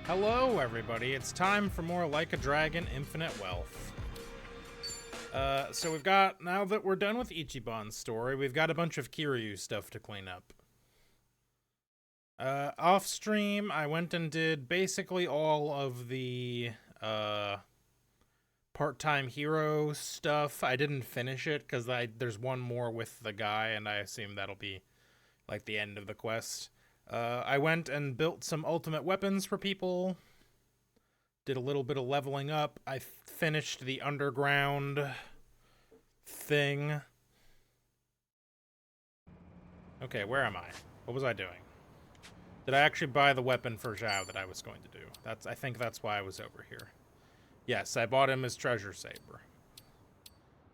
Hello, everybody. It's time for more Like a Dragon Infinite Wealth. So we've got, now that we're done with Ichiban's story, we've got a bunch of Kiryu stuff to clean up. Off stream, I went and did basically all of the, part-time hero stuff. I didn't finish it, because there's one more with the guy, and I assume that'll be, like, the end of the quest. I went and built some ultimate weapons for people. Did a little bit of leveling up. I finished the underground thing. Okay, where am I? What was I doing? Did I actually buy the weapon for Zhao that I was going to do? I think that's why I was over here. Yes, I bought him his treasure saber.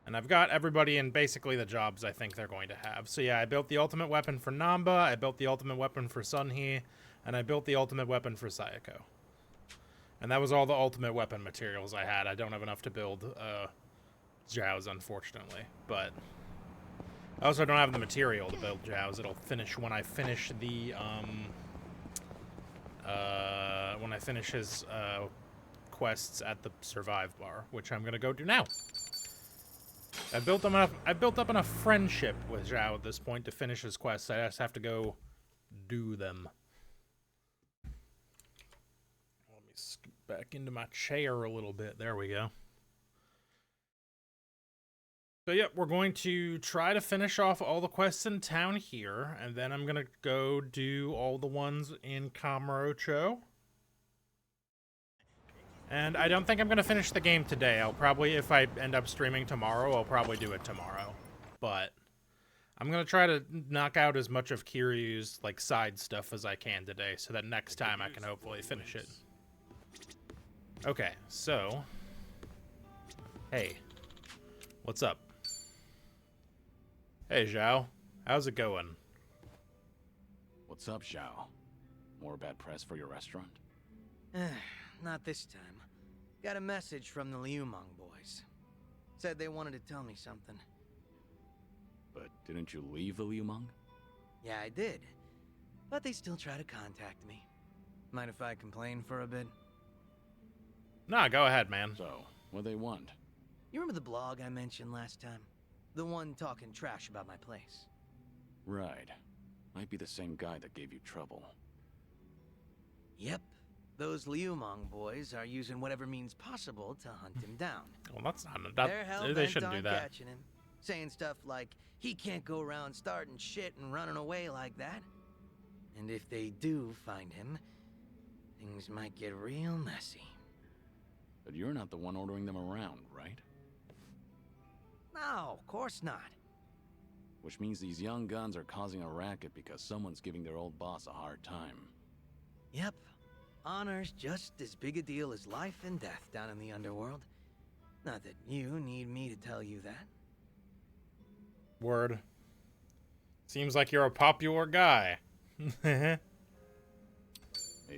And I've got everybody in basically the jobs I think they're going to have. So yeah, I built the ultimate weapon for Namba, I built the ultimate weapon for Sunhee, and I built the ultimate weapon for Sayako. And that was all the ultimate weapon materials I had. I don't have enough to build Zhao's, unfortunately. But I also don't have the material to build Zhao's. It'll finish when I finish the when I finish his quests at the Survive bar, which I'm gonna go do now. I've built up enough friendship with Zhao at this point to finish his quests. I just have to go do them. Let me scoot back into my chair a little bit. There we go. So yep, we're going to try to finish off all the quests in town here, and then I'm gonna go do all the ones in Kamurocho. And I don't think I'm gonna finish the game today. I'll probably, if I end up streaming tomorrow, I'll probably do it tomorrow. But I'm gonna try to knock out as much of Kiryu's like side stuff as I can today, so that next time I can hopefully finish it. Okay, so hey, what's up? Hey Zhao, how's it going? What's up, Zhao? More bad press for your restaurant? Not this time. Got a message from the Liumang boys. Said they wanted to tell me something. But didn't you leave the Liumang? Yeah, I did. But they still try to contact me. Mind if I complain for a bit? Nah, go ahead, man. So, what they want? You remember the blog I mentioned last time? The one talking trash about my place? Right. Might be the same guy that gave you trouble. Yep. Those Liumang boys are using whatever means possible to hunt him down. Well, that's not... They're hell-bent they shouldn't do on that. catching him. Saying stuff like, he can't go around starting shit and running away like that. And if they do find him, things might get real messy. But you're not the one ordering them around, right? No, of course not. Which means these young guns are causing a racket because someone's giving their old boss a hard time. Yep. Honor's just as big a deal as life and death down in the underworld. Not that you need me to tell you that. Word. Seems like you're a popular guy. Maybe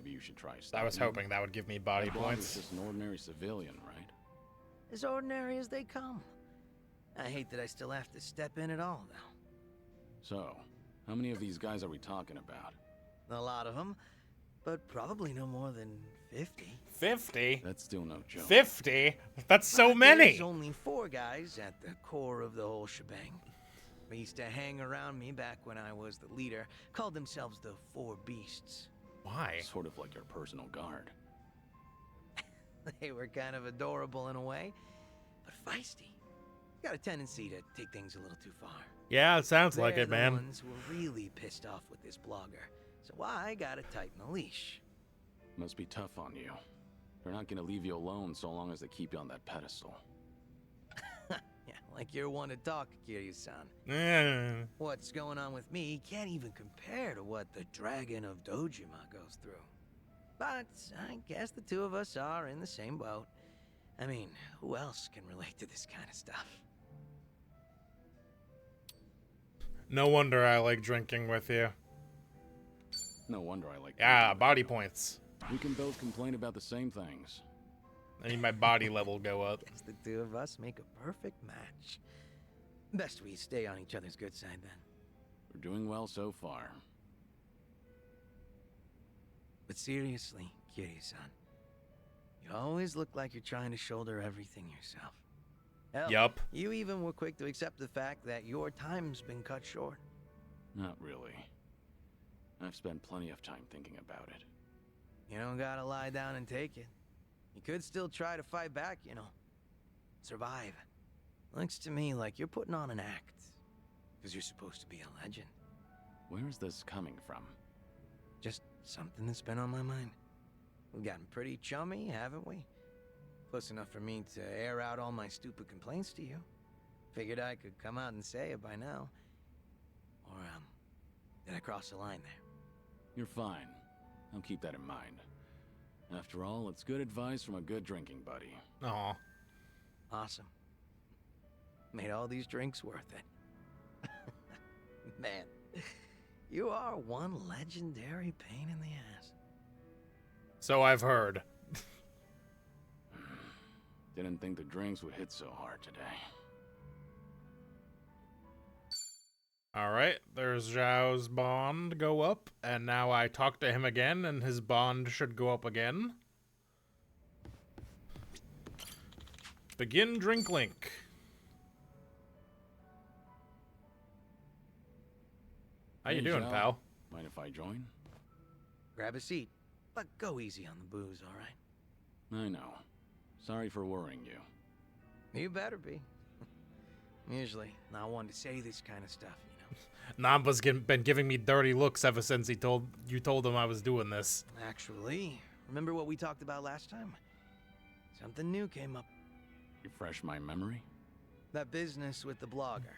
you should try something. I was hoping that would give me body That blonde is points. just an ordinary civilian, right? As ordinary as they come. I hate that I still have to step in at all, though. So, how many of these guys are we talking about? A lot of them, but probably no more than 50. 50? That's still no joke. 50? That's so But many! There's only 4 guys at the core of the whole shebang. They used to hang around me back when I was the leader. Called themselves the 4 Beasts. Why? Sort of like your personal guard. They were kind of adorable in a way, but feisty. Got a tendency to take things a little too far. Yeah, it sounds like They're it, man. the ones who were really pissed off with this blogger, so I gotta tighten the leash. Must be tough on you. They're not gonna leave you alone so long as they keep you on that pedestal. Yeah, like you're one to talk, Kiryu-san. Mm. What's going on with me can't even compare to what the Dragon of Dojima goes through. But I guess the two of us are in the same boat. I mean, who else can relate to this kind of stuff? No wonder I like drinking with you. No wonder I like. Yeah, body points. We can both complain about the same things. I need my body level go up. Guess the two of us make a perfect match. Best we stay on each other's good side then. We're doing well so far. But seriously, Kiryu-san. You always look like you're trying to shoulder everything yourself. Hell, Yup. you even were quick to accept the fact that your time's been cut short. Not really. I've spent plenty of time thinking about it. You don't gotta lie down and take it. You could still try to fight back, you know. Survive. Looks to me like you're putting on an act. Because you're supposed to be a legend. Where is this coming from? Just something that's been on my mind. We've gotten pretty chummy, haven't we? Close enough for me to air out all my stupid complaints to you. Figured I could come out and say it by now. Or, did I cross the line there? You're fine. I'll keep that in mind. After all, it's good advice from a good drinking buddy. Aw. Awesome. Made all these drinks worth it. Man, you are one legendary pain in the ass. So I've heard. Didn't think the drinks would hit so hard today. Alright, there's Zhao's bond go up, and now I talk to him again, and his bond should go up again. Begin drink link. How you Hey, doing, Zhao. pal? Mind if I join? Grab a seat, but go easy on the booze, all right? I know. Sorry for worrying you. You better be. I'm usually not one to say this kind of stuff, you know. Namba's been giving me dirty looks ever since you told him I was doing this. Actually, remember what we talked about last time? Something new came up. Refresh my memory? That business with the blogger.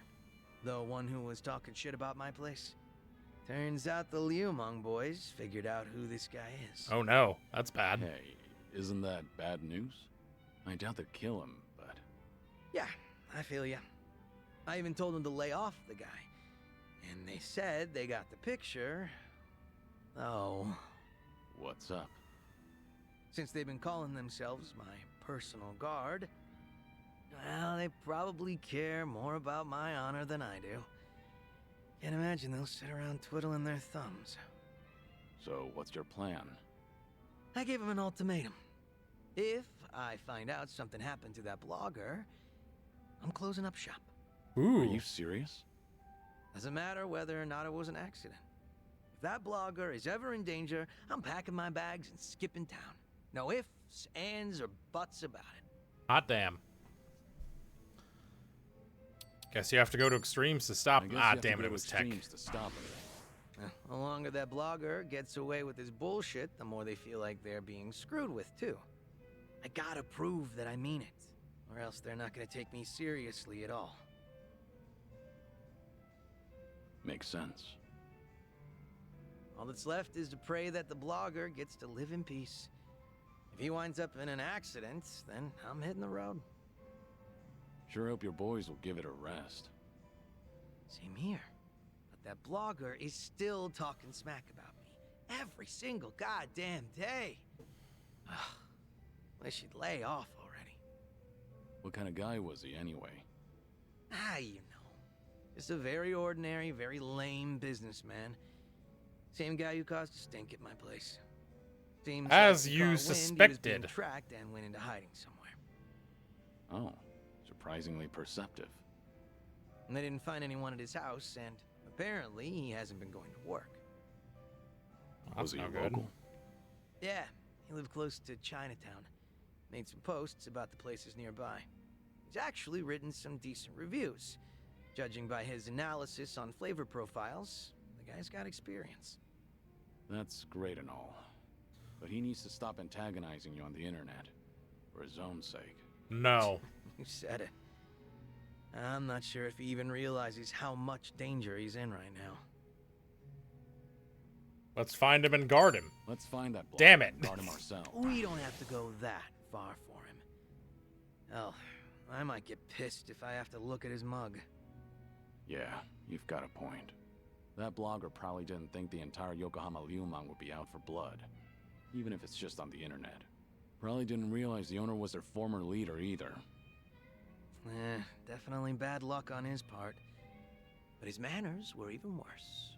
The one who was talking shit about my place. Turns out the Liumang boys figured out who this guy is. Oh no, that's bad. Hey, isn't that bad news? I doubt they'd kill him, but... Yeah, I feel ya. I even told them to lay off the guy. And they said they got the picture. Oh. What's up? Since they've been calling themselves my personal guard, well, they probably care more about my honor than I do. Can't imagine they'll sit around twiddling their thumbs. So, what's your plan? I gave them an ultimatum. If I find out something happened to that blogger, I'm closing up shop. Ooh. Are you serious? Doesn't matter whether or not it was an accident. If that blogger is ever in danger, I'm packing my bags and skipping town. No ifs, ands, or buts about it. Hot damn. Guess you have to go to extremes to stop I him. guess you Ah, have to damn it, go it to was tech. extremes to stop him. The longer that blogger gets away with his bullshit, the more they feel like they're being screwed with, too. I gotta prove that I mean it, or else they're not gonna take me seriously at all. Makes sense. All that's left is to pray that the blogger gets to live in peace. If he winds up in an accident, then I'm hitting the road. Sure hope your boys will give it a rest. Same here. But that blogger is still talking smack about me. Every single goddamn day. Ugh. Wish he'd lay off already. What kind of guy was he anyway? You know. Just a very ordinary, very lame businessman. Same guy who caused a stink at my place. Seems As like he you caught wind he was suspected. being tracked and went into hiding somewhere. Oh, surprisingly perceptive. And they didn't find anyone at his house, and apparently he hasn't been going to work. Well, Was that's he no good. local? Yeah, he lived close to Chinatown. Made some posts about the places nearby. He's actually written some decent reviews. Judging by his analysis on flavor profiles, the guy's got experience. That's great and all. But he needs to stop antagonizing you on the internet. For his own sake. No. You said it. I'm not sure if he even realizes how much danger he's in right now. Let's find him and guard him. Let's find that blogger Damn it. and guard him ourselves. We don't have to go that far for him. Hell, I might get pissed if I have to look at his mug. Yeah, you've got a point. That blogger probably didn't think the entire Yokohama Liumang would be out for blood. Even if it's just on the internet. Probably didn't realize the owner was their former leader either. Definitely bad luck on his part. But his manners were even worse.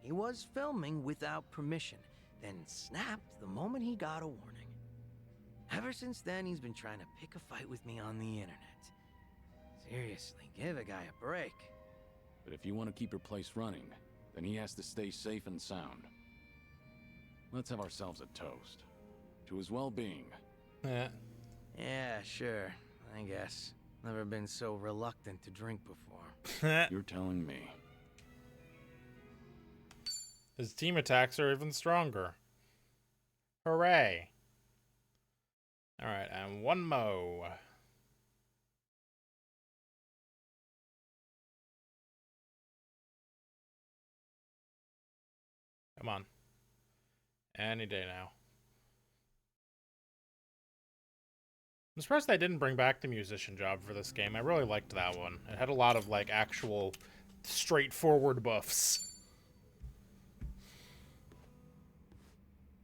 He was filming without permission, then snapped the moment he got a warning. Ever since then, he's been trying to pick a fight with me on the internet. Seriously, give a guy a break. But if you want to keep your place running, then he has to stay safe and sound. Let's have ourselves a toast. To his well-being. Yeah. Yeah, sure. I guess. Never been so reluctant to drink before. You're telling me. His team attacks are even stronger. Hooray. Alright, and one mo. Come on. Any day now. I'm surprised they didn't bring back the musician job for this game. I really liked that one. It had a lot of, like, actual straightforward buffs.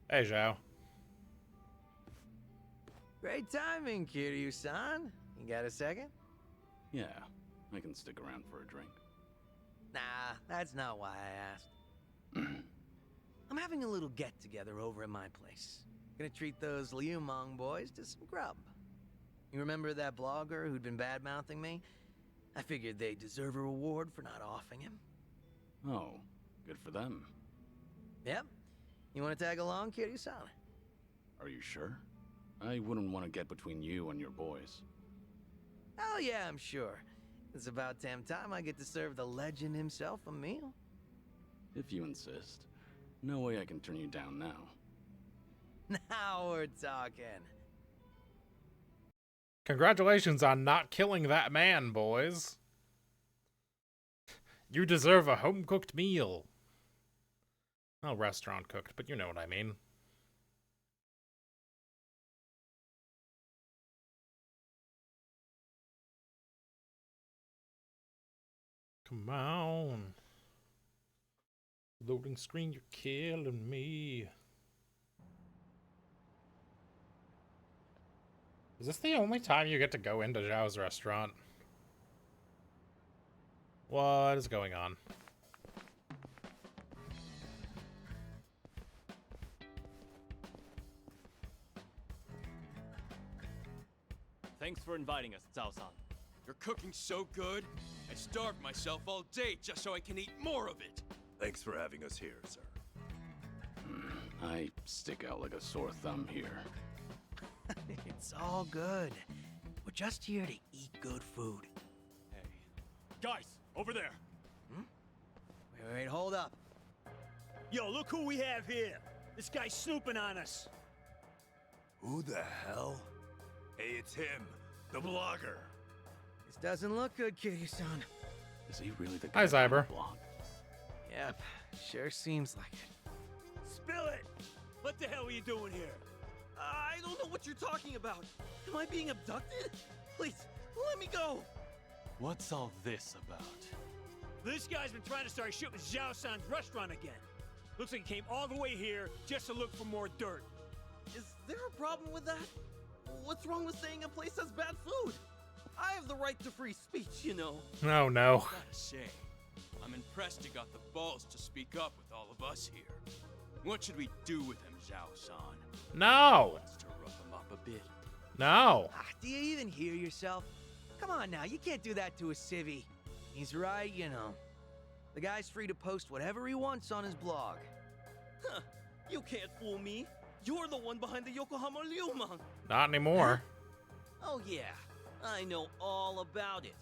Hey, Zhao. Great timing, Kiryu-san. You got a second? Yeah, I can stick around for a drink. Nah, that's not why I asked. I'm having a little get-together over at my place. Gonna treat those Liumang boys to some grub. You remember that blogger who'd been bad-mouthing me? I figured they deserve a reward for not offing him. Oh, good for them. Yep. You want to tag along, Kiryu-san? Are you sure? I wouldn't want to get between you and your boys. Oh yeah, I'm sure. It's about damn time I get to serve the legend himself a meal. If you insist. No way I can turn you down now. Now we're talking. Congratulations on not killing that man, boys. You deserve a home-cooked meal. Well, restaurant cooked, but you know what I mean. Come on. Loading screen, you're killing me. Is this the only time you get to go into Zhao's restaurant? What is going on? Thanks for inviting us, Zhao-san. You're cooking so good, I starved myself all day just so I can eat more of it. Thanks for having us here, sir. I stick out like a sore thumb here. It's all good. We're just here to eat good food. Hey. Guys, over there. Wait, hold up. Yo, look who we have here. This guy's snooping on us. Who the hell? Hey, it's him, the blogger. This doesn't look good, Kiryu-san. Is he really the Hi, guy on the Zyber. block? Yep, sure seems like it. Spill it! What the hell are you doing here? I don't know what you're talking about. Am I being abducted? Please, let me go. What's all this about? This guy's been trying to start shit with Zhao-san's restaurant again. Looks like he came all the way here just to look for more dirt. Is there a problem with that? What's wrong with saying a place has bad food? I have the right to free speech, you know. Oh no. Gotta say, I'm impressed you got the balls to speak up with all of us here. What should we do with him, Zhao-san? No! Wants to rough him up a bit. No! Do you even hear yourself? Come on now, you can't do that to a civvy. He's right, you know. The guy's free to post whatever he wants on his blog. Huh, you can't fool me. You're the one behind the Yokohama Liumang. Not anymore. Oh yeah, I know all about it.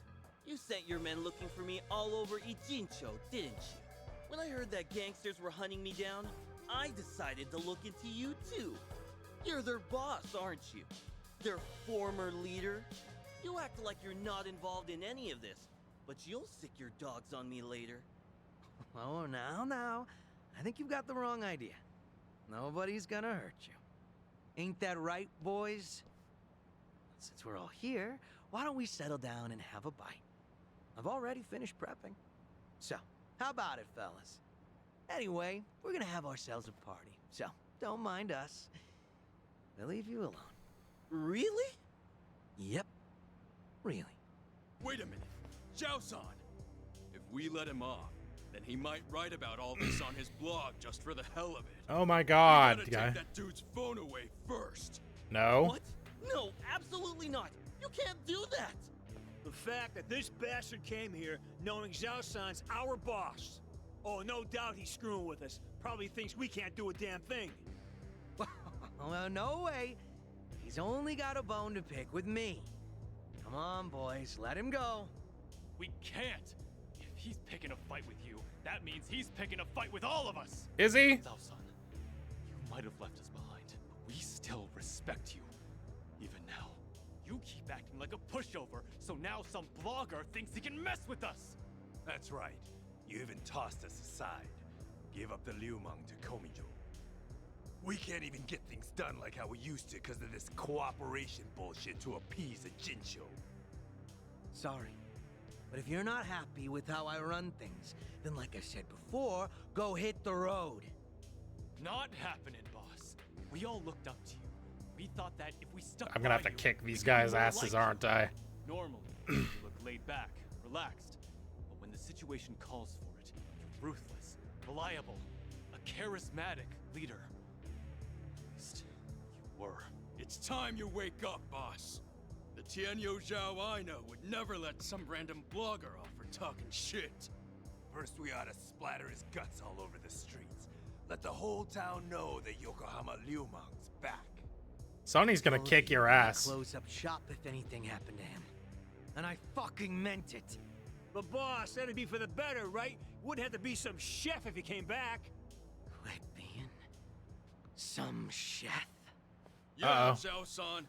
You sent your men looking for me all over Ijincho, didn't you? When I heard that gangsters were hunting me down, I decided to look into you too. You're their boss, aren't you? Their former leader? You act like you're not involved in any of this, but you'll sick your dogs on me later. Oh, now. I think you've got the wrong idea. Nobody's gonna hurt you. Ain't that right, boys? Since we're all here, why don't we settle down and have a bite? I've already finished prepping. So, how about it, fellas? Anyway, we're gonna have ourselves a party, so don't mind us. We'll leave you alone. Really? Yep, really. Wait a minute. Zhao-san! If we let him off, then he might write about all this on his blog just for the hell of it. Oh my You god, gotta guy. take that dude's phone away first. No. What? No, absolutely not. You can't do that. The fact that this bastard came here knowing Zhao-san's our boss. Oh, no doubt he's screwing with us. Probably thinks we can't do a damn thing. Well, no way. He's only got a bone to pick with me. Come on, boys, let him go. We can't. If he's picking a fight with you, that means he's picking a fight with all of us. Is he? Zhao-san, you might have left us behind, but we still respect you. Even now, you keep acting like a pushover, so now some blogger thinks he can mess with us. That's right. You even tossed us aside. Gave up the Liumang to Komijo. We can't even get things done like how we used to because of this cooperation bullshit to appease a Jinsho. Sorry, but if you're not happy with how I run things, then like I said before, go hit the road. Not happening, boss. We all looked up to you. We thought that if we stuck I'm gonna have by to you, kick we these could be guys' more asses, like you. aren't I? Normally, you look laid back, relaxed. But when the situation calls for it, you're ruthless, reliable, a charismatic leader. At least you were. It's time you wake up, boss. The Tianyo Zhao I know would never let some random blogger off for talking shit. First, we ought to splatter his guts all over the streets. Let the whole town know that Yokohama Liumang's back. Sonny's gonna Told kick you your I'd ass. Close up shop if anything happened to him. And I fucking meant it. But boss, that'd be for the better, right? Wouldn't have to be some chef if he came back. Quit being some chef. Yeah, Uh-oh. Zhao-san.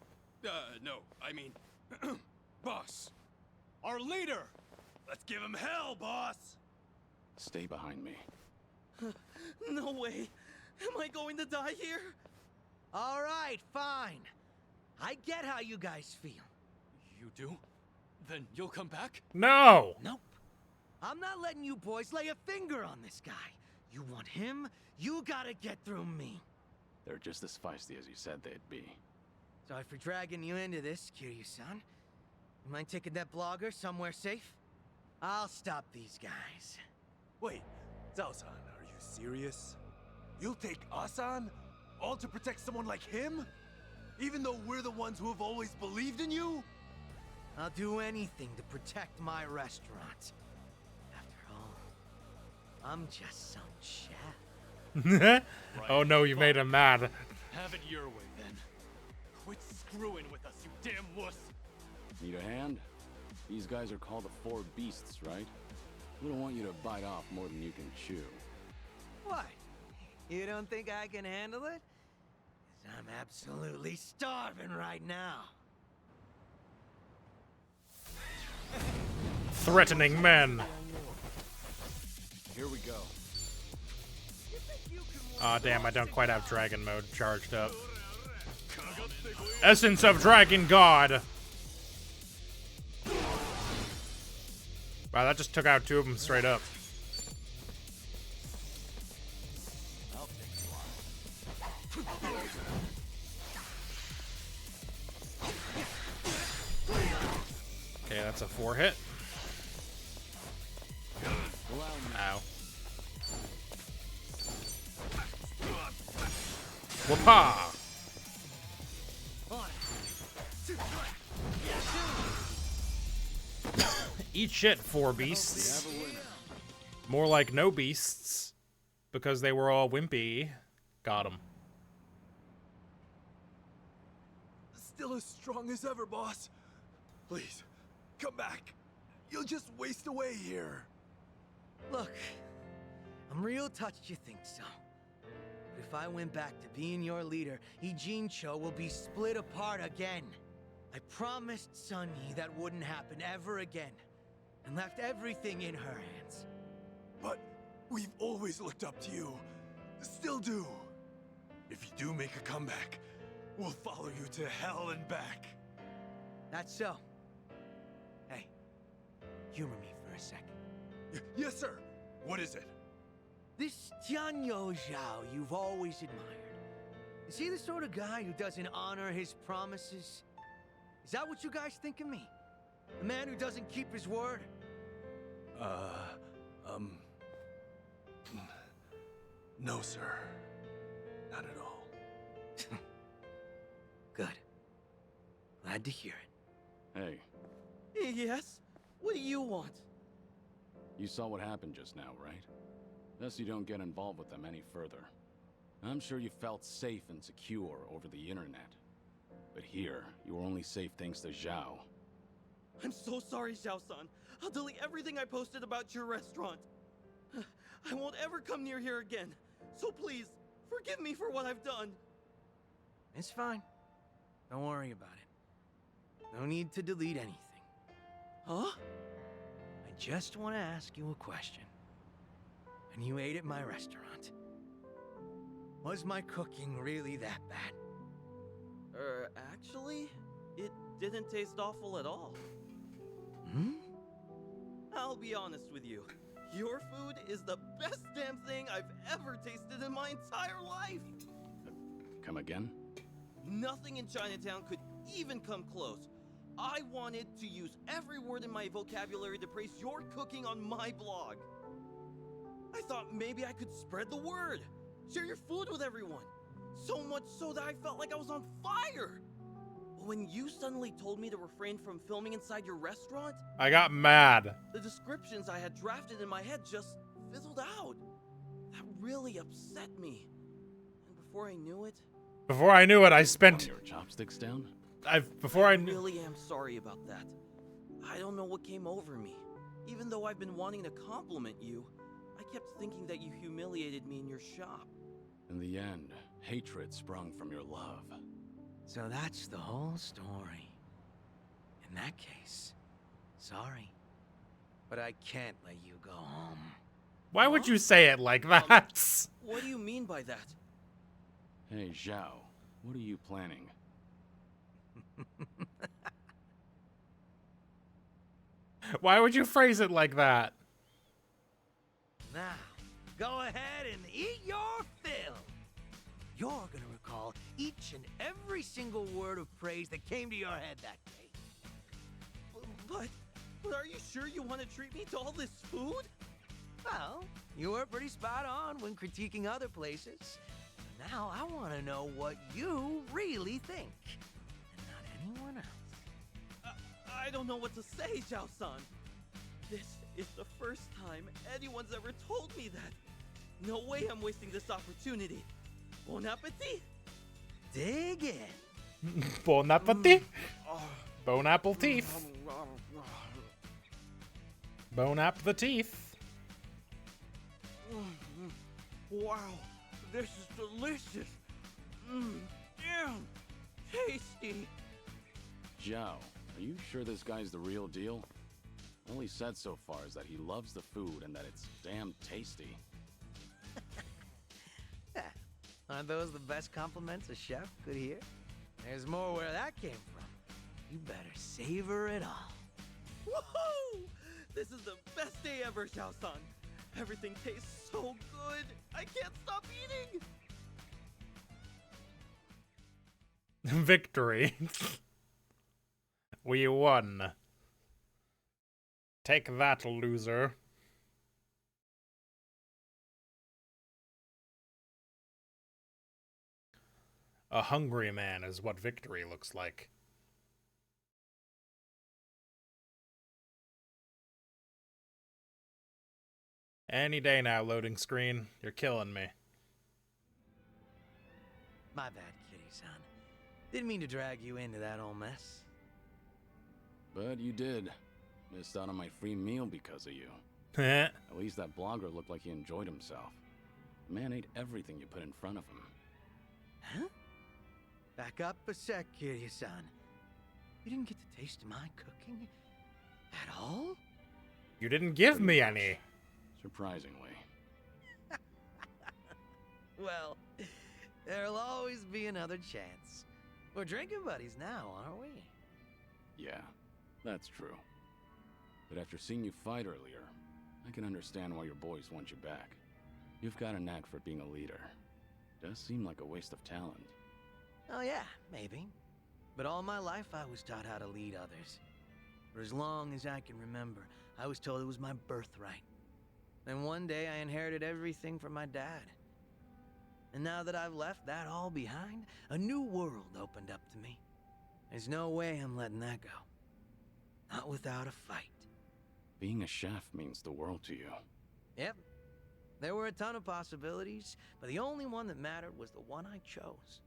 No, I mean, boss. Our leader! Let's give him hell, boss! Stay behind me. No way. Am I going to die here? All right, fine. I get how you guys feel. You do? Then you'll come back? No! Nope. I'm not letting you boys lay a finger on this guy. You want him? You gotta get through me. They're just as feisty as you said they'd be. Sorry for dragging you into this, Kiryu-san. You mind taking that blogger somewhere safe? I'll stop these guys. Wait, Zhao-san, are you serious? You'll take us on? All to protect someone like him? Even though we're the ones who have always believed in you? I'll do anything to protect my restaurant. After all, I'm just some chef. Oh no, you made him mad. Have it your way, then. Quit screwing with us, you damn wuss! Need a hand? These guys are called the Four Beasts, right? We don't want you to bite off more than you can chew. What? You don't think I can handle it? 'Cause I'm absolutely starving right now. Threatening men. Here we go. Aw, damn, I don't quite have dragon mode charged up. Essence of Dragon God. Wow, that just took out two of them straight up. Okay, that's a 4 hit. Ow. Whoopah! Eat shit, Four Beasts. More like no beasts, because they were all wimpy. Got him. Still as strong as ever, boss. Please, come back. You'll just waste away here. Look, I'm real touched you think so. But if I went back to being your leader, Ijincho will be split apart again. I promised Sunny that wouldn't happen ever again, and left everything in her hands. But we've always looked up to you. Still do. If you do make a comeback, we'll follow you to hell and back. That's so. Hey, humor me for a second. Yes, sir. What is it? This Tianyo Zhao you've always admired. Is he the sort of guy who doesn't honor his promises? Is that what you guys think of me? A man who doesn't keep his word? No, sir. Not at all. Good. Glad to hear it. Hey, Yes? What do you want? you saw what happened just now, right? Thus you don't get involved with them any further. I'm sure you felt safe and secure over the internet. But here, you are only safe thanks to Zhao. I'm so sorry, Xiao-san. I'll delete everything I posted about your restaurant. I won't ever come near here again. So please, forgive me for what I've done. It's fine. Don't worry about it. No need to delete anything. Huh? I just want to ask you a question. When you ate at my restaurant, was my cooking really that bad? Actually, it didn't taste awful at all. Hmm? I'll be honest with you. Your food is the best damn thing I've ever tasted in my entire life. Come again? Nothing in Chinatown could even come close. I wanted to use every word in my vocabulary to praise your cooking on my blog. I thought maybe I could spread the word, share your food with everyone. So much so that I felt like I was on fire. But when you suddenly told me to refrain from filming inside your restaurant, I got mad. the descriptions I had drafted in my head just fizzled out. That really upset me. And before I knew it, I Want spent. your chopsticks down? I really am sorry about that. I don't know what came over me. Even though I've been wanting to compliment you, I kept thinking that you humiliated me in your shop. In the end, hatred sprung from your love. So that's the whole story. In that case, sorry. But I can't let you go home. Why would you say it like that? What do you mean by that? Hey, Zhao, what are you planning? Why would you phrase it like that? Now, go ahead and eat your fill. You're gonna recall each and every single word of praise that came to your head that day. But are you sure you want to treat me to all this food? Well, you were pretty spot on when critiquing other places. Now I want to know what you really think, and not anyone else. I don't know what to say, Zhao-san. This is the first time anyone's ever told me that. No way I'm wasting this opportunity. Bon appetit! Dig in. Bon appetit. Bone apple teeth. Bone up the teeth. Wow, this is delicious. Damn, tasty. Zhao, are you sure this guy's the real deal? All he said so far is that he loves the food and that it's damn tasty. Aren't those the best compliments a chef could hear? There's more where that came from. You better savor it all. Woohoo! This is the best day ever, Xiao-san. Everything tastes so good. I can't stop eating. Victory. We won. Take that, loser. A hungry man is what victory looks like. Any day now, loading screen. You're killing me. My bad, Kitty-san. Didn't mean to drag you into that whole mess. But you did. Missed out on my free meal because of you. Heh. At least that blogger looked like he enjoyed himself. The man ate everything you put in front of him. Huh? Back up a sec, Kiryu-san. You didn't get to taste my cooking at all? You didn't give me any. Surprisingly. Well, there'll always be another chance. We're drinking buddies now, aren't we? Yeah, that's true. But after seeing you fight earlier, I can understand why your boys want you back. You've got a knack for being a leader. Does seem like a waste of talent. Oh yeah, maybe. But all my life I was taught how to lead others. For as long as I can remember, I was told it was my birthright. Then one day I inherited everything from my dad. And now that I've left that all behind, a new world opened up to me. There's no way I'm letting that go. Not without a fight. Being a chef means the world to you. Yep. There were a ton of possibilities, but the only one that mattered was the one I chose.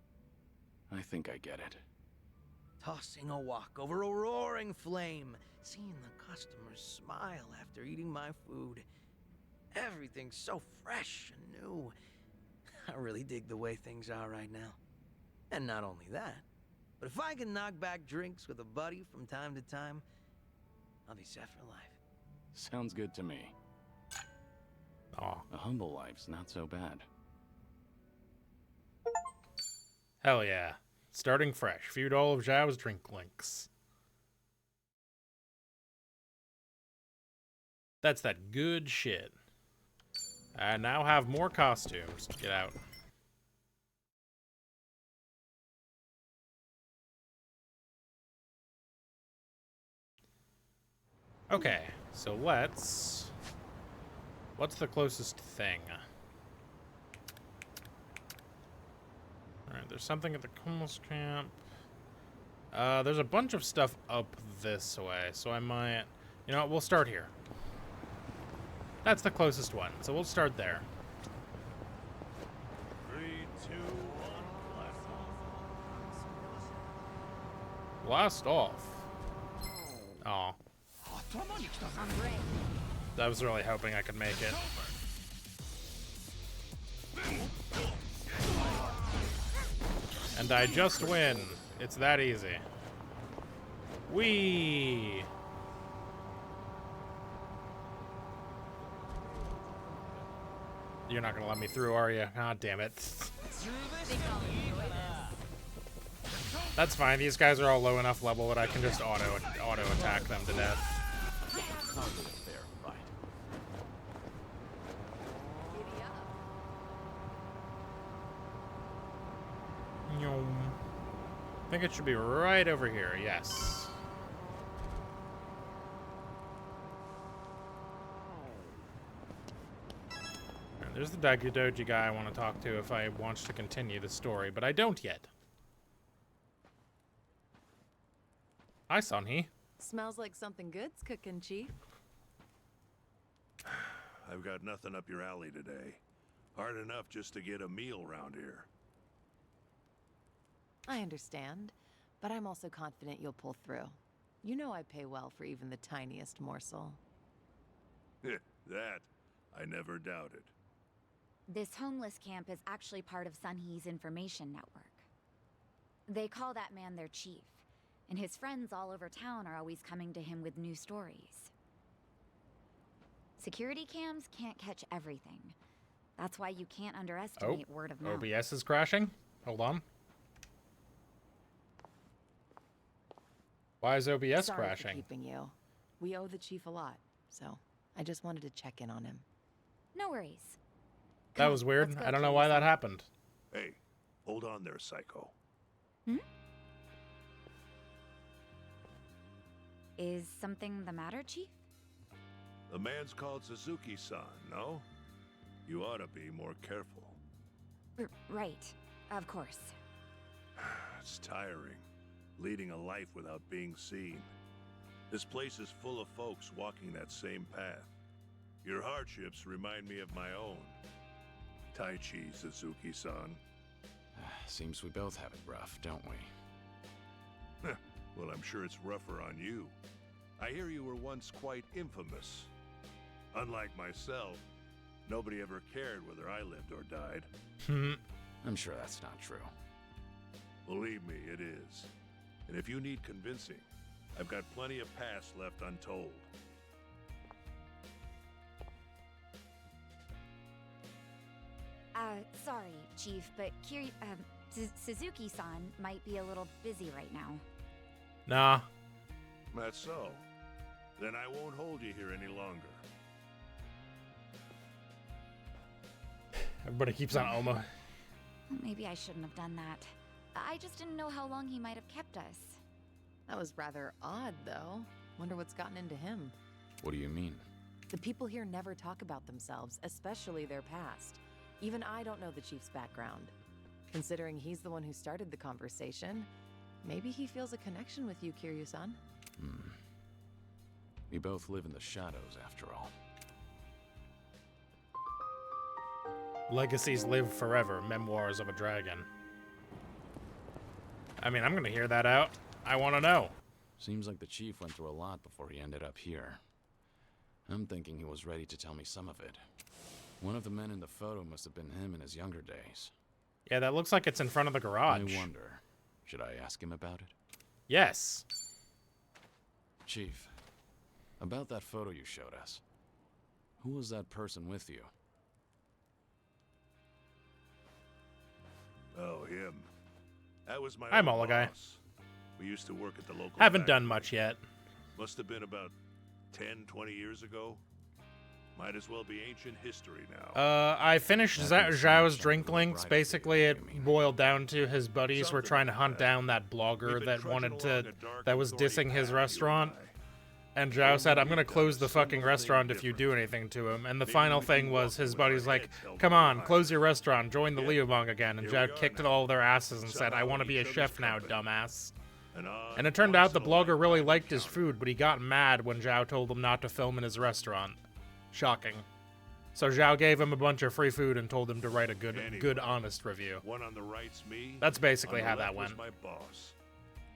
I think I get it. Tossing a wok over a roaring flame, seeing the customers smile after eating my food. Everything's so fresh and new. I really dig the way things are right now. And not only that, but if I can knock back drinks with a buddy from time to time, I'll be set for life. Sounds good to me. Aw. A humble life's not so bad. Hell yeah. Starting fresh. Viewed all of Zhao's drink links. That's that good shit. I now have more costumes. Get out. Okay, so let's... What's the closest thing? Alright, there's something at the Kummel's camp. There's a bunch of stuff up this way, so I might... You know what, we'll start here. That's the closest one, so we'll start there. 3, 2, 1, Blast off. Aw. I was really hoping I could make it. And I just win. It's that easy. Whee! You're not gonna let me through, are you? God damn it. That's fine. These guys are all low enough level that I can just auto attack them to death. Hardly a fair fight. I think it should be right over here. Yes. And there's the Doji guy I want to talk to if I want to continue the story, but I don't yet. Hi, Sunhee. Smells like something good's cooking, Chief. I've got nothing up your alley today. Hard enough just to get a meal round here. I understand, but I'm also confident you'll pull through. You know I pay well for even the tiniest morsel. That, I never doubted. This homeless camp is actually part of Sunhee's information network. They call that man their chief, and his friends all over town are always coming to him with new stories. Security cams can't catch everything. That's why you can't underestimate word of mouth. OBS is crashing? Hold on. Why is OBS Sorry crashing? for keeping you. We owe the chief a lot, so I just wanted to check in on him. No worries. That Come was on, weird. let's go, I don't know Kiryu-san. why that happened. Hey, hold on there, Psycho. Is something the matter, Chief? The man's called Suzuki-san, no? You ought to be more careful. Right. Of course. It's tiring, leading a life without being seen. This place is full of folks walking that same path. Your hardships remind me of my own. Taichi, Suzuki-san. Seems we both have it rough, don't we? Well, I'm sure it's rougher on you. I hear you were once quite infamous. Unlike myself, nobody ever cared whether I lived or died. I'm sure that's not true. Believe me, it is. And if you need convincing, I've got plenty of past left untold. Sorry, Chief, but Kiryu, Suzuki-san might be a little busy right now. Nah. That's so. Then I won't hold you here any longer. Everybody keeps on Oma. Maybe I shouldn't have done that. I just didn't know how long he might have kept us. That was rather odd, though. Wonder what's gotten into him. What do you mean? The people here never talk about themselves, especially their past. Even I don't know the Chief's background. Considering he's the one who started the conversation, maybe he feels a connection with you, Kiryu-san. We both live in the shadows, after all. Legacies live forever. Memoirs of a Dragon. I mean, I'm gonna hear that out. I want to know. Seems like the chief went through a lot before he ended up here. I'm thinking he was ready to tell me some of it. One of the men in the photo must have been him in his younger days. Yeah, that looks like it's in front of the garage. I wonder, should I ask him about it? Yes. Chief, about that photo you showed us. Who was that person with you? Oh, him. That was my I'm old all a guy. boss. We used to work at the local Haven't done factory. much yet. Must have been about 10, 20 years ago. Might as well be ancient history now. I finished Zhao's drink links. Basically, it you mean. boiled down to his buddies were trying to hunt down that blogger We've been that trudging wanted along to, a dark that was and thorny dissing his path, you restaurant. and And Zhao said, I'm gonna close the fucking restaurant if you do anything to him. And the final thing was his buddy's like, come on, close your restaurant, join the Liumang again. And Zhao kicked all their asses and said, I want to be a chef now, dumbass. And it turned out the blogger really liked his food, but he got mad when Zhao told him not to film in his restaurant. Shocking. So Zhao gave him a bunch of free food and told him to write a good, honest review. One on the right's me. That's basically on the how that left was went. my boss.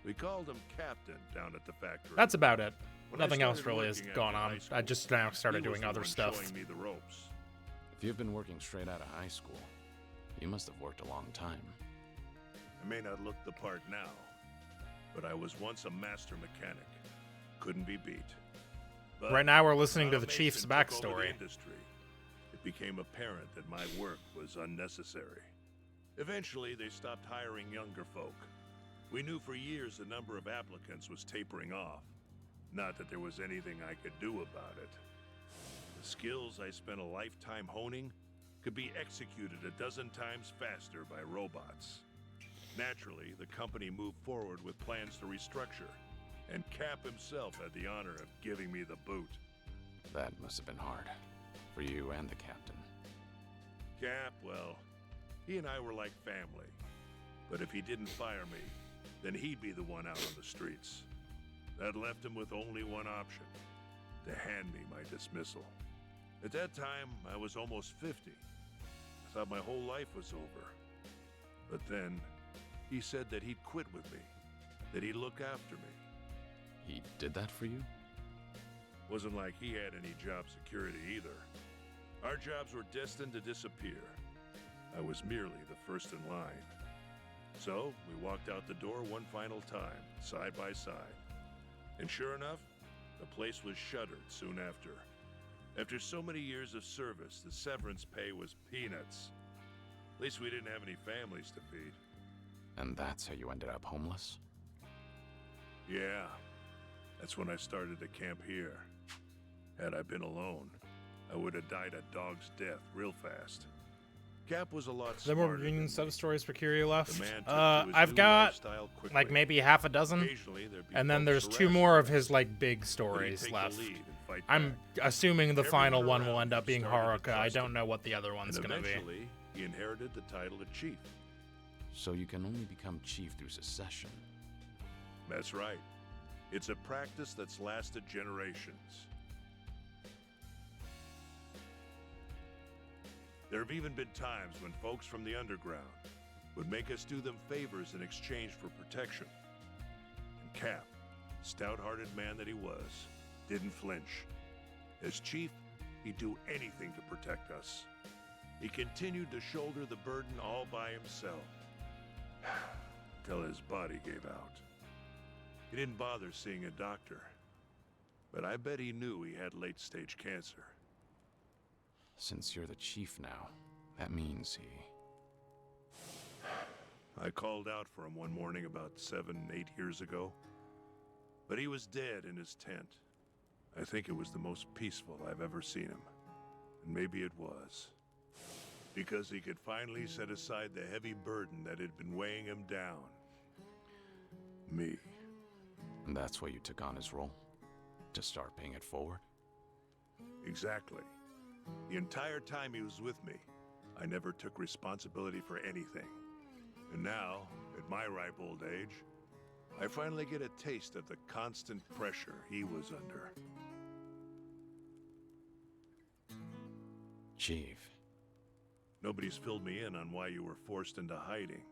We called him Captain down at the factory. That's about it. When I Nothing else started really has working gone after on. high I school, just now started he was doing the other one stuff. showing me the ropes. If you've been working straight out of high school, you must have worked a long time. I may not look the part now, but I was once a master mechanic. Couldn't be beat. But Right now we're listening to the automation Chief's took over the backstory. industry. It became apparent that my work was unnecessary. Eventually, they stopped hiring younger folk. We knew for years the number of applicants was tapering off. Not that there was anything I could do about it. The skills I spent a lifetime honing could be executed a dozen times faster by robots. Naturally, the company moved forward with plans to restructure, and Cap himself had the honor of giving me the boot. That must have been hard. For you and the captain. Cap, well, he and I were like family. But if he didn't fire me, then he'd be the one out on the streets. That left him with only one option, to hand me my dismissal. At that time, I was almost 50. I thought my whole life was over. But then, he said that he'd quit with me, that he'd look after me. He did that for you? Wasn't like he had any job security either. Our jobs were destined to disappear. I was merely the first in line. So, we walked out the door one final time, side by side. And sure enough, the place was shuttered soon after. After so many years of service, the severance pay was peanuts. At least we didn't have any families to feed. And that's how you ended up homeless? Yeah, that's when I started to camp here. Had I been alone, I would have died a dog's death real fast. Cap was a lot There smarter more than reunion me. sub-stories for Kiryu left? The man took to his I've new got lifestyle quickly. like maybe half a dozen. Occasionally, there'd be And then folks there's two harassing more of him, his like big but he'd stories take the left. lead and fight I'm back. assuming the Everyone final one around will end up being started to Haruka. I trust don't him. know what the other one's And gonna be. eventually, he inherited the title of chief. So you can only become chief through succession. That's right. It's a practice that's lasted generations. There have even been times when folks from the underground would make us do them favors in exchange for protection. And Cap, stout-hearted man that he was, didn't flinch. As chief, he'd do anything to protect us. He continued to shoulder the burden all by himself, till his body gave out. He didn't bother seeing a doctor, but I bet he knew he had late-stage cancer. Since you're the chief now, that means he... I called out for him one morning about 7, 8 years ago, but he was dead in his tent. I think it was the most peaceful I've ever seen him, and maybe it was. Because he could finally set aside the heavy burden that had been weighing him down. Me. And that's why you took on his role? To start paying it forward? Exactly. The entire time he was with me, I never took responsibility for anything. And now, at my ripe old age, I finally get a taste of the constant pressure he was under. Chief. Nobody's filled me in on why you were forced into hiding,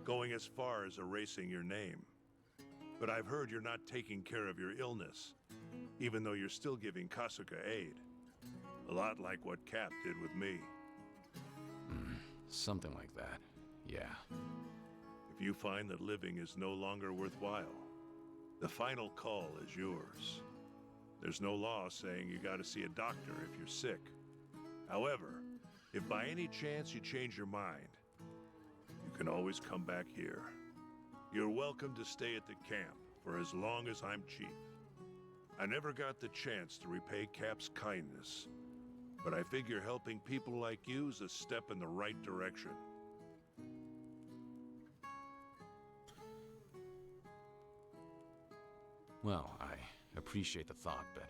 going as far as erasing your name. But I've heard you're not taking care of your illness, even though you're still giving Kasuga aid. A lot like what Cap did with me. Something like that, yeah. If you find that living is no longer worthwhile, the final call is yours. There's no law saying you gotta see a doctor if you're sick. However, if by any chance you change your mind, you can always come back here. You're welcome to stay at the camp for as long as I'm chief. I never got the chance to repay Cap's kindness, but I figure helping people like you is a step in the right direction. Well, I appreciate the thought, but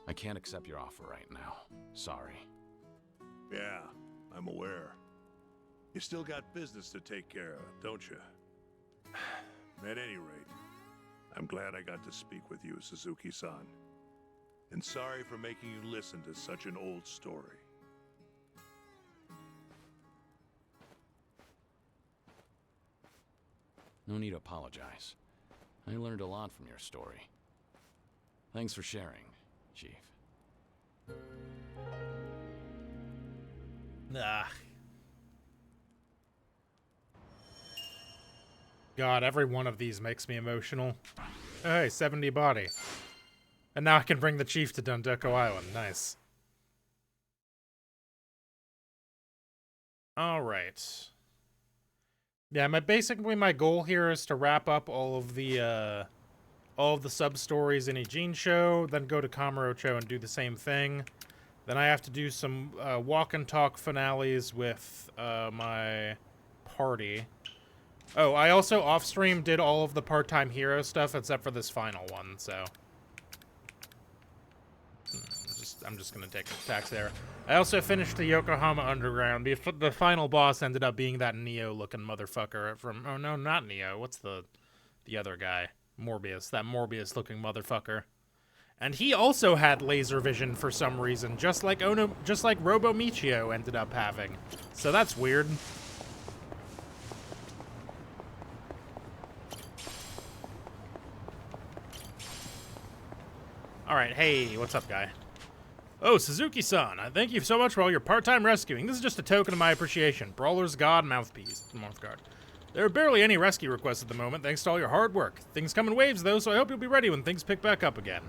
I can't accept your offer right now. Sorry. Yeah, I'm aware. You still got business to take care of, don't you? At any rate, I'm glad I got to speak with you, Suzuki-san. And sorry for making you listen to such an old story. No need to apologize. I learned a lot from your story. Thanks for sharing, Chief. Nah. God, every one of these makes me emotional. Oh, hey, 70 body. And now I can bring the chief to Dundeko Island. Nice. Alright. Yeah, basically my goal here is to wrap up all of the sub-stories in Ijincho, then go to Kamurocho and do the same thing. Then I have to do some walk and talk finales with my party. Oh, I also off-stream did all of the part-time hero stuff except for this final one, so... I'm just gonna take a tax there. I also finished the Yokohama Underground. The final boss ended up being that Neo-looking motherfucker from... Oh, no, not Neo. What's the other guy? Morbius. That Morbius-looking motherfucker. And he also had laser vision for some reason, just like Robo Michio ended up having. So that's weird. Alright, hey, what's up, guy? Oh, Suzuki-san, I thank you so much for all your part-time rescuing. This is just a token of my appreciation. Brawler's God, Mouthpiece. Mouthguard. There are barely any rescue requests at the moment, thanks to all your hard work. Things come in waves, though, so I hope you'll be ready when things pick back up again.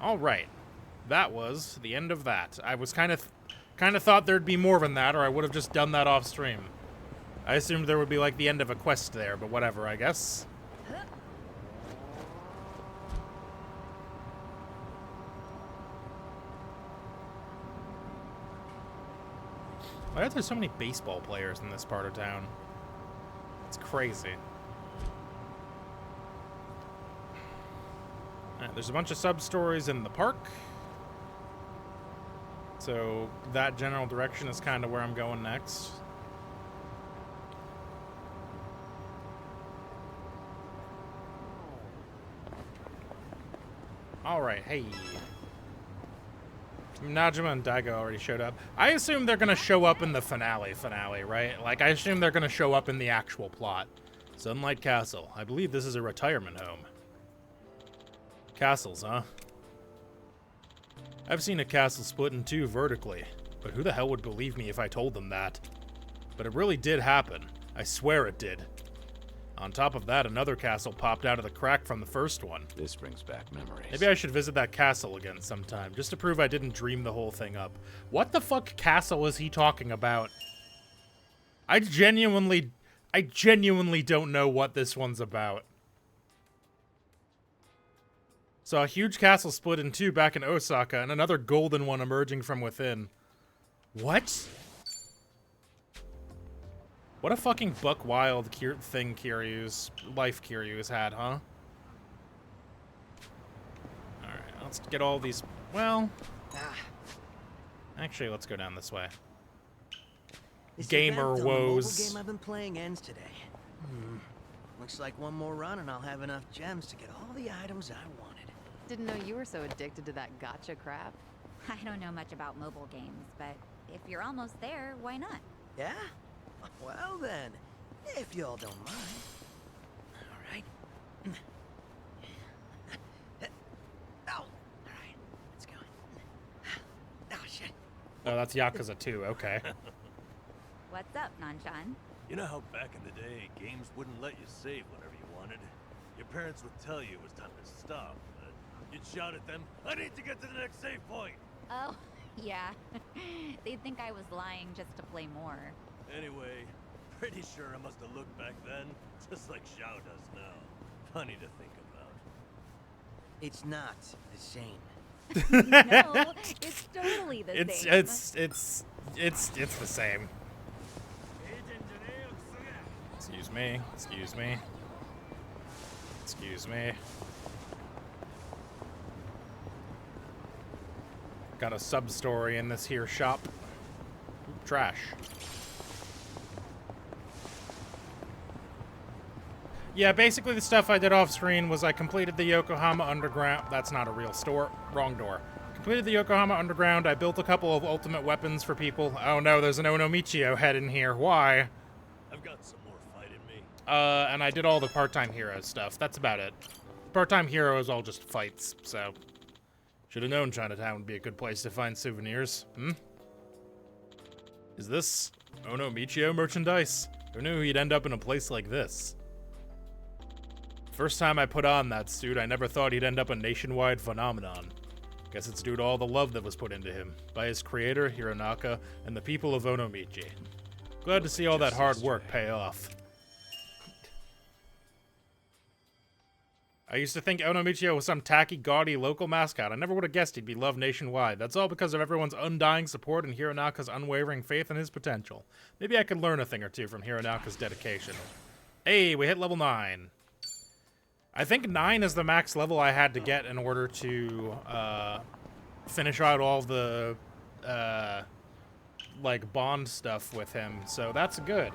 Alright. That was the end of that. I was kind of thought there'd be more than that, or I would have just done that off-stream. I assumed there would be, like, the end of a quest there, but whatever, I guess. Why are there so many baseball players in this part of town? It's crazy. Alright, there's a bunch of sub-stories in the park. So that general direction is kind of where I'm going next. Alright, hey. Najima and Daigo already showed up. I assume they're gonna show up in the finale, right? Like, I assume they're gonna show up in the actual plot. Sunlight Castle. I believe this is a retirement home. Castles, huh? I've seen a castle split in two vertically, but who the hell would believe me if I told them that? But it really did happen. I swear it did. On top of that, another castle popped out of the crack from the first one. This brings back memories. Maybe I should visit that castle again sometime, just to prove I didn't dream the whole thing up. What the fuck castle is he talking about? I genuinely don't know what this one's about. Saw a huge castle split in two back in Osaka, and another golden one emerging from within. What? What a fucking buck wild thing Kiryu's had, huh? Alright, let's get all these... Well... Actually, let's go down this way. This gamer event on the mobile woes. game I've been playing ends today. Looks like one more run and I'll have enough gems to get all the items I wanted. Didn't know you were so addicted to that gotcha crap. I don't know much about mobile games, but if you're almost there, why not? Yeah? Well then, if y'all don't mind. All right. Oh, all right. Let's go. Oh shit. Oh, that's Yakuza 2. Okay. What's up, Nanchan? You know how back in the day, games wouldn't let you save whenever you wanted? Your parents would tell you it was time to stop, but you'd shout at them, I need to get to the next save point! Oh, yeah. They'd think I was lying just to play more. Anyway, pretty sure I must have looked back then, just like Xiao does now. Funny to think about. It's not the same. No, it's totally the same. It's the same. Excuse me. Excuse me. Excuse me. Got a sub-story in this here shop. Oop, trash. Yeah, basically the stuff I did off screen was I completed the Yokohama Underground. That's not a real store. Wrong door. Completed the Yokohama Underground. I built a couple of ultimate weapons for people. Oh no, there's an Onomichio head in here. Why? I've got some more fight in me. And I did all the part-time hero stuff. That's about it. Part-time hero is all just fights, so... Should have known Chinatown would be a good place to find souvenirs. Is this Onomichio merchandise? Who knew he'd end up in a place like this? First time I put on that suit, I never thought he'd end up a nationwide phenomenon. Guess it's due to all the love that was put into him, by his creator, Hironaka, and the people of Onomichi. Glad to see all that hard work pay off. I used to think Onomichio was some tacky, gaudy local mascot. I never would have guessed he'd be loved nationwide. That's all because of everyone's undying support and Hironaka's unwavering faith in his potential. Maybe I could learn a thing or two from Hironaka's dedication. Hey, we hit level 9. I think 9 is the max level I had to get in order to finish out all the like bond stuff with him, so that's good.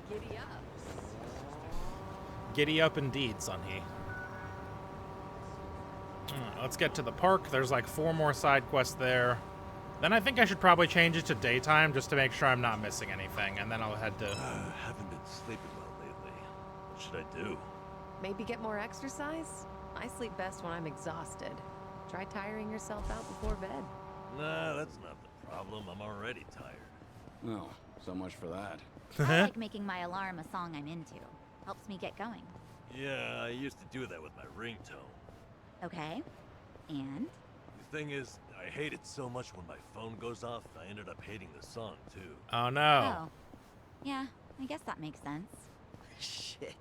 Giddy up. Giddy up indeed, Sunhee. Let's get to the park. There's like 4 more side quests there. Then I think I should probably change it to daytime just to make sure I'm not missing anything, and then I'll head to... Haven't been sleeping well lately. What should I do? Maybe get more exercise? I sleep best when I'm exhausted. Try tiring yourself out before bed. Nah, that's not the problem. I'm already tired. No, so much for that. I like making my alarm a song I'm into. Helps me get going. Yeah, I used to do that with my ringtone. Okay. And? The thing is, I hate it so much when my phone goes off, I ended up hating the song, too. Oh, no. Oh. Yeah, I guess that makes sense. Shit.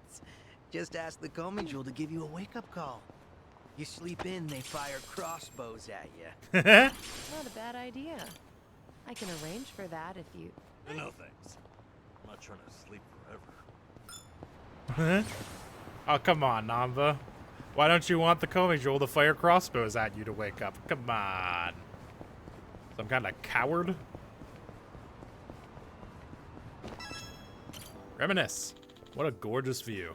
Just ask the Komi Jewel to give you a wake-up call. You sleep in, they fire crossbows at you. Not a bad idea. I can arrange for that if you... No thanks. I'm not trying to sleep forever. Oh, come on, Namba. Why don't you want the Komi Jewel to fire crossbows at you to wake up? Come on. Some kind of coward? Reminisce. What a gorgeous view.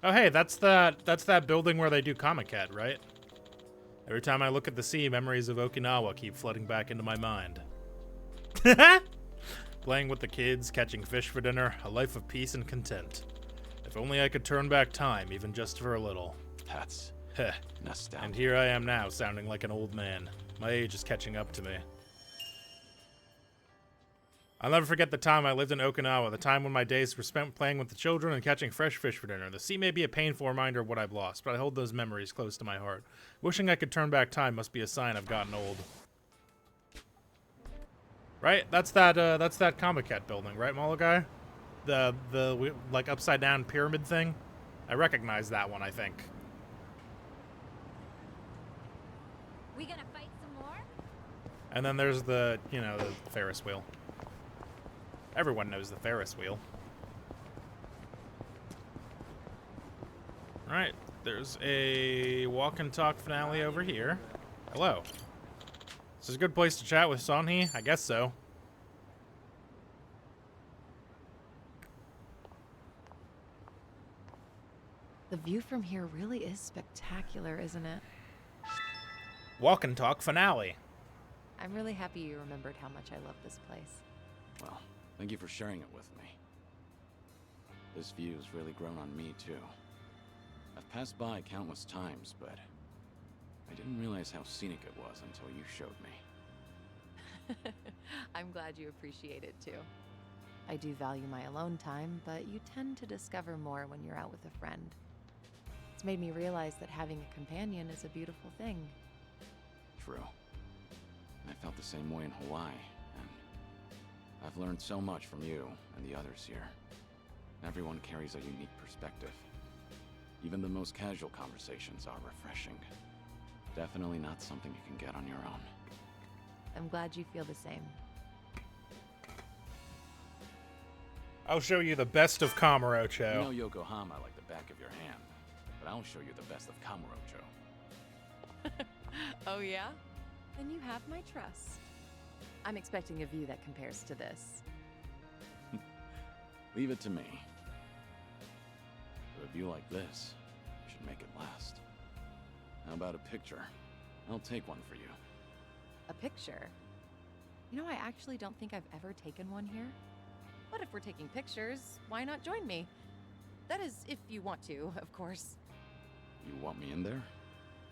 Oh, hey, that's that building where they do Comiket, right? Every time I look at the sea, memories of Okinawa keep flooding back into my mind. Playing with the kids, catching fish for dinner, a life of peace and content. If only I could turn back time, even just for a little. That's Heh. nostalgia. And here I am now, sounding like an old man. My age is catching up to me. I'll never forget the time I lived in Okinawa, the time when my days were spent playing with the children and catching fresh fish for dinner. The sea may be a painful reminder of what I've lost, but I hold those memories close to my heart. Wishing I could turn back time must be a sign I've gotten old. Right? That's that Comiket building, right, Mologai? The like upside down pyramid thing? I recognize that one, I think. We gonna fight some more? And then there's the, you know, the Ferris wheel. Everyone knows the Ferris wheel. Alright, There's a walk and talk finale over here. Hello. This is a good place to chat with Sonhee? I guess so. The view from here really is spectacular, isn't it? Walk and talk finale. I'm really happy you remembered how much I love this place. Well, thank you for sharing it with me. This view's really grown on me, too. I've passed by countless times, but I didn't realize how scenic it was until you showed me. I'm glad you appreciate it, too. I do value my alone time, but you tend to discover more when you're out with a friend. It's made me realize that having a companion is a beautiful thing. True. I felt the same way in Hawaii, and I've learned so much from you and the others here. Everyone carries a unique perspective. Even the most casual conversations are refreshing. Definitely not something you can get on your own. I'm glad you feel the same. I'll show you the best of Kamurocho. You know Yokohama like the back of your hand, but I'll show you the best of Kamurocho. Oh yeah? Then you have my trust. I'm expecting a view that compares to this. Leave it to me. With a view like this, you should make it last. How about a picture? I'll take one for you. A picture? You know, I actually don't think I've ever taken one here. But if we're taking pictures, why not join me? That is, if you want to, of course. You want me in there?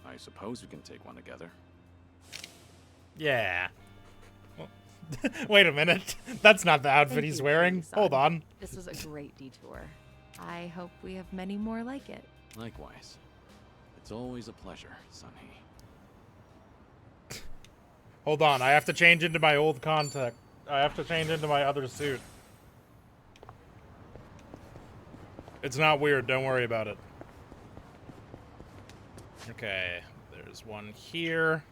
I suppose we can take one together. Yeah. Well, wait a minute. That's not the outfit Thank he's you, wearing. Son. Hold on. This was a great detour. I hope we have many more like it. Likewise. It's always a pleasure, Sonhee. Hold on. I have to change into my old contact. I have to change into my other suit. It's not weird. Don't worry about it. Okay. There's one here.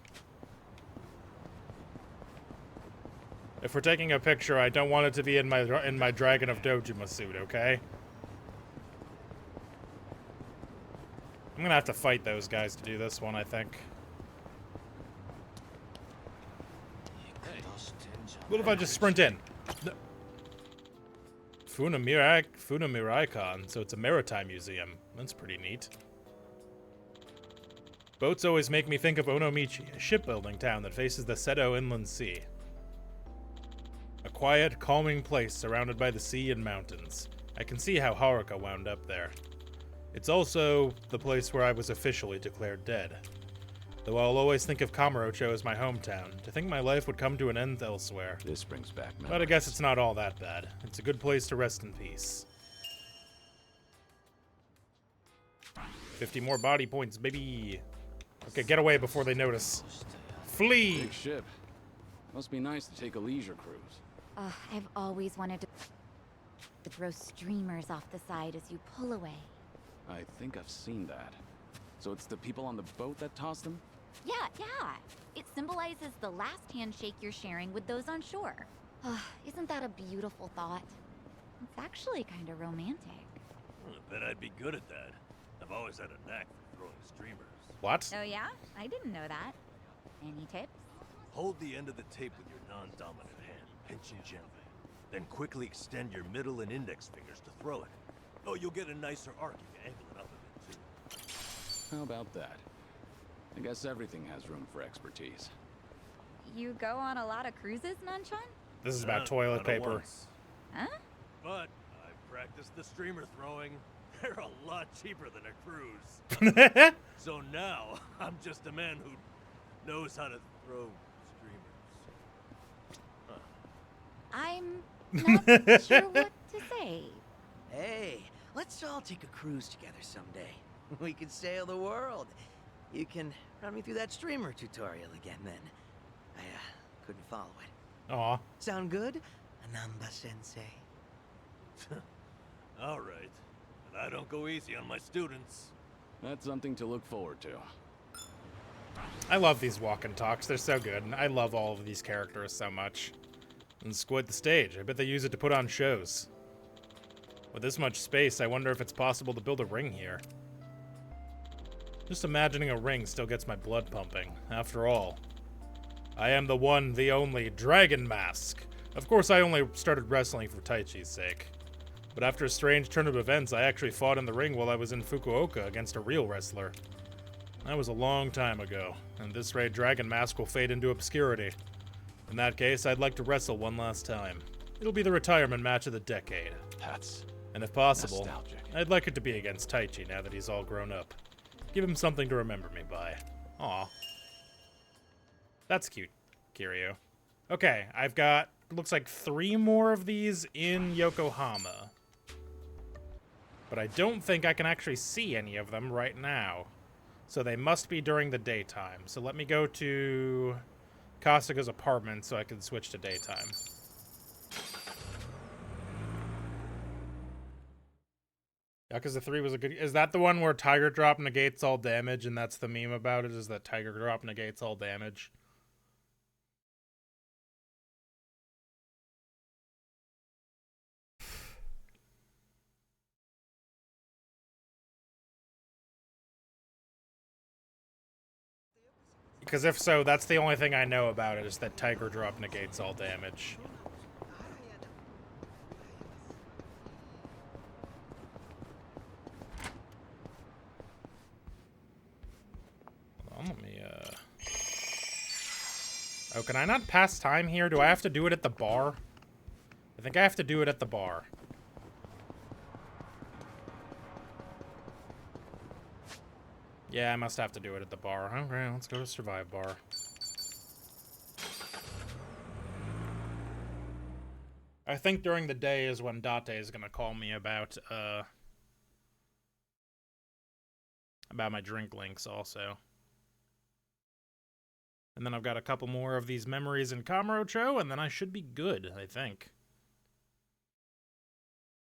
If we're taking a picture, I don't want it to be in my Dragon of Dojima suit, okay? I'm gonna have to fight those guys to do this one, I think. What if I just sprint in? No. Funamirai-con, so it's a maritime museum. That's pretty neat. Boats always make me think of Onomichi, a shipbuilding town that faces the Seto Inland Sea. A quiet, calming place surrounded by the sea and mountains. I can see how Haruka wound up there. It's also the place where I was officially declared dead. Though I'll always think of Kamurocho as my hometown, to think my life would come to an end elsewhere. This brings back memories. But I guess it's not all that bad. It's a good place to rest in peace. 50 more body points, baby. Okay, get away before they notice. Flee! Big ship. Must be nice to take a leisure cruise. I've always wanted to throw streamers off the side as you pull away. I think I've seen that. So it's the people on the boat that tossed them? Yeah. It symbolizes the last handshake you're sharing with those on shore. Isn't that a beautiful thought? It's actually kind of romantic. I bet I'd be good at that. I've always had a knack for throwing streamers. What? Oh yeah? I didn't know that. Any tips? Hold the end of the tape with your non-dominant hand, pinching gently. Then quickly extend your middle and index fingers to throw it. Oh, you'll get a nicer arc if you angle it up a bit, too. How about that? I guess everything has room for expertise. You go on a lot of cruises, Nanchan? This is about toilet Not paper. once. Huh? But I've practiced the streamer throwing. They're a lot cheaper than a cruise. So now, I'm just a man who knows how to throw streamers. I'm not sure what to say. Hey, let's all take a cruise together someday. We could sail the world. You can run me through that streamer tutorial again then. I couldn't follow it. Aw. Sound good, Anamba-sensei? All right. But I don't go easy on my students. That's something to look forward to. I love these walk and talks. They're so good. I love all of these characters so much. And Squid the stage. I bet they use it to put on shows. With this much space, I wonder if it's possible to build a ring here. Just imagining a ring still gets my blood pumping. After all, I am the one, the only Dragon Mask. Of course, I only started wrestling for Taichi's sake. But after a strange turn of events, I actually fought in the ring while I was in Fukuoka against a real wrestler. That was a long time ago, and this rate Dragon Mask will fade into obscurity. In that case, I'd like to wrestle one last time. It'll be the retirement match of the decade. That's And if possible, nostalgic. I'd like it to be against Taichi now that he's all grown up. Give him something to remember me by. Aw. That's cute, Kiryu. Okay, I've got, looks like 3 more of these in Yokohama. But I don't think I can actually see any of them right now. So they must be during the daytime. So let me go to Kasuga's apartment so I can switch to daytime. Yakuza 3 was a good... Is that the one where Tiger Drop negates all damage, and that's the meme about it, is that Tiger Drop negates all damage? Because if so, that's the only thing I know about it, is that Tiger Drop negates all damage. Hold on, let me, Oh, can I not pass time here? Do I have to do it at the bar? I think I have to do it at the bar. Yeah, I must have to do it at the bar. Okay, let's go to Survive Bar. I think during the day is when Date is gonna call me about my drink links also. And then I've got a couple more of these memories in Kamurocho, and then I should be good, I think.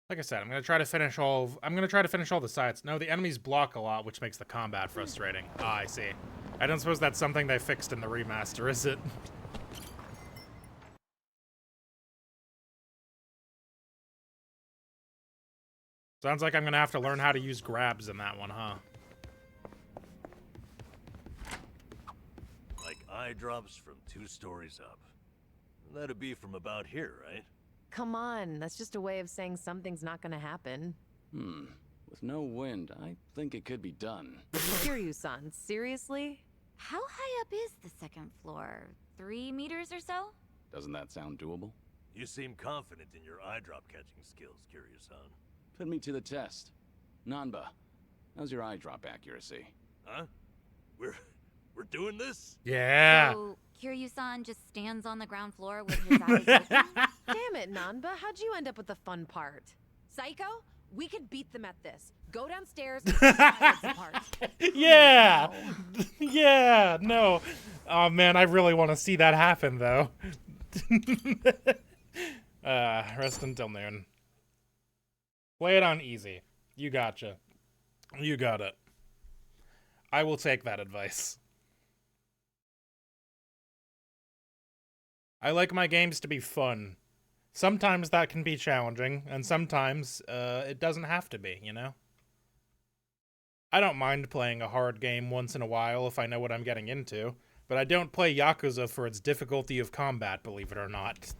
Like I said, I'm gonna try to finish all the sites. No, the enemies block a lot, which makes the combat frustrating. Ah, I see. I don't suppose that's something they fixed in the remaster, is it? Sounds like I'm gonna have to learn how to use grabs in that one, huh? Like eye drops from 2 stories up. That'd be from about here, right? Come on, that's just a way of saying something's not gonna happen. With no wind, I think it could be done. Kiryu-san, seriously? How high up is the 2nd floor? 3 meters or so? Doesn't that sound doable? You seem confident in your eye drop catching skills, Kiryu-san. Put me to the test. Nanba, how's your eye drop accuracy? Huh? We're doing this? Yeah. So, Kiryu-san just stands on the ground floor with his eyes open? Damn it, Nanba, how'd you end up with the fun part? Psycho? We could beat them at this. Go downstairs and tear their eyelids apart. Yeah! Yeah, no. Oh man, I really want to see that happen though. Rest until noon. Play it on easy. You gotcha. You got it. I will take that advice. I like my games to be fun. Sometimes that can be challenging, and sometimes it doesn't have to be, you know? I don't mind playing a hard game once in a while if I know what I'm getting into, but I don't play Yakuza for its difficulty of combat, believe it or not.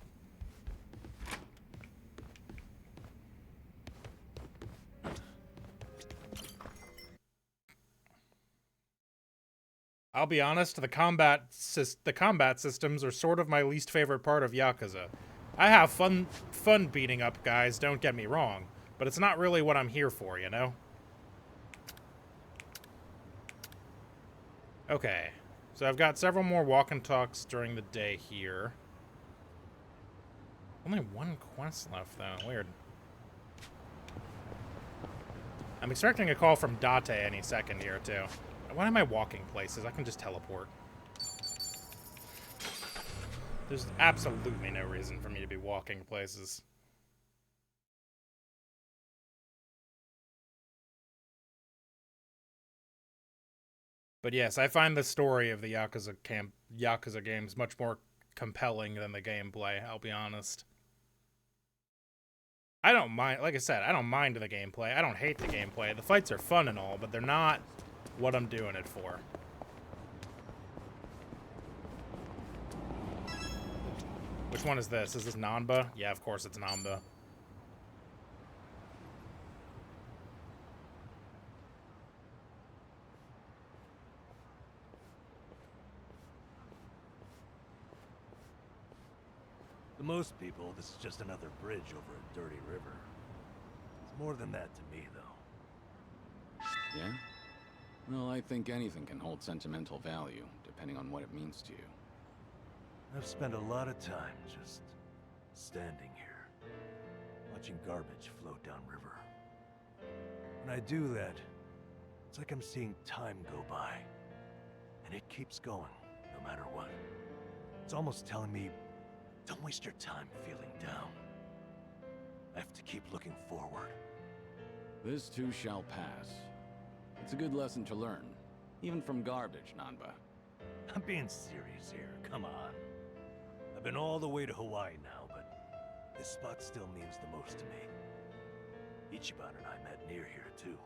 I'll be honest, the combat systems are sort of my least favorite part of Yakuza. I have fun beating up guys, don't get me wrong, but it's not really what I'm here for, you know? Okay, so I've got several more walk and talks during the day here. Only 1 quest left, though. Weird. I'm expecting a call from Date any second here, too. Why am I walking places? I can just teleport. There's absolutely no reason for me to be walking places. But yes, I find the story of the Yakuza games much more compelling than the gameplay, I'll be honest. I don't mind, like I said, I don't mind the gameplay. I don't hate the gameplay. The fights are fun and all, but they're not what I'm doing it for. Which one is this? Is this Nanba? Yeah, of course it's Nanba. To most people, this is just another bridge over a dirty river. It's more than that to me, though. Yeah? Well, I think anything can hold sentimental value, depending on what it means to you. I've spent a lot of time just standing here, watching garbage float downriver. When I do that, it's like I'm seeing time go by. And it keeps going, no matter what. It's almost telling me, don't waste your time feeling down. I have to keep looking forward. This too shall pass. It's a good lesson to learn, even from garbage, Nanba. I'm being serious here, come on. I've been all the way to Hawaii now, but this spot still means the most to me. Ichiban and I met near here, too.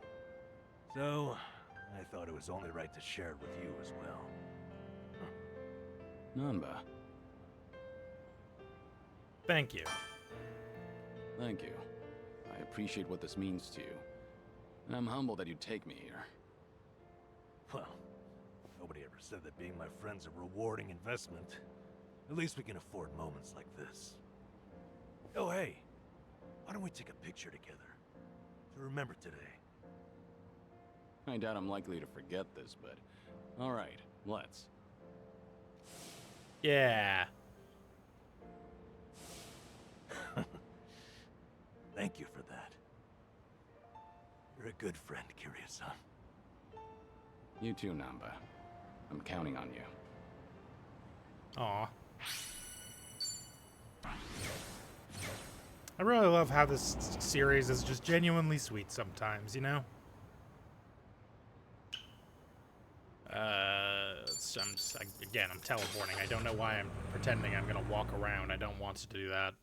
So, I thought it was only right to share it with you as well. Nanba. Thank you. Thank you. I appreciate what this means to you. And I'm humbled that you take me here. Well, nobody ever said that being my friend's a rewarding investment. At least we can afford moments like this. Oh, hey. Why don't we take a picture together? To remember today. I doubt I'm likely to forget this, but... Alright, let's. Yeah. Thank you for that. You're a good friend, Kiryu-san. You too, Nanba. I'm counting on you. Aw. I really love how this series is just genuinely sweet sometimes, you know? Again, I'm teleporting. I don't know why I'm pretending I'm gonna walk around. I don't want to do that.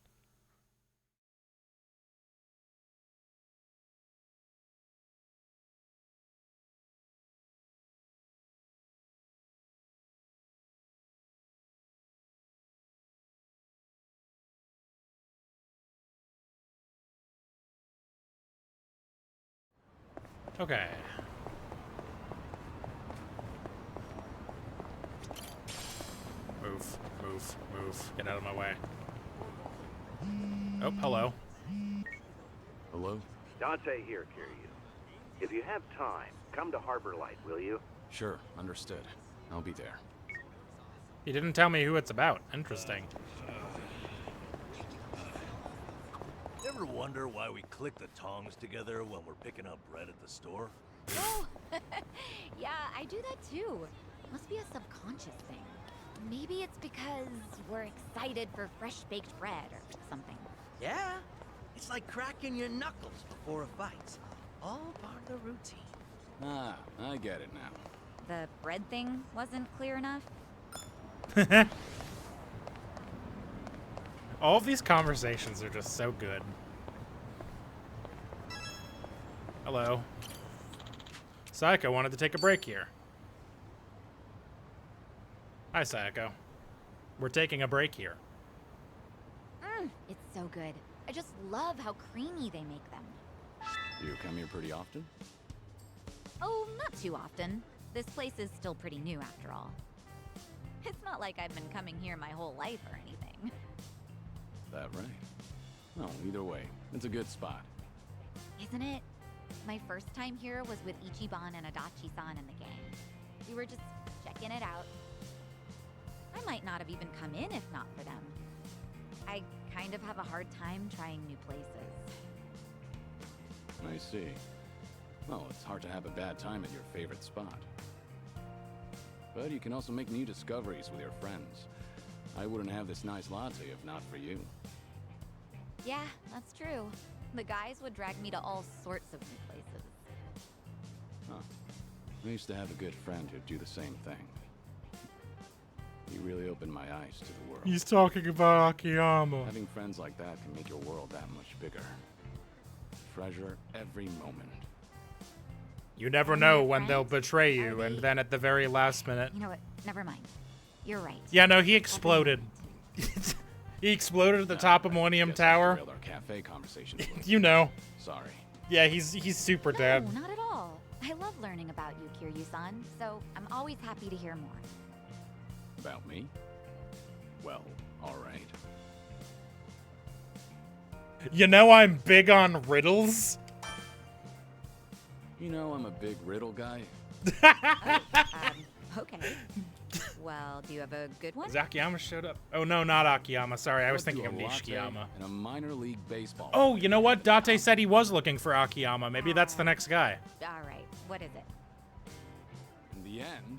Okay. Move, move, move. Get out of my way. Oh, hello. Hello? Dante here, Kiryu. If you have time, come to Harbor Light, will you? Sure, understood. I'll be there. He didn't tell me who it's about. Interesting. Ever wonder why we click the tongs together when we're picking up bread at the store? Oh, yeah, I do that too. Must be a subconscious thing. Maybe it's because we're excited for fresh baked bread or something. Yeah, it's like cracking your knuckles before a fight. All part of the routine. Ah, I get it now. The bread thing wasn't clear enough? All of these conversations are just so good. Hello. Sayaka wanted to take a break here. Hi, Sayako. We're taking a break here. It's so good. I just love how creamy they make them. You come here pretty often? Oh, not too often. This place is still pretty new after all. It's not like I've been coming here my whole life or anything. That right? No, either way, it's a good spot. Isn't it? My first time here was with Ichiban and Adachi-san and the gang. We were just checking it out. I might not have even come in if not for them. I kind of have a hard time trying new places. I see. Well, it's hard to have a bad time at your favorite spot. But you can also make new discoveries with your friends. I wouldn't have this nice latte if not for you. Yeah, that's true. The guys would drag me to all sorts of new places. Huh. I used to have a good friend who'd do the same thing. You really opened my eyes to the world. He's talking about Akiyama. Having friends like that can make your world that much bigger. Treasure every moment. You never And know your when they'll friends, betray are you, and they- then at the very last minute. You know what? Never mind. You're right. Yeah, no, he I'll exploded. He exploded at the Nah, top of I Millennium guess I Tower. derailed our cafe conversation a little. You know. Sorry. Yeah, he's super No, dead. not at all. I love learning about you, Kiryu-san, so I'm always happy to hear more. About me? Well, alright. You know I'm big on riddles. You know I'm a big riddle guy. Okay. Well, do you have a good one? Akiyama showed up. Oh no, not Akiyama. Sorry, I was Go thinking of do a latte Nishikiyama. And a minor league baseball. Oh, you know what? Date said he was looking for Akiyama. Maybe that's the next guy. All right. What is it? In the end,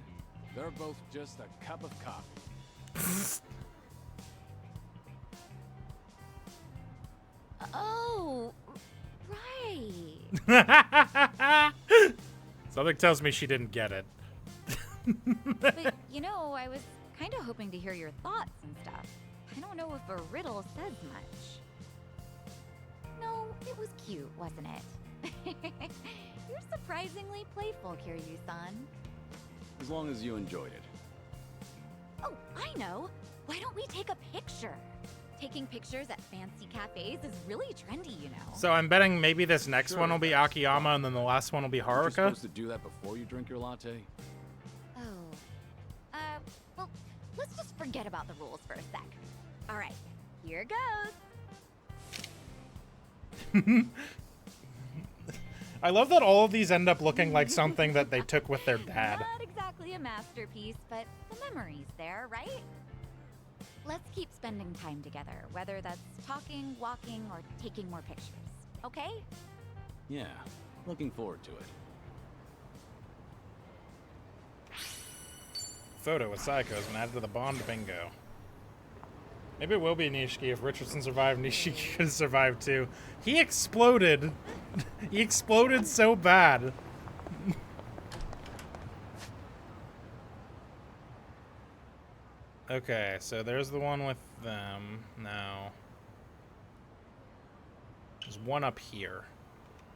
they're both just a cup of coffee. Oh, right. Something tells me she didn't get it. But, you know, I was kind of hoping to hear your thoughts and stuff. I don't know if a riddle says much. No, it was cute, wasn't it? You're surprisingly playful, Kiryu-san. As long as you enjoyed it. Oh, I know. Why don't we take a picture? Taking pictures at fancy cafes is really trendy, you know. So I'm betting maybe this next Sure, one will be that's Akiyama and then the last one will be Aren't you Haruka. supposed to do that before you drink your latte? Oh. Well, let's just forget about the rules for a sec. All right, here goes. I love that all of these end up looking like something that they took with their dad. Not exactly a masterpiece, but the memory's there, right? Let's keep spending time together, whether that's talking, walking, or taking more pictures. Okay? Yeah, looking forward to it. Photo with Psycho has been added to the Bond bingo. Maybe it will be Nishiki. If Richardson survived, Nishiki could have survived too. He exploded. He exploded so bad. Okay, so there's the one with them. No. There's one up here.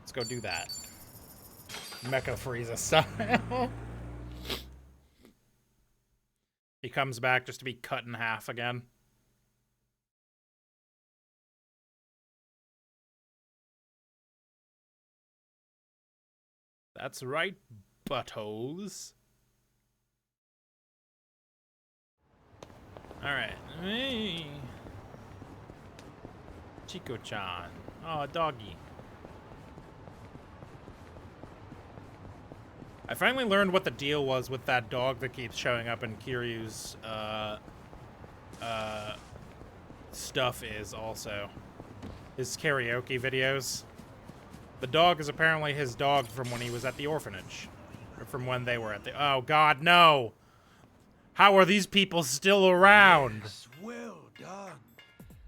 Let's go do that. Mecha Frieza style. He comes back just to be cut in half again. That's right, buttholes. Alright. Hey. Chico-chan. Oh, doggy. I finally learned what the deal was with that dog that keeps showing up in Kiryu's stuff is also. His karaoke videos. The dog is apparently his dog from when he was at the orphanage. Or from when they were at the... Oh, God, no! How are these people still around? Yes, well done.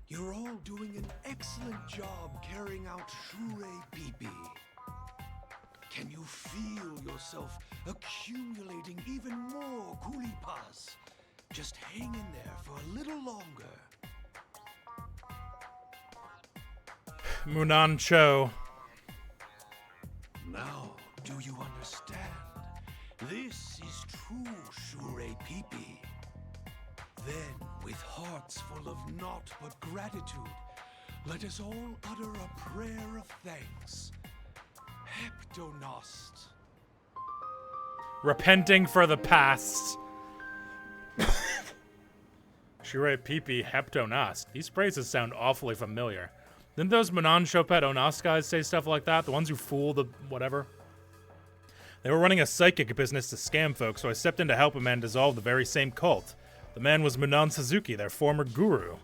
You're all doing an excellent job carrying out Shure Pipi. Can you feel yourself accumulating even more kulipas? Just hang in there for a little longer. Munan Cho. Now, do you understand? This is true Shure Pipi. Then, with hearts full of naught but gratitude, let us all utter a prayer of thanks. Heptonost. Repenting for the past. Shure Pipi Heptonost. These phrases sound awfully familiar. Didn't those Manon Chopet Onost guys say stuff like that? The ones who fool the whatever? They were running a psychic business to scam folks, so I stepped in to help a man dissolve the very same cult. The man was Munan Suzuki, their former guru.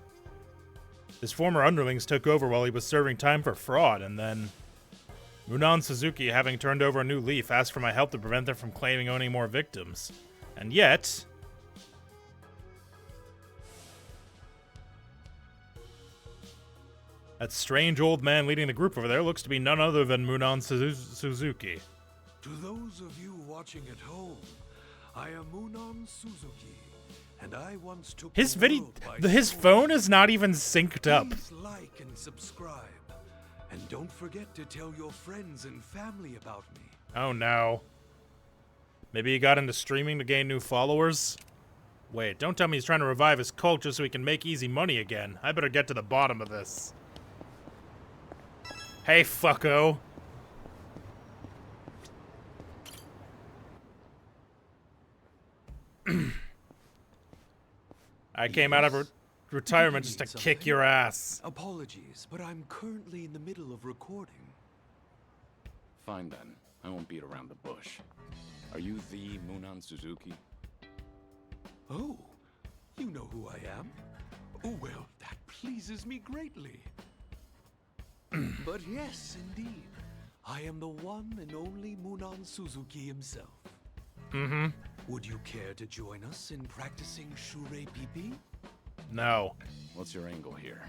His former underlings took over while he was serving time for fraud, and then... Munan Suzuki, having turned over a new leaf, asked for my help to prevent them from claiming owning more victims. And yet... that strange old man leading the group over there looks to be none other than Munan Suzuki. To those of you watching at home, I am Munan Suzuki, and I once took His phone is not even synced up. Please like and subscribe, And don't forget to tell your friends and family about me. Oh no. Maybe he got into streaming to gain new followers? Wait, don't tell me he's trying to revive his cult just so he can make easy money again. I better get to the bottom of this. Hey, fucko. I came out of retirement just to kick your ass. Apologies, but I'm currently in the middle of recording. Fine then. I won't beat around the bush. Are you the Munan Suzuki? Oh, you know who I am? Oh, well, that pleases me greatly. But yes, indeed. I am the one and only Munan Suzuki himself. Mm-hmm. Would you care to join us in practicing Shure Pipi? No. What's your angle here?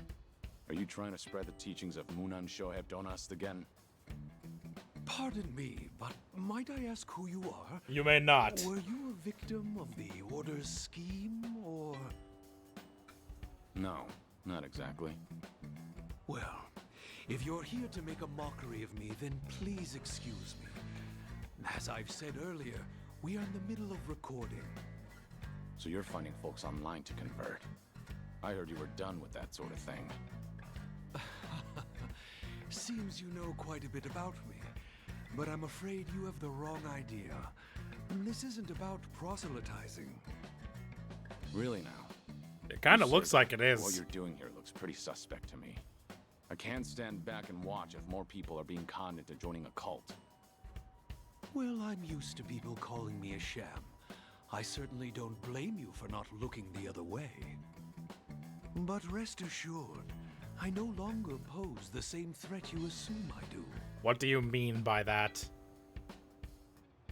Are you trying to spread the teachings of Munan Shoheb Donast again? Pardon me, but might I ask who you are? You may not. Were you a victim of the Order's scheme, or...? No, not exactly. Well, if you're here to make a mockery of me, then please excuse me. As I've said earlier, we are in the middle of recording. So you're finding folks online to convert. I heard you were done with that sort of thing. Seems you know quite a bit about me. But I'm afraid you have the wrong idea. This isn't about proselytizing. Really now? It kind of looks like it What is. you're doing here looks pretty suspect to me. I can't stand back and watch if more people are being conned into joining a cult. Well, I'm used to people calling me a sham. I certainly don't blame you for not looking the other way. But rest assured, I no longer pose the same threat you assume I do. What do you mean by that?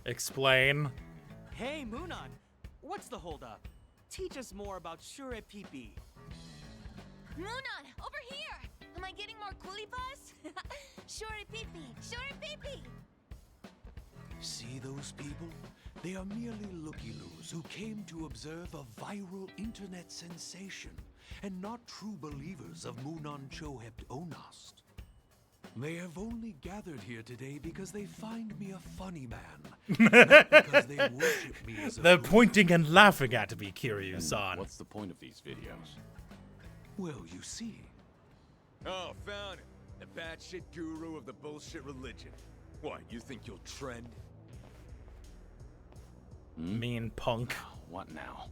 Explain. Hey, Munan, what's the holdup? Teach us more about Shure Pipi. Munan, over here! Am I getting more kulipas? Shure Pipi! Shure Pipi! See those people? They are merely looky-loos who came to observe a viral internet sensation and not true believers of Munan Chohept Onast. They have only gathered here today because they find me a funny man, not because they worship me as a They're guru. pointing and laughing at me, Kiryu-san. What's the point of these videos? Well, you see. Oh, found it. The batshit guru of the bullshit religion. What, you think you'll trend? Mean punk. What now?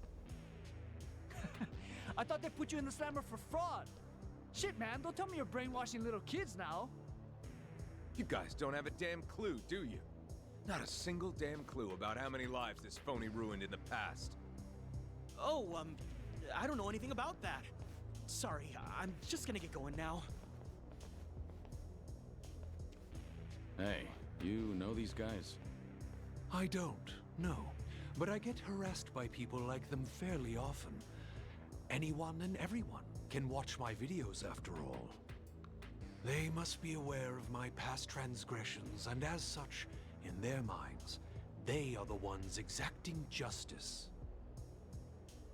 I thought they put you in the slammer for fraud. Shit, man, don't tell me you're brainwashing little kids now. You guys don't have a damn clue, do you? Not a single damn clue about how many lives this phony ruined in the past. Oh, I don't know anything about that. Sorry, I'm just gonna get going now. Hey, you know these guys? I don't, no. But I get harassed by people like them fairly often. Anyone and everyone can watch my videos after all. They must be aware of my past transgressions, and as such, in their minds, they are the ones exacting justice.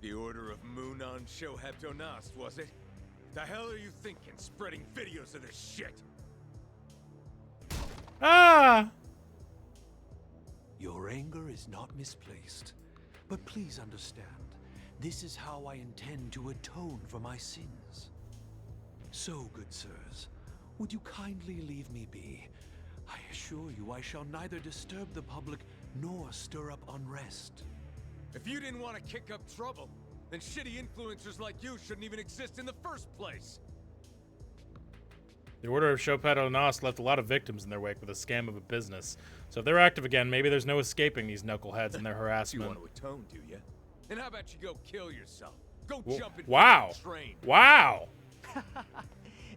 The Order of Munan Shohept Onast, was it? The hell are you thinking, spreading videos of this shit? Ah! Your anger is not misplaced, but please understand, this is how I intend to atone for my sins. So, good sirs, would you kindly leave me be? I assure you I shall neither disturb the public nor stir up unrest. If you didn't want to kick up trouble, then shitty influencers like you shouldn't even exist in the first place. The Order of Shohept Onast left a lot of victims in their wake with a scam of a business. So if they're active again, maybe there's no escaping these knuckleheads and their You harassment. want to atone, do you? And how about you go kill yourself? Go Whoa. jump in Wow. the train. Wow!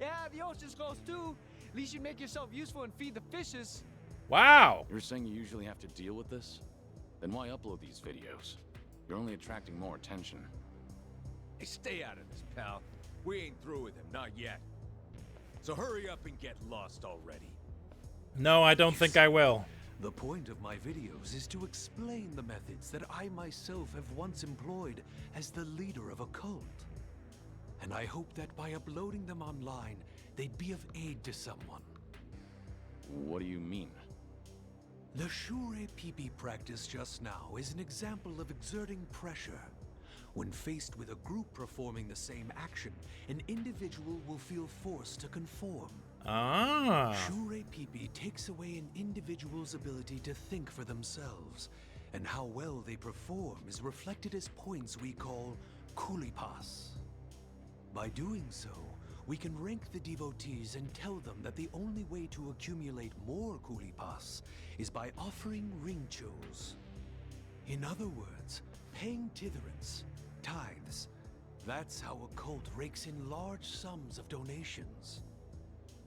Yeah, the ocean's close too. At least you make yourself useful and feed the fishes. Wow! You're saying you usually have to deal with this? Then why upload these videos? You're only attracting more attention. Hey, stay out of this, pal. We ain't through with him, not yet. So hurry up and get lost already. No, I don't think I will. The point of my videos is to explain the methods that I myself have once employed as the leader of a cult. And I hope that by uploading them online, they'd be of aid to someone. What do you mean? The Shure Pipi practice just now is an example of exerting pressure. When faced with a group performing the same action, an individual will feel forced to conform. Ah. Shure Pipi takes away an individual's ability to think for themselves, and how well they perform is reflected as points we call kulipas. By doing so, we can rank the devotees and tell them that the only way to accumulate more kulipas is by offering ringchos. In other words, paying titherance, tithes. That's how a cult rakes in large sums of donations.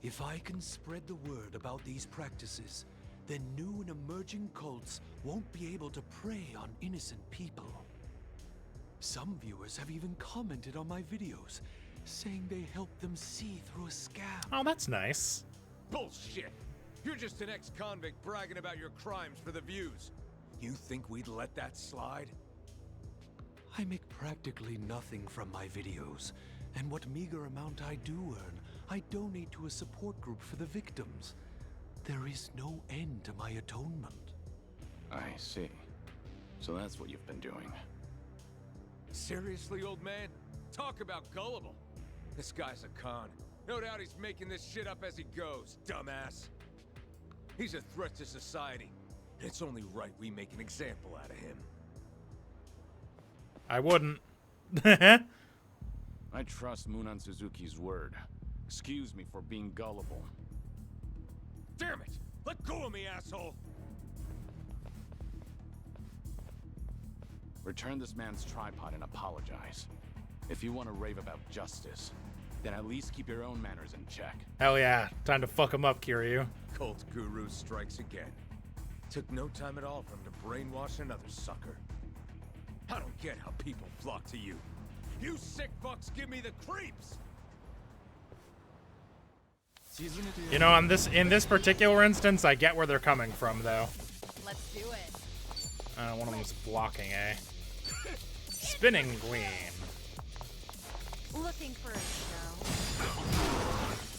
If I can spread the word about these practices, then new and emerging cults won't be able to prey on innocent people. Some viewers have even commented on my videos, saying they helped them see through a scam. Oh, that's nice. Bullshit! You're just an ex-convict bragging about your crimes for the views. You think we'd let that slide? I make practically nothing from my videos, and what meager amount I do earn, I donate to a support group for the victims. There is no end to my atonement. I see. So that's what you've been doing. Seriously, old man? Talk about gullible. This guy's a con. No doubt he's making this shit up as he goes, dumbass. He's a threat to society, and it's only right we make an example out of him. I wouldn't. I trust Munan Suzuki's word. Excuse me for being gullible. Damn it! Let go of me, asshole! Return this man's tripod and apologize. If you want to rave about justice, then at least keep your own manners in check. Hell yeah. Time to fuck him up, Kiryu. Cult guru strikes again. Took no time at all for him to brainwash another sucker. I don't get how people flock to you. You sick fucks give me the creeps! You know, in this particular instance, I get where they're coming from, though. Let's do it. One of them's blocking, eh? Spinning Queen. Looking for a show.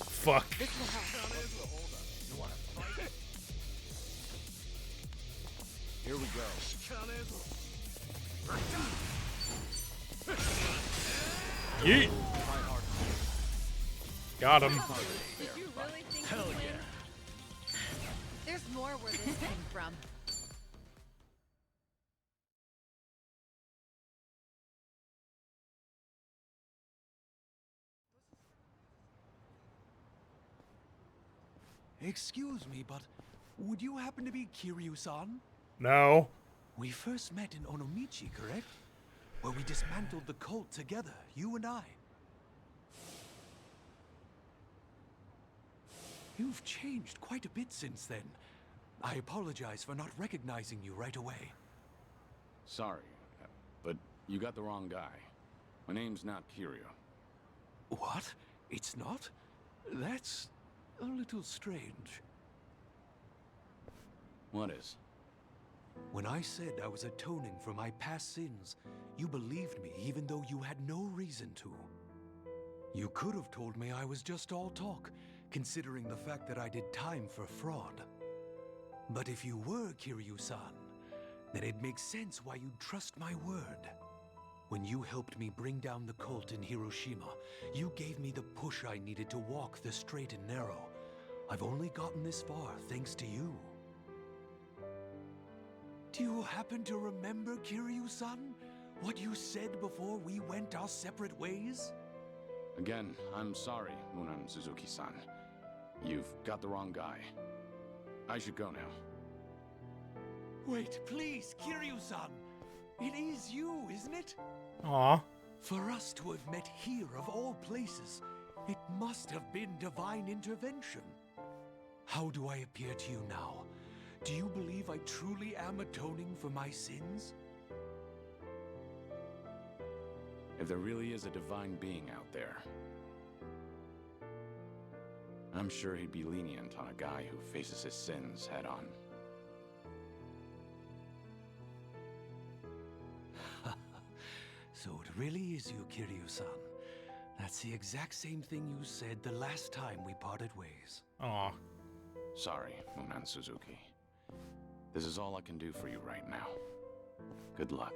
Fuck. This will help. Here we go. Yeet. Got him. Did you really think Hell you'd win? yeah. There's more where this came from. Excuse me, but would you happen to be Kiryu-san? No. We first met in Onomichi, correct? Where we dismantled the cult together, you and I. You've changed quite a bit since then. I apologize for not recognizing you right away. Sorry, but you got the wrong guy. My name's not Kiryu. What? It's not? That's a little strange. What is? When I said I was atoning for my past sins, you believed me even though you had no reason to. You could have told me I was just all talk, considering the fact that I did time for fraud. But if you were Kiryu-san, then it makes sense why you'd trust my word. When you helped me bring down the cult in Hiroshima, you gave me the push I needed to walk the straight and narrow. I've only gotten this far thanks to you. Do you happen to remember, Kiryu-san? What you said before we went our separate ways? Again, I'm sorry, Munan Suzuki-san. You've got the wrong guy. I should go now. Wait, please, Kiryu-san! It is you, isn't it? Aw. For us to have met here of all places, it must have been divine intervention. How do I appear to you now? Do you believe I truly am atoning for my sins? If there really is a divine being out there, I'm sure he'd be lenient on a guy who faces his sins head on. So it really is you, Kiryu-san. That's the exact same thing you said the last time we parted ways. Aw. Sorry, Munan Suzuki. This is all I can do for you right now. Good luck.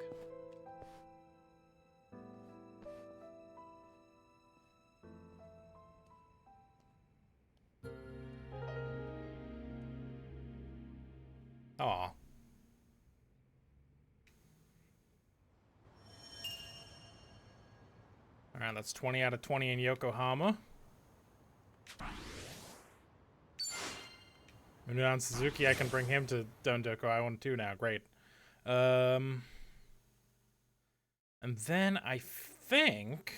Aw. Alright, that's 20 out of 20 in Yokohama. Munan Suzuki, I can bring him to Dondoko Island too now. Great. And then I think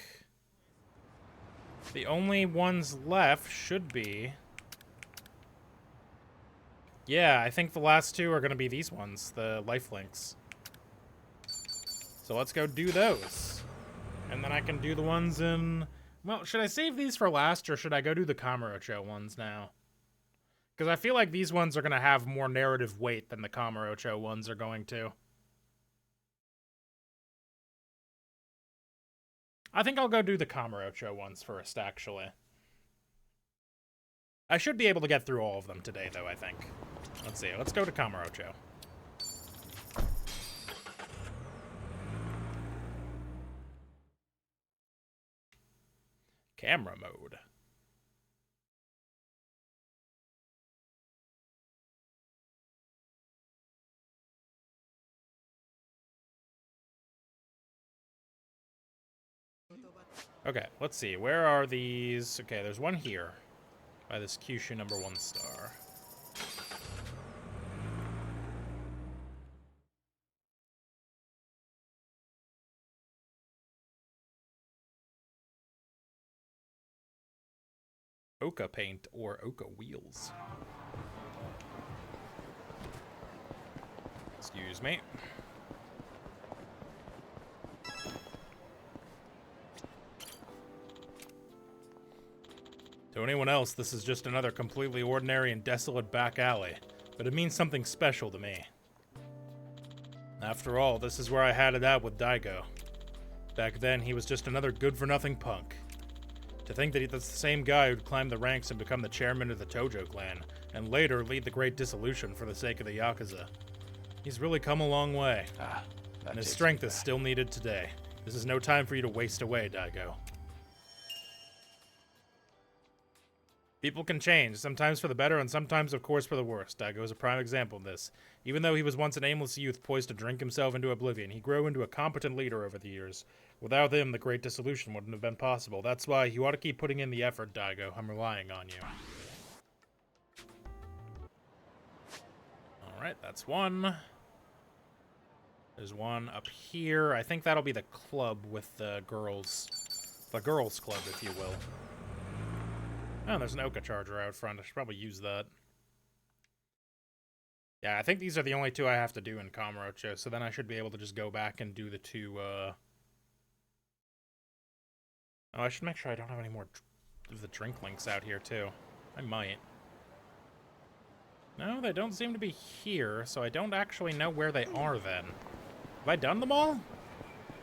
the only ones left should be... Yeah, I think the last two are going to be these ones, the lifelinks. So let's go do those. And then I can do the ones in... Well, should I save these for last, or should I go do the Kamurocho ones now? Because I feel like these ones are going to have more narrative weight than the Kamurocho ones are going to. I think I'll go do the Kamurocho ones first, actually. I should be able to get through all of them today, though, I think. Let's see. Let's go to Kamurocho. Camera mode. Okay, let's see. Where are these? Okay, there's one here by this Kyushu number 1 star. Oka paint or Oka wheels. Excuse me. To anyone else, this is just another completely ordinary and desolate back alley, but it means something special to me. After all, this is where I had it out with Daigo. Back then, he was just another good-for-nothing punk. To think that that's the same guy who'd climb the ranks and become the chairman of the Tojo clan, and later lead the Great Dissolution for the sake of the Yakuza. He's really come a long way, and his strength is still needed today. This is no time for you to waste away, Daigo. People can change, sometimes for the better and sometimes, of course, for the worse. Daigo is a prime example of this. Even though he was once an aimless youth poised to drink himself into oblivion, he grew into a competent leader over the years. Without him, the Great Dissolution wouldn't have been possible. That's why you ought to keep putting in the effort, Daigo. I'm relying on you. Alright, that's one. There's one up here. I think that'll be the club with the girls. The girls' club, if you will. Oh, there's an Oka charger out front. I should probably use that. Yeah, I think these are the only two I have to do in Kamurocho, so then I should be able to just go back and do the two, Oh, I should make sure I don't have any more of the drink links out here, too. I might. No, they don't seem to be here, so I don't actually know where they are, then. Have I done them all?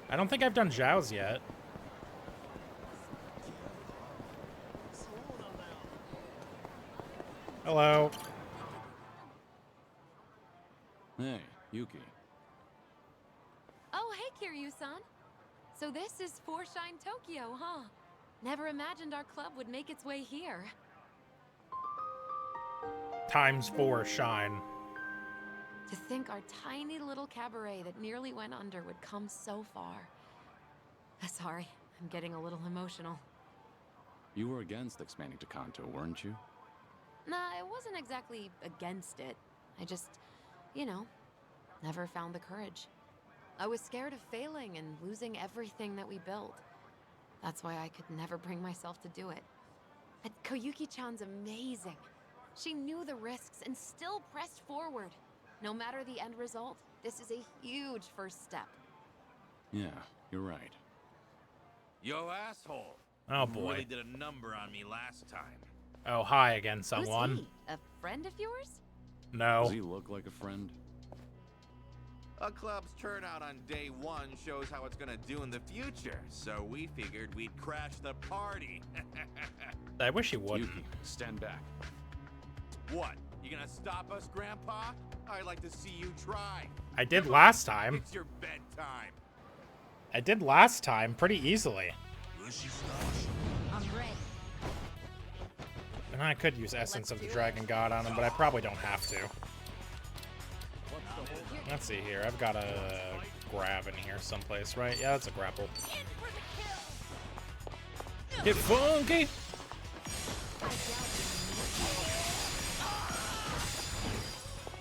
I don't think I've done Zhao's yet. Hello. Hey, Yuki. Oh, hey, Kiryu-san. So this is Shine Tokyo, huh? Never imagined our club would make its way here. ×4 shine. To think our tiny little cabaret that nearly went under would come so far. Sorry, I'm getting a little emotional. You were against expanding to Kanto, weren't you? Nah, I wasn't exactly against it. I just, you know, never found the courage. I was scared of failing and losing everything that we built. That's why I could never bring myself to do it. And Koyuki-chan's amazing. She knew the risks and still pressed forward. No matter the end result, this is a huge first step. Yeah, you're right. Yo, asshole. Oh, You boy. really did a number on me last time. Oh, hi again, someone. Who's he? A friend of yours? No. Does he look like a friend? A club's turnout on day 1 shows how it's gonna do in the future, so we figured we'd crash the party. I wish he would. Yuki, stand back. What? You gonna stop us, Grandpa? I'd like to see you try. I did last time. It's your bedtime. I did last time pretty easily. I'm ready. And I could use Essence of the Dragon God on him, but I probably don't have to. Let's see here. I've got a grab in here someplace, right? Yeah, that's a grapple. Get funky!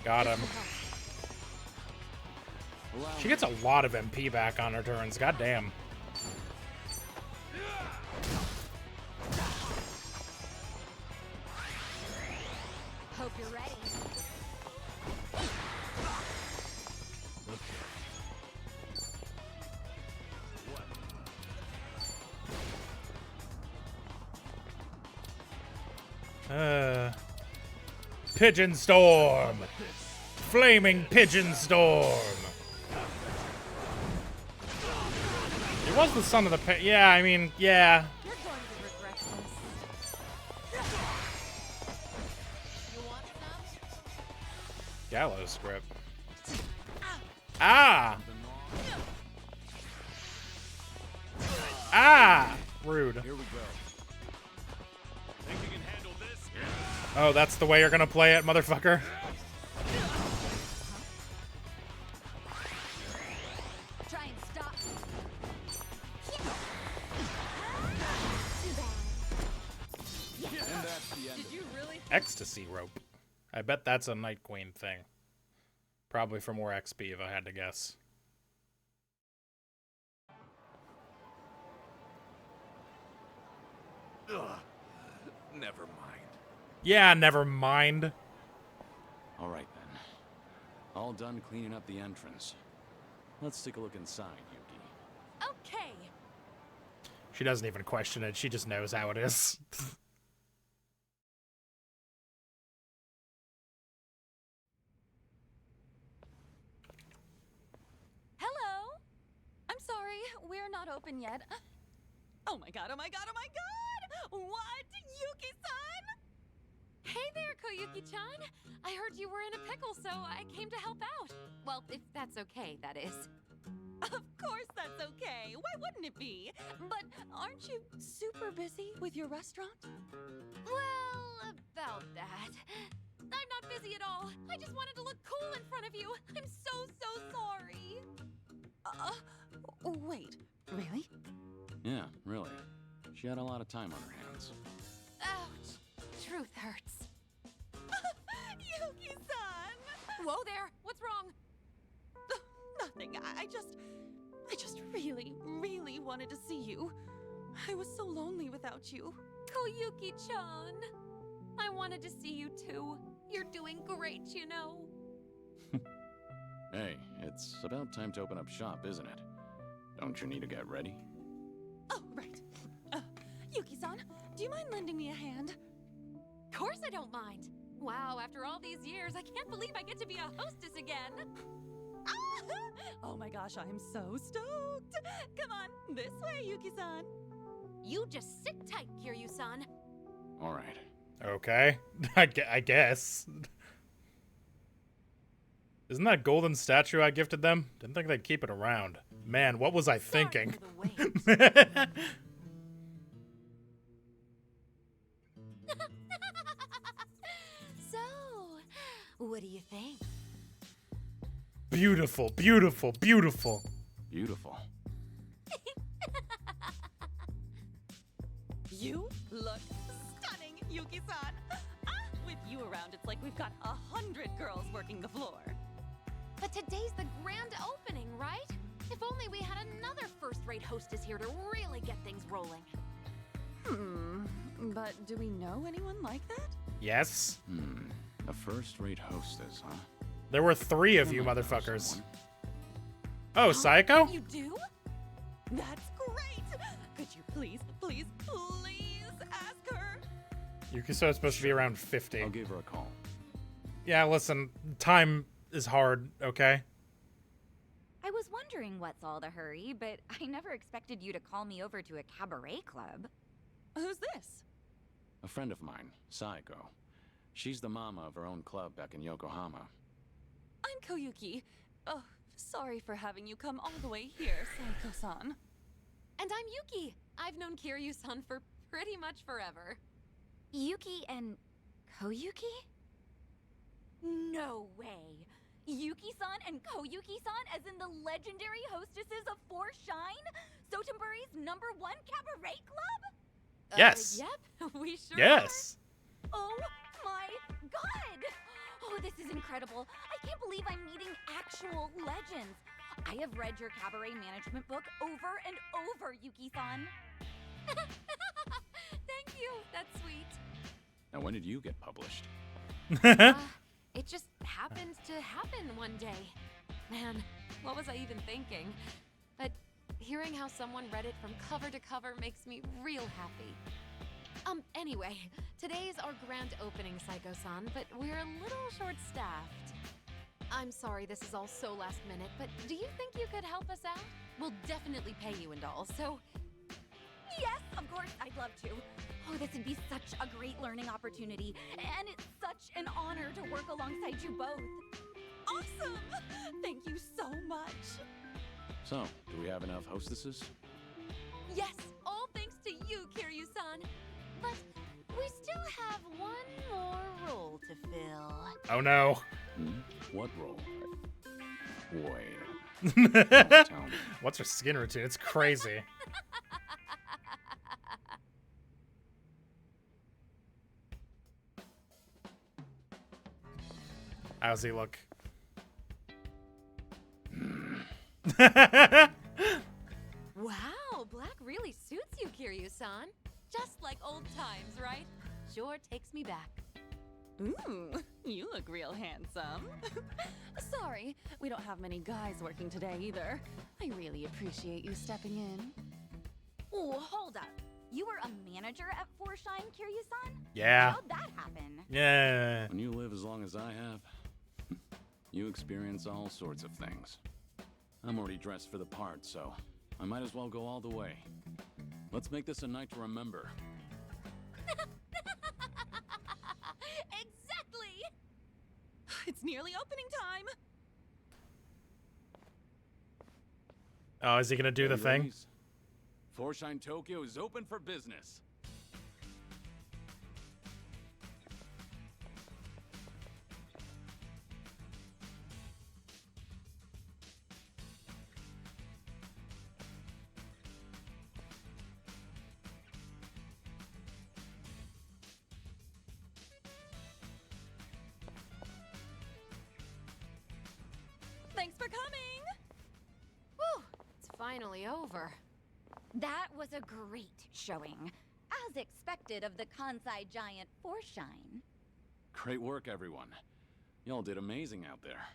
Got him. She gets a lot of MP back on her turns. Goddamn. Hope you're ready. Pigeon Storm! Flaming Pigeon Storm! It was the son of the yeah, I mean, yeah. You're going to regret this. You want some? Gallows script. Ah! Ah! Rude. Here we go. Think you can handle this? Oh, that's the way you're gonna play it, motherfucker? Try and stop. And that's the end. Did you really? Ecstasy rope. I bet that's a Night Queen thing. Probably for more XP if I had to guess. Ugh. Never mind. Yeah, never mind. All right then. All done cleaning up the entrance. Let's take a look inside, Yuki. Okay. She doesn't even question it. She just knows how it is. Hello. I'm sorry, we're not open yet. Oh my god, oh my god, oh my god! What? Yuki-san? Hey there, Koyuki-chan. I heard you were in a pickle, so I came to help out. Well, if that's okay, that is. Of course that's okay. Why wouldn't it be? But aren't you super busy with your restaurant? Well, about that. I'm not busy at all. I just wanted to look cool in front of you. I'm so sorry. Wait, really? Yeah, really. She had a lot of time on her hands. Ouch. Truth hurts. Yuki-san! Whoa there. What's wrong? Nothing. I just really wanted to see you. I was so lonely without you. Koyuki-chan. I wanted to see you too. You're doing great, you know. Hey, it's about time to open up shop, isn't it? Don't you need to get ready? Oh, right. Yuki-san, do you mind lending me a hand? Of course I don't mind. Wow, after all these years, I can't believe I get to be a hostess again. Oh my gosh, I'm so stoked. Come on, this way, Yuki-san. You just sit tight, Kiryu-san. All right. Okay. I guess. Isn't that golden statue I gifted them? Didn't think they'd keep it around. Man, what was I thinking? So, what do you think? Beautiful, beautiful, beautiful. Beautiful. You look stunning, Yuki-san. With you around, it's like we've got 100 girls working the floor. But today's the grand opening, right? If only we had another first-rate hostess here to really get things rolling. But do we know anyone like that? Yes. A first-rate hostess, huh? There were 3 of you motherfuckers. Oh, Psycho? You do? That's great! Could you please ask her? Yukiso is supposed to be around 50. I'll give her a call. Yeah, listen, time is hard, okay? I was wondering what's all the hurry, but I never expected you to call me over to a cabaret club. Who's this? A friend of mine, Saiko. She's the mama of her own club back in Yokohama. I'm Koyuki. Oh, sorry for having you come all the way here, Saiko-san. And I'm Yuki. I've known Kiryu-san for pretty much forever. Yuki and Koyuki? No way! Yuki-san and Koyuki-san as in the legendary hostesses of Four Shine? Sotenburi's #1 cabaret club? Yes. Yep, we sure Yes. Are. Oh my god! Oh, this is incredible. I can't believe I'm meeting actual legends. I have read your cabaret management book over and over, Yuki-san. Thank you. That's sweet. Now, when did you get published? It just happened to happen one day. Man, what was I even thinking? But hearing how someone read it from cover to cover makes me real happy. Anyway, today's our grand opening, Saiko-san, but we're a little short-staffed. I'm sorry this is all so last minute, but do you think you could help us out? We'll definitely pay you and all, so... Yes, of course, I'd love to. Oh, this would be such a great learning opportunity, and it's such an honor to work alongside you both. Awesome! Thank you so much. So, do we have enough hostesses? Yes, all thanks to you, Kiryu-san. But we still have one more role to fill. Oh no. What role? Wait. What's her skin routine? It's crazy. How's he look? Wow, black really suits you, Kiryu-san. Just like old times, right? Sure takes me back. Ooh, you look real handsome. Sorry, we don't have many guys working today either. I really appreciate you stepping in. Oh, hold up. You were a manager at Four Shine, Kiryu-san? Yeah. How'd that happen? Yeah. When you live as long as I have, you experience all sorts of things. I'm already dressed for the part, so I might as well go all the way. Let's make this a night to remember. Exactly! It's nearly opening time. Oh, is he gonna do the thing? Ladies? Four Shine Tokyo is open for business. Thanks for coming! Whew, it's finally over. That was a great showing, as expected of the Kansai giant Four Shine. Great work, everyone. Y'all did amazing out there.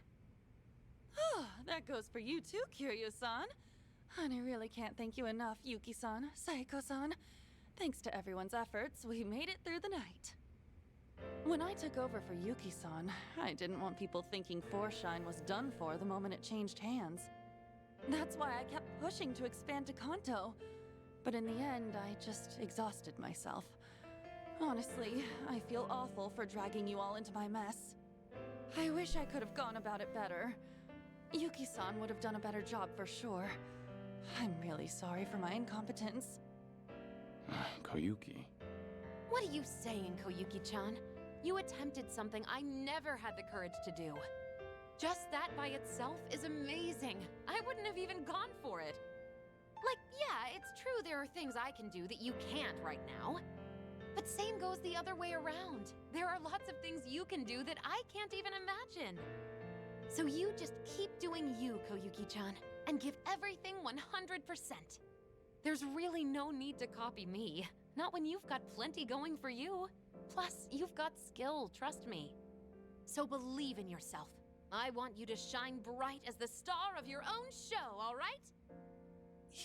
That goes for you too, Kiryu-san. And I really can't thank you enough, Yuki-san, Saiko-san. Thanks to everyone's efforts, we made it through the night. When I took over for Yuki-san, I didn't want people thinking Four Shine was done for the moment it changed hands. That's why I kept pushing to expand to Kanto. But in the end, I just exhausted myself. Honestly, I feel awful for dragging you all into my mess. I wish I could have gone about it better. Yuki-san would have done a better job for sure. I'm really sorry for my incompetence. Koyuki. What are you saying, Koyuki-chan? You attempted something I never had the courage to do. Just that by itself is amazing. I wouldn't have even gone for it. Like, yeah, it's true there are things I can do that you can't right now. But same goes the other way around. There are lots of things you can do that I can't even imagine. So you just keep doing you, Koyuki-chan, and give everything 100%. There's really no need to copy me. Not when you've got plenty going for you. Plus, you've got skill, trust me. So believe in yourself. I want you to shine bright as the star of your own show, all right?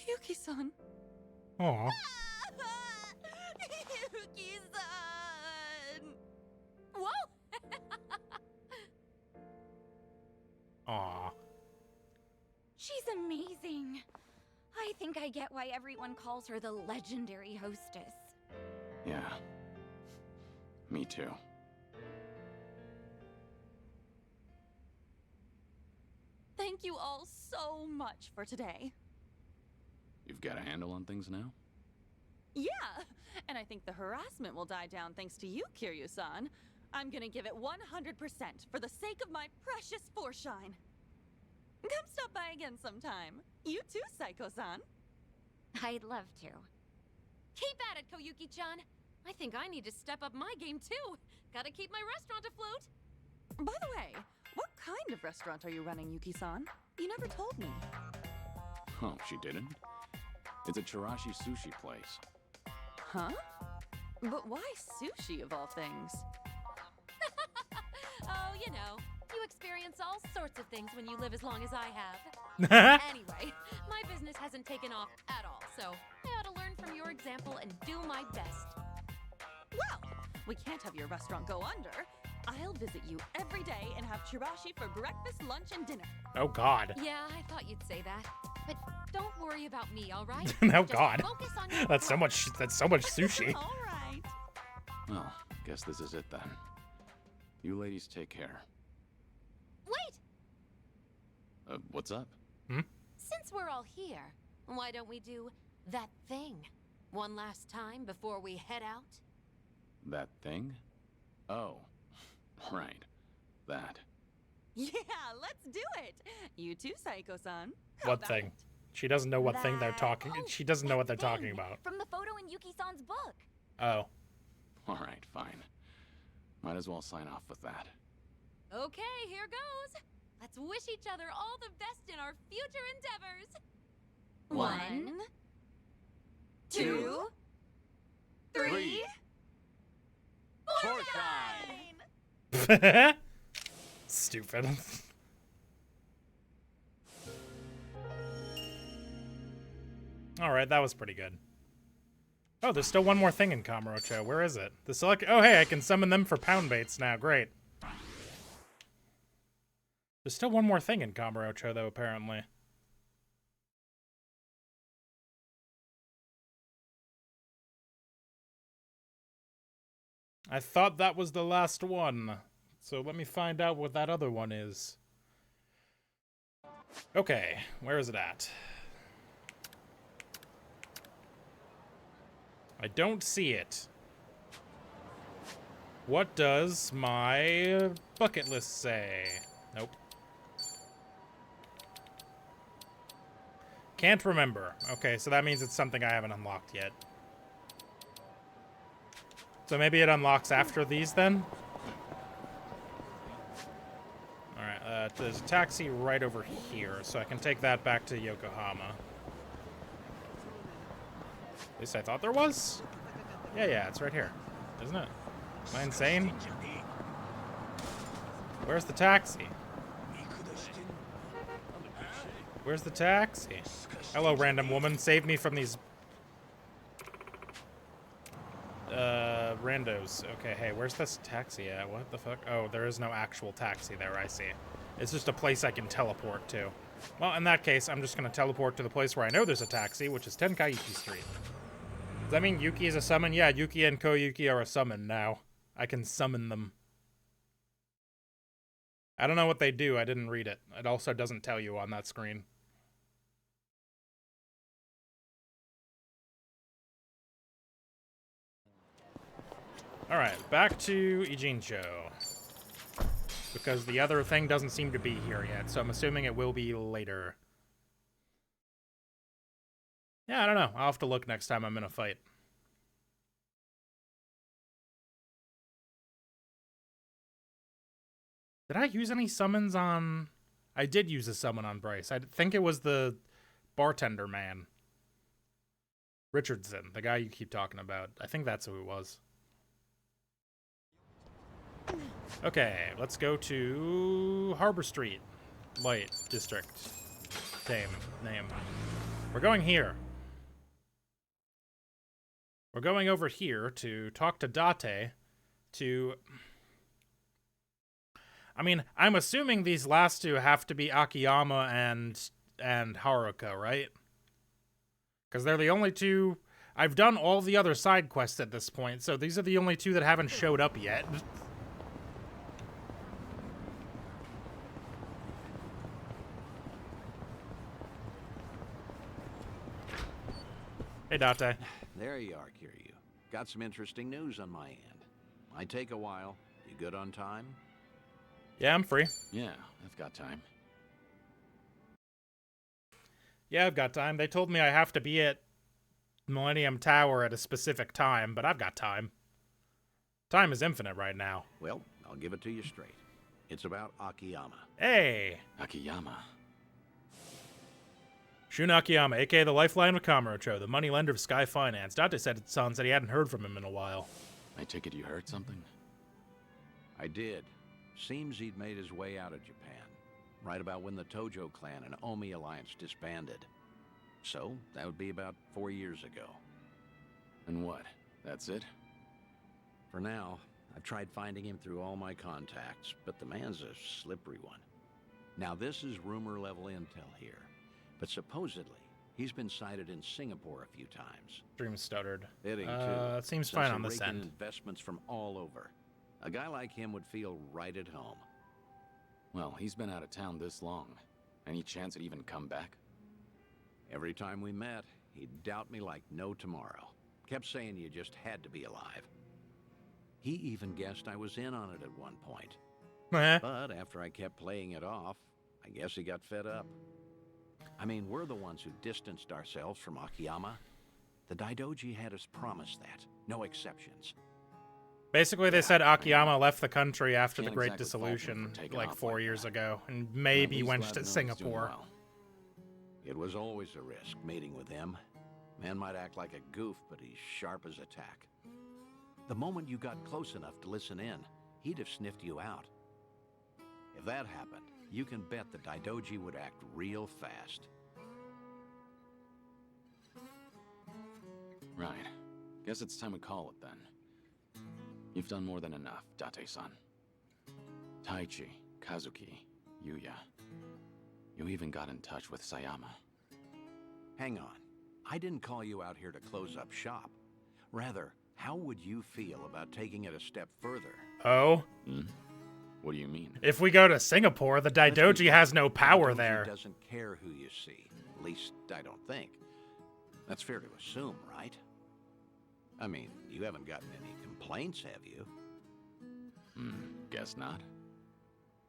Yuki-san. Aw. Yuki-san! Whoa! Aw. She's amazing. I think I get why everyone calls her the legendary hostess. Yeah. Me too. thank you all so much for today. You've got a handle on things now? Yeah, and I think the harassment will die down thanks to you, Kiryu-san. I'm gonna give it 100% for the sake of my precious Foreshine. Come stop by again sometime. You too, Psycho-san. I'd love to. Keep at it, Koyuki-chan. I think I need to step up my game too. Gotta keep my restaurant afloat. By the way, what kind of restaurant are you running, Yuki-san? You never told me. Oh, she didn't? It's a Chirashi sushi place. Huh? But why sushi of all things? Oh, you know, you experience all sorts of things when you live as long as I have. Anyway, my business hasn't taken off at all, so I ought to learn from your example and do my best. Well, we can't have your restaurant go under. I'll visit you every day and have chirashi for breakfast, lunch, and dinner. Oh, God. Yeah, I thought you'd say that. But don't worry about me, all right? Oh, Just God. focus on your That's so much sushi. All right. Well, guess this is it then. You ladies take care. Wait! What's up? Since we're all here, why don't we do that thing one last time before we head out? That thing? Oh, right. That. Yeah, let's do it. You too, Psycho-san. What thing? She doesn't know what thing they're talking. She doesn't know what they're talking about. From the photo in Yuki-san's book. Oh. All right, fine. Might as well sign off with that. Okay, here goes. Let's wish each other all the best in our future endeavors. 1, 2, 3. Foreshine! Stupid. Alright, that was pretty good. Oh, there's still one more thing in Kamurocho. Where is it? The select. Oh, hey, I can summon them for pound baits now. Great. There's still one more thing in Kamurocho, though, apparently. I thought that was the last one. So let me find out what that other one is. Okay, where is it at? I don't see it. What does my bucket list say? Nope. Can't remember. Okay, so that means it's something I haven't unlocked yet. So maybe it unlocks after these then? Alright, there's a taxi right over here, so I can take that back to Yokohama. At least I thought there was? Yeah, it's right here. Isn't it? Am I insane? Where's the taxi? Where's the taxi? Hello, random woman. Save me from these... randos. Okay, hey, where's this taxi at? What the fuck? Oh, there is no actual taxi there, I see. It's just a place I can teleport to. Well, in that case, I'm just gonna teleport to the place where I know there's a taxi, which is Tenkaichi Street. Does that mean Yuki is a summon? Yeah, Yuki and Koyuki are a summon now. I can summon them. I don't know what they do. I didn't read it. It also doesn't tell you on that screen. Alright, back to Ijincho. Because the other thing doesn't seem to be here yet, so I'm assuming it will be later. Yeah, I don't know. I'll have to look next time I'm in a fight. Did I use any summons on... I did use a summon on Bryce. I think it was the bartender man. Richardson, the guy you keep talking about. I think that's who it was. Okay, let's go to Harbor Street. Light District. Name. We're going here. We're going over here to talk to Date to... I mean, I'm assuming these last two have to be Akiyama and Haruka, right? Because they're the only two... I've done all the other side quests at this point, so these are the only two that haven't showed up yet. Hey, Date. There you are, Kiryu. Got some interesting news on my end. Might take a while. You good on time? Yeah, I'm free. Yeah, I've got time. Yeah, I've got time. They told me I have to be at Millennium Tower at a specific time, but I've got time. Time is infinite right now. Well, I'll give it to you straight. It's about Akiyama. Hey! Akiyama. Shun Akiyama, aka the Lifeline of Kamurocho, the moneylender of Sky Finance. Date said he hadn't heard from him in a while. I take it you heard something? I did. Seems he'd made his way out of Japan, right about when the Tojo clan and Omi alliance disbanded. So, that would be about 4 years ago. And what? That's it? For now, I've tried finding him through all my contacts, but the man's a slippery one. Now, this is rumor-level intel here, but supposedly, he's been sighted in Singapore a few times. Dream stuttered. Fitting, too. It seems fine on this end. Investments from all over. A guy like him would feel right at home. Well, he's been out of town this long. Any chance he'd even come back? Every time we met, he'd doubt me like no tomorrow. Kept saying you just had to be alive. He even guessed I was in on it at one point. But after I kept playing it off, I guess he got fed up. I mean, we're the ones who distanced ourselves from Akiyama. The Daidoji had us promise that. No exceptions. Basically, they said Akiyama left the country after the Great Dissolution, like 4 years ago, and maybe went to Singapore. It was always a risk, meeting with him. Man might act like a goof, but he's sharp as a tack. The moment you got close enough to listen in, he'd have sniffed you out. If that happened, you can bet the Daidoji would act real fast. Right. Guess it's time we call it then. You've done more than enough, Date-san. Taichi, Kazuki, Yuya. You even got in touch with Sayama. Hang on. I didn't call you out here to close up shop. Rather, how would you feel about taking it a step further? Oh? What do you mean? If we go to Singapore, the Daidoji has no power there. He doesn't care who you see. At least, I don't think. That's fair to assume, right? I mean, you haven't gotten any complaints, have you? Guess not.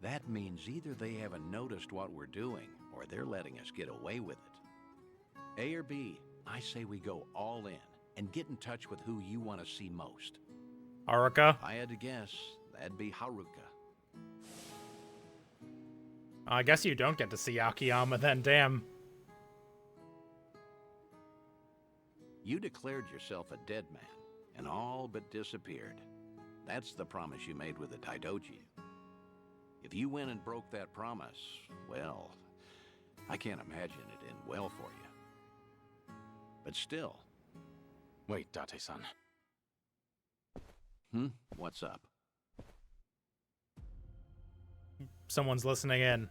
That means either they haven't noticed what we're doing, or they're letting us get away with it. A or B, I say we go all in, and get in touch with who you want to see most. Haruka? If I had to guess, that'd be Haruka. I guess you don't get to see Akiyama then, damn. You declared yourself a dead man, and all but disappeared. That's the promise you made with the Daidoji. If you went and broke that promise, well, I can't imagine it end well for you. But still. Wait, Date-san. What's up? Someone's listening in.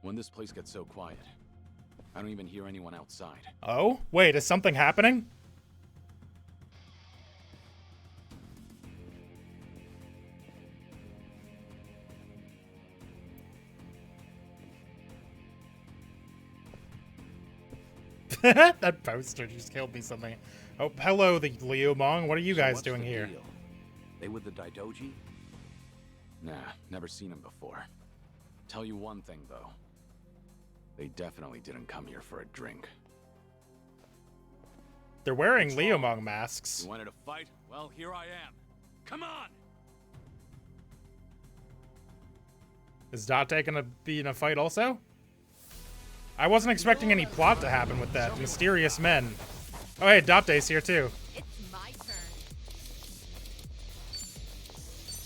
When this place gets so quiet, I don't even hear anyone outside. Oh? Wait, is something happening? That poster just killed me something. Oh, hello, the Liumong. What are you guys doing here? Deal? They with the Daidoji? Nah, never seen him before. Tell you one thing, though. They definitely didn't come here for a drink. They're wearing Liumong masks. You wanted to fight? Well, here I am. Come on! Is Date gonna be in a fight also? I wasn't expecting any plot to happen with that. Mysterious men. Oh, hey, Date's here too. It's my turn.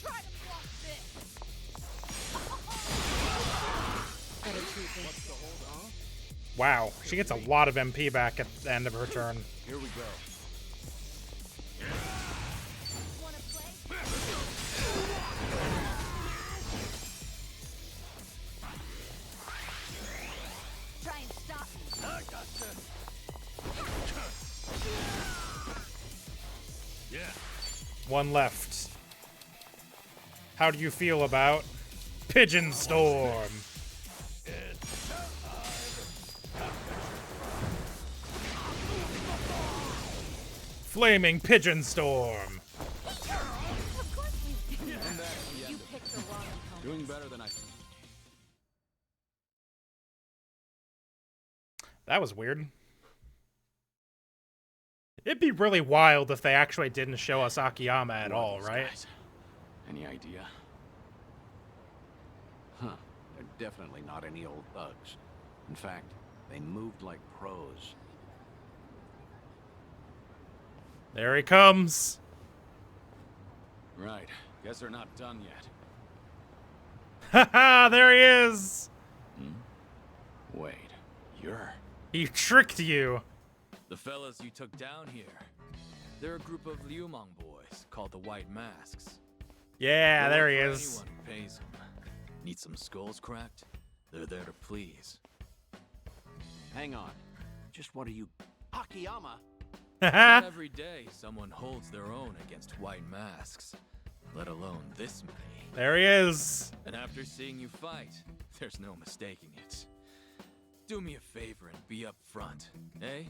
Try to block this. Wow, she gets a lot of MP back at the end of her turn. Here we go. Try and stop me. I gotcha. Yeah. One left. How do you feel about Pigeon Storm? Flaming pigeon storm. Of course we did. And that's the You end of picked it. the wrong opponent. Doing better than I. That was weird. It'd be really wild if they actually didn't show us Akiyama at all, right? Guys? Any idea? Huh. They're definitely not any old thugs. In fact, they moved like pros. There he comes. Right. Guess they're not done yet. Haha, there he is. Wait, you're... He tricked you. The fellas you took down here. They're a group of Liumang boys called the White Masks. Yeah, They there work he for is. Anyone who pays them. Need some skulls cracked? They're there to please. Hang on. Just what are you... Akiyama? Not every day someone holds their own against White Masks, let alone this many. There he is. And after seeing you fight, there's no mistaking it. Do me a favor and be up front, eh?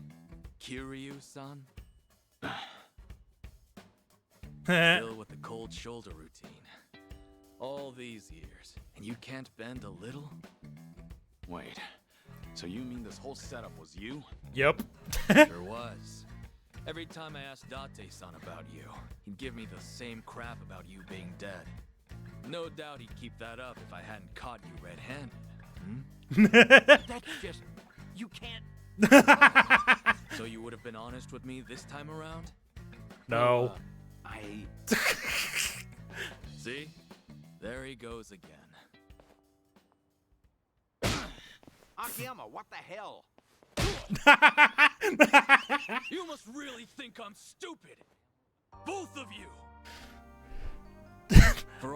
Kiryu-san? Still with the cold shoulder routine. All these years, and you can't bend a little? Wait, so you mean this whole setup was you? Yep. Sure was. Every time I asked Date-san about you, he'd give me the same crap about you being dead. No doubt he'd keep that up if I hadn't caught you red-handed. That's just... You can't... So you would have been honest with me this time around? No. I... See? There he goes again. Akiyama, what the hell? You must really think I'm stupid! Both of you!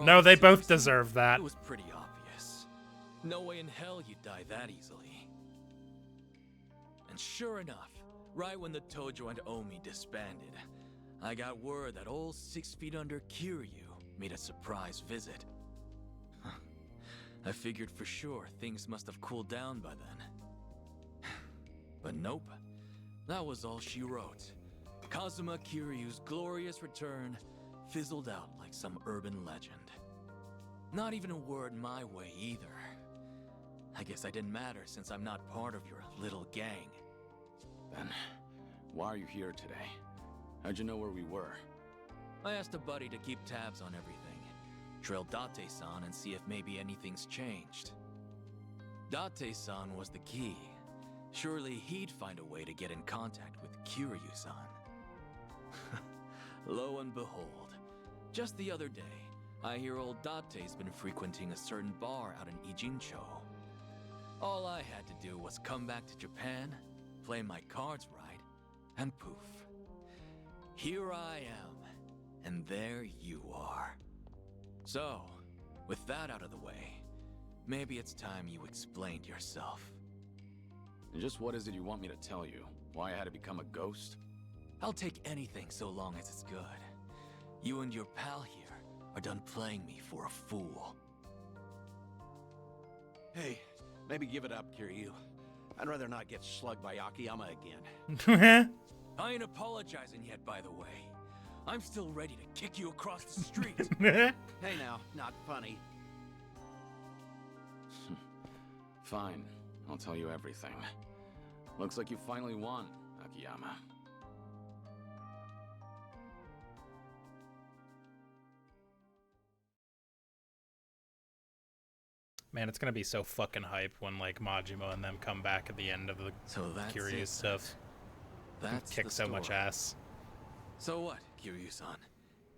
No, they both deserve that. It was pretty obvious. No way in hell you'd die that easily. And sure enough, right when the Tojo and Omi disbanded, I got word that old 6 feet under Kiryu made a surprise visit. I figured for sure things must have cooled down by then. But nope, that was all she wrote. Kazuma Kiryu's glorious return fizzled out like some urban legend. Not even a word my way either. I guess I didn't matter since I'm not part of your little gang. Then, why are you here today? How'd you know where we were? I asked a buddy to keep tabs on everything. Trail Date-san and see if maybe anything's changed. Date-san was the key. Surely he'd find a way to get in contact with Kiryu-san. Lo and behold, just the other day, I hear old Date's been frequenting a certain bar out in Ijincho. All I had to do was come back to Japan, play my cards right, and poof. Here I am, and there you are. So, with that out of the way, maybe it's time you explained yourself. And just what is it you want me to tell you? Why I had to become a ghost? I'll take anything so long as it's good. You and your pal here are done playing me for a fool. Hey, maybe give it up, Kiryu. I'd rather not get slugged by Akiyama again. I ain't apologizing yet, by the way. I'm still ready to kick you across the street. Hey now, not funny. Fine, I'll tell you everything. Looks like you finally won, Akiyama. Man, it's gonna be so fucking hype when like Majima and them come back at the end of the So that's Kiryu it, stuff. That's Kick the so much story. ass. So what, Kiryu-san?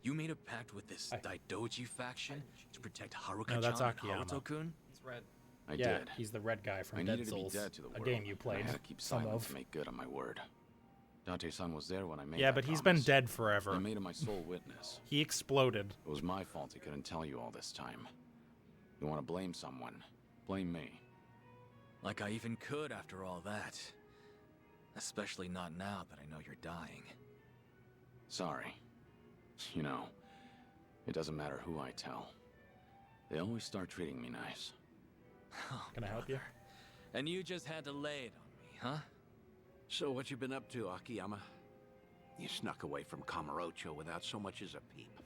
You made a pact with this Daidoji faction to protect Haruka-chan No, that's and Akiyama. Haruto-kun? It's red. I Yeah, did. he's the red guy from I Dead needed to be Souls, dead to the a world. game you and played I had to keep some silent of. to make good on my word. Date-san was there when I made Yeah, that but he's been promise. dead forever. I made him my sole witness. He exploded. It was my fault he couldn't tell you all this time. You want to blame someone? Blame me. Like I even could after all that. Especially not now that I know you're dying. Sorry. You know, it doesn't matter who I tell. They always start treating me nice. Can I help you? And you just had to lay it on me, huh? So what you been up to, Akiyama? You snuck away from Kamurocho without so much as a peep.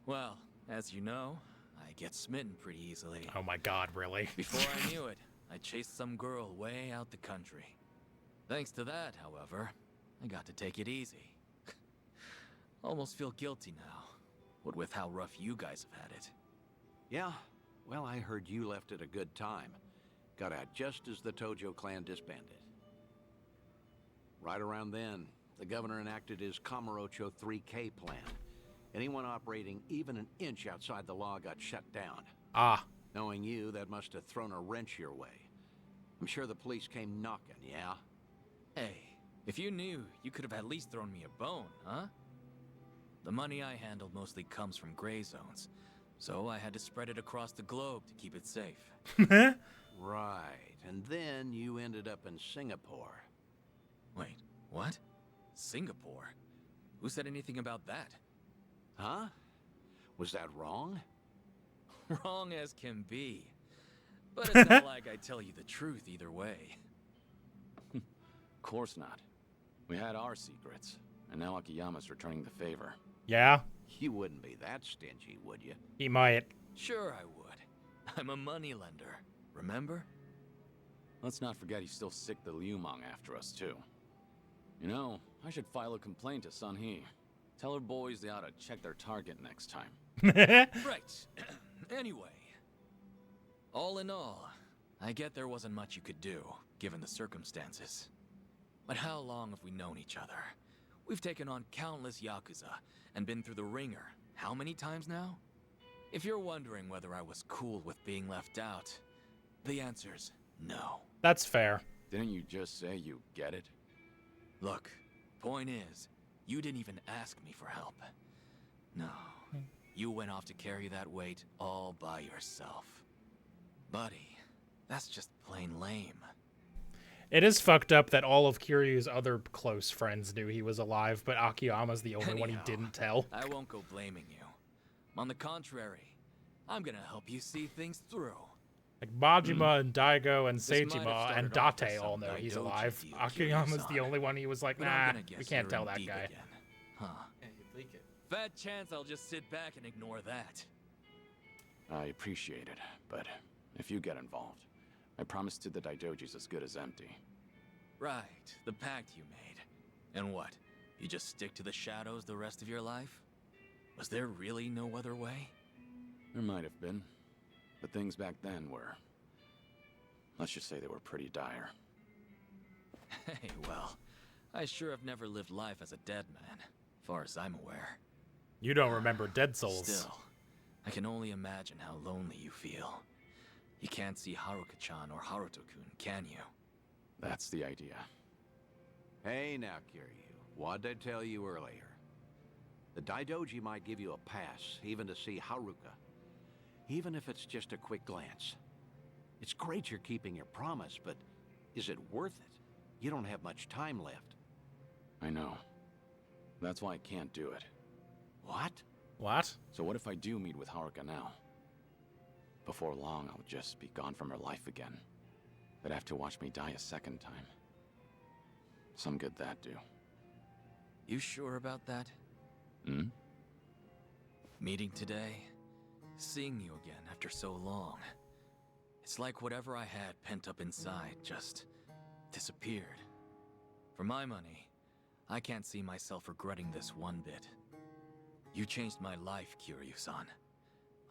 Well, as you know, I get smitten pretty easily. Oh my god, really? Before I knew it, I chased some girl way out the country. Thanks to that, however, I got to take it easy. Almost feel guilty now, what with how rough you guys have had it. Yeah, well, I heard you left at a good time. Got out just as the Tojo clan disbanded. Right around then, the governor enacted his Kamurocho 3K plan. Anyone operating even an inch outside the law got shut down. Ah. Knowing you, that must have thrown a wrench your way. I'm sure the police came knocking, yeah? Hey, if you knew, you could have at least thrown me a bone, huh? The money I handled mostly comes from gray zones, so I had to spread it across the globe to keep it safe. Right, and then you ended up in Singapore. Wait, what? Singapore? Who said anything about that? Huh? Was that wrong? Wrong as can be. But it's not like I tell you the truth either way. Of course not. We had our secrets, and now Akiyama's returning the favor. Yeah? You wouldn't be that stingy, would you? He might. Sure I would. I'm a moneylender, remember? Let's not forget he's still sick the Liumang after us, too. You know, I should file a complaint to Sun He. Tell her boys they ought to check their target next time. Right. Anyway. All in all, I get there wasn't much you could do, given the circumstances. But how long have we known each other? We've taken on countless Yakuza, and been through the ringer. How many times now? If you're wondering whether I was cool with being left out, the answer's no. That's fair. Didn't you just say you get it? Look, point is, you didn't even ask me for help. No, you went off to carry that weight all by yourself. Buddy, that's just plain lame. It is fucked up that all of Kiryu's other close friends knew he was alive, but Akiyama's the only one he didn't tell. I won't go blaming you. On the contrary, I'm gonna help you see things through. Like Majima and Daigo and This might have Seijima and started off as Date all some know he's Daidoji alive. deal, Akiyama's the Kiryu-san. only one he was like, But I'm nah, gonna guess we can't you're tell in that deep guy. again. Huh. Yeah, you bleak it. Fat chance I'll just sit back and ignore that. I appreciate it, but if you get involved, I promise to the Daidoji's as good as empty. Right, the pact you made. And what? You just stick to the shadows the rest of your life? Was there really no other way? There might have been, but things back then were... let's just say they were pretty dire. Hey, well, I sure have never lived life as a dead man, far as I'm aware. You don't remember Dead Souls. Still, I can only imagine how lonely you feel. You can't see Haruka-chan or Haruto-kun, can you? That's the idea. Hey now, Kiryu. What'd I tell you earlier? The Daidoji might give you a pass, even to see Haruka. Even if it's just a quick glance. It's great you're keeping your promise, but is it worth it? You don't have much time left. I know. That's why I can't do it. What? What? So what if I do meet with Haruka now? Before long, I'll just be gone from her life again. They'd have to watch me die a second time. Some good that do. You sure about that? Hmm? Meeting today, seeing you again after so long. It's like whatever I had pent up inside just disappeared. For my money, I can't see myself regretting this one bit. You changed my life, Kiryu-san.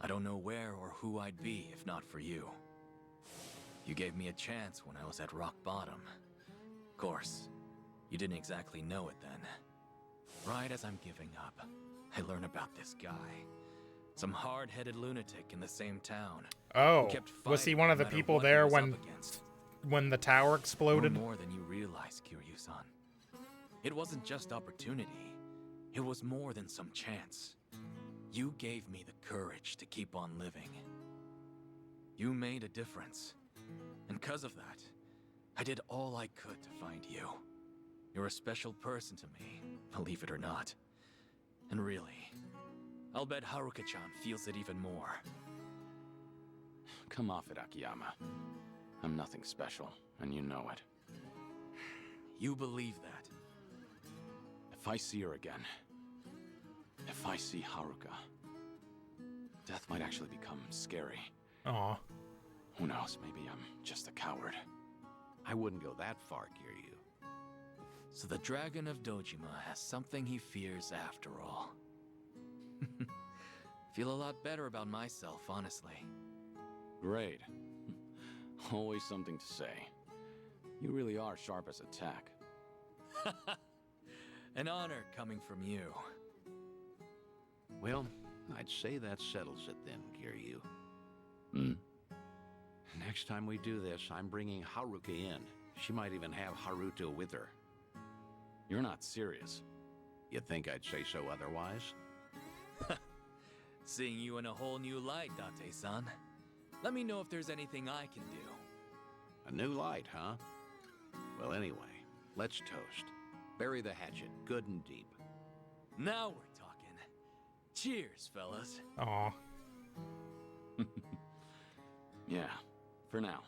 I don't know where or who I'd be if not for you. You gave me a chance when I was at rock bottom. Of course, you didn't exactly know it then. Right as I'm giving up, I learn about this guy. Some hard-headed lunatic in the same town. Oh, who kept was he fighting one of no the matter people what he there was when up against. the tower exploded? You're more than you realize, Kiryu-san. It wasn't just opportunity. It was more than some chance. You gave me the courage to keep on living. You made a difference. And because of that, I did all I could to find you. You're a special person to me, believe it or not. And really, I'll bet Haruka-chan feels it even more. Come off it, Akiyama. I'm nothing special, and you know it. You believe that? If I see her again, if I see Haruka, death might actually become scary. Aw. Who knows, maybe I'm just a coward. I wouldn't go that far, Kiryu. So the Dragon of Dojima has something he fears after all. Feel a lot better about myself, honestly. Great. Always something to say. You really are sharp as a tack. An honor coming from you. Well, I'd say that settles it then, Kiryu. Hmm? Next time we do this, I'm bringing Haruka in. She might even have Haruto with her. You're not serious. You think I'd say so otherwise? Seeing you in a whole new light, Date-san. Let me know if there's anything I can do. A new light, huh? Well, anyway, let's toast. Bury the hatchet good and deep. Now we're talking. Cheers, fellas. Aw. Yeah, for now.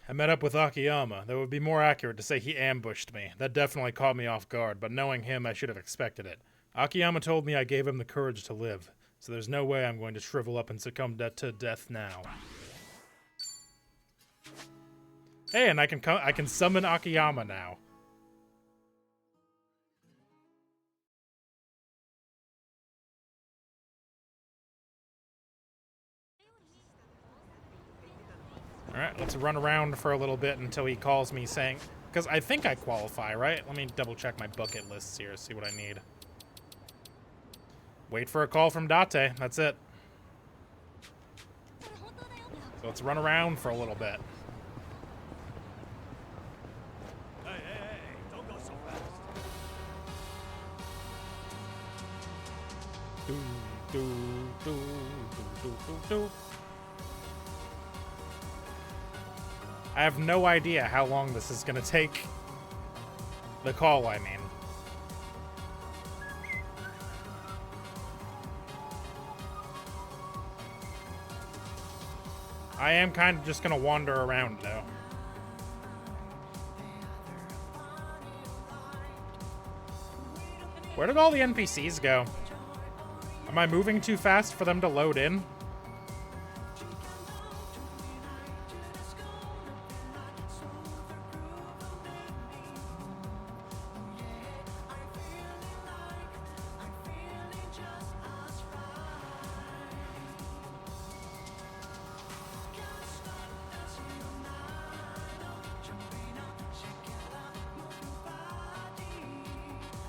I met up with Akiyama. That would be more accurate to say he ambushed me. That definitely caught me off guard, but knowing him, I should have expected it. Akiyama told me I gave him the courage to live, so there's no way I'm going to shrivel up and succumb to death now. Hey, and I can summon Akiyama now. Alright, let's run around for a little bit until he calls me saying... Because I think I qualify, right? Let me double check my bucket lists here, see what I need. Wait for a call from Date, that's it. So let's run around for a little bit. Hey, don't go so fast. Do, do, do, do, do, do, do. I have no idea how long this is gonna take. The call, I mean. I am kind of just gonna wander around, though. Where did all the NPCs go? Am I moving too fast for them to load in?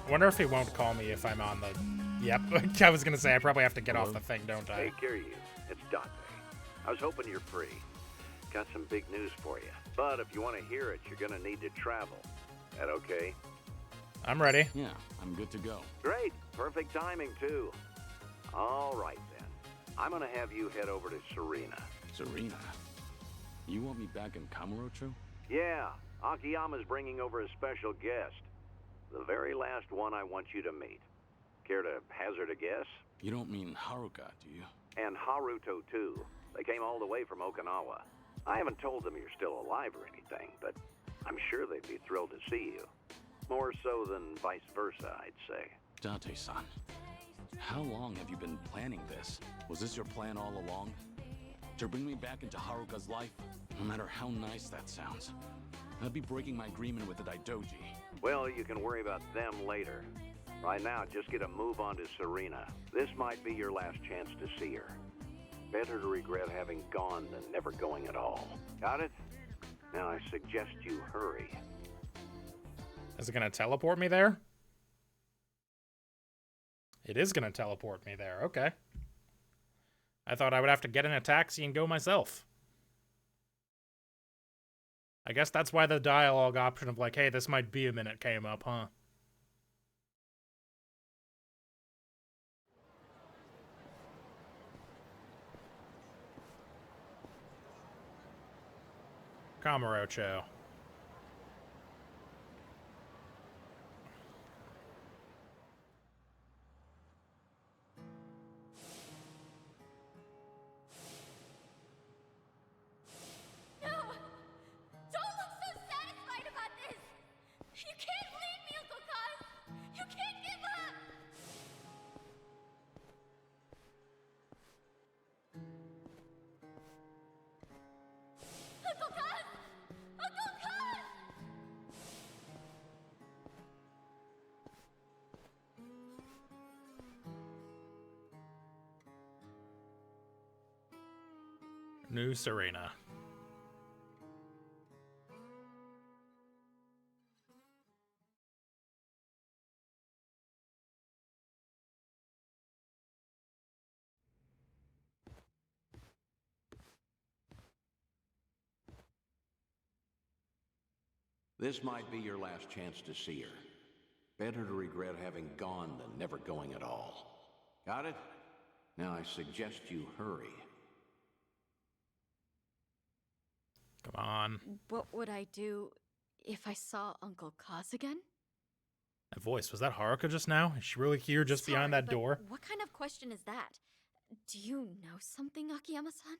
I wonder if he won't call me if I'm on the... Yep, I was gonna say, I probably have to get off the thing, don't I? Hey, Kiryu, it's Date. I was hoping you're free. Got some big news for you. But if you want to hear it, you're gonna need to travel. That okay? I'm ready. Yeah, I'm good to go. Great. Perfect timing, too. All right, then. I'm gonna have you head over to Serena. Serena? You want me back in Kamurocho? Yeah, Akiyama's bringing over a special guest. The very last one I want you to meet. Care to hazard a guess? You don't mean Haruka, do you? And Haruto, too. They came all the way from Okinawa. I haven't told them you're still alive or anything, but I'm sure they'd be thrilled to see you. More so than vice versa, I'd say. Date-san, how long have you been planning this? Was this your plan all along? To bring me back into Haruka's life? No matter how nice that sounds. I'd be breaking my agreement with the Daidoji. Well, you can worry about them later. Right now, just get a move on to Serena. This might be your last chance to see her. Better to regret having gone than never going at all. Got it? Now I suggest you hurry. Is it gonna teleport me there? It is gonna teleport me there, okay. I thought I would have to get in a taxi and go myself. I guess that's why the dialogue option of like, hey, this might be a minute came up, huh? Kamurocho. New Serena. This might be your last chance to see her. Better to regret having gone than never going at all. Got it? Now I suggest you hurry. Come on. What would I do if I saw Uncle Kaz again? That voice, was that Haruka just now? Is she really here just behind that but door? What kind of question is that? Do you know something, Akiyama-san?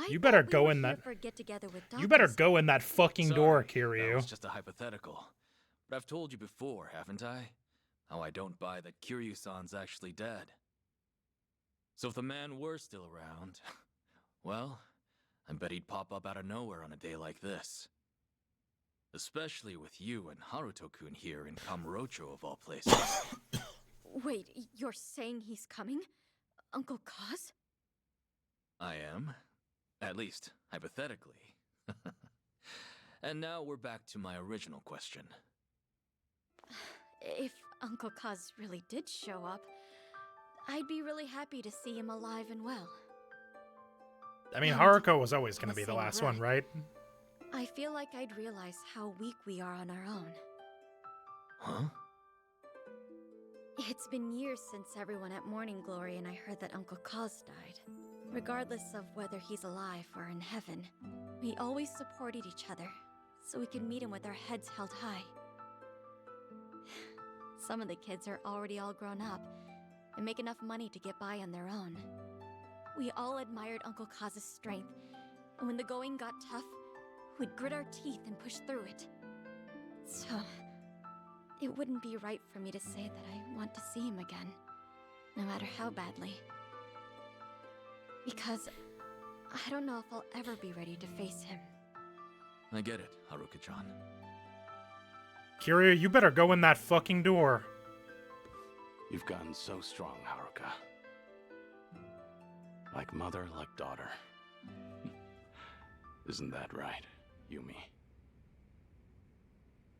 You better go in that. You better go in that fucking door, Kiryu. That was just a hypothetical. But I've told you before, haven't I? How I don't buy that Kiryu-san's actually dead. So if the man were still around, well, I bet he'd pop up out of nowhere on a day like this. Especially with you and Haruto-kun here in Kamurocho of all places. Wait, you're saying he's coming? Uncle Kaz? I am. At least, hypothetically. And now we're back to my original question. If Uncle Kaz really did show up, I'd be really happy to see him alive and well. I mean, Haruko was always going to be the last one, right? I feel like I'd realize how weak we are on our own. Huh? It's been years since everyone at Morning Glory and I heard that Uncle Kaz died. Regardless of whether he's alive or in heaven, we always supported each other, so we could meet him with our heads held high. Some of the kids are already all grown up and make enough money to get by on their own. We all admired Uncle Kaz's strength, and when the going got tough, we'd grit our teeth and push through it. So, it wouldn't be right for me to say that I want to see him again, no matter how badly. Because I don't know if I'll ever be ready to face him. I get it, Haruka-chan. Kiryu, you better go in that fucking door. You've gotten so strong, Haruka. Like mother, like daughter. Isn't that right, Yumi?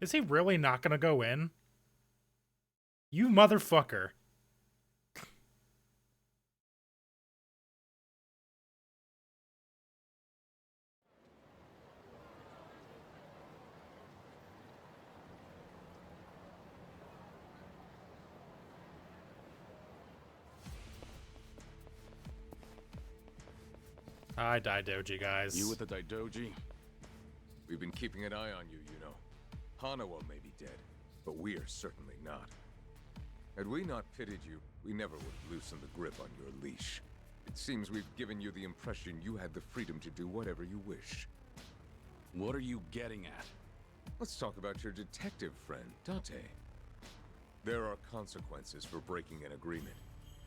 Is he really not gonna go in? You motherfucker. Hi, Daidoji, guys. You with the Daidoji? We've been keeping an eye on you, you know. Hanawa may be dead, but we're certainly not. Had we not pitied you, we never would have loosened the grip on your leash. It seems we've given you the impression you had the freedom to do whatever you wish. What are you getting at? Let's talk about your detective friend, Date. There are consequences for breaking an agreement.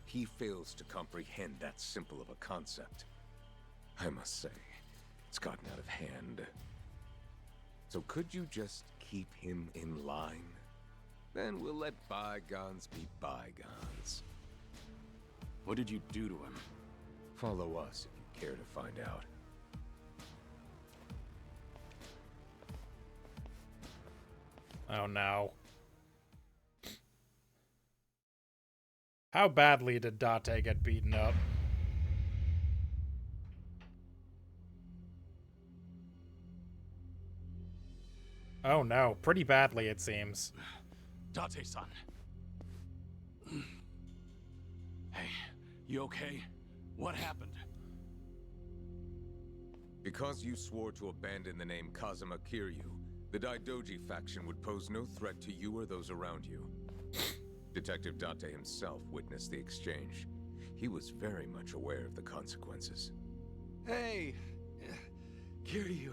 He fails to comprehend that simple of a concept. I must say, it's gotten out of hand. So could you just keep him in line? Then we'll let bygones be bygones. What did you do to him? Follow us if you care to find out. Oh no. How badly did Date get beaten up? Oh no, pretty badly it seems. Date-san. Hey, you okay? What happened? Because you swore to abandon the name Kazuma Kiryu, the Daidoji faction would pose no threat to you or those around you. Detective Date himself witnessed the exchange. He was very much aware of the consequences. Hey, Kiryu.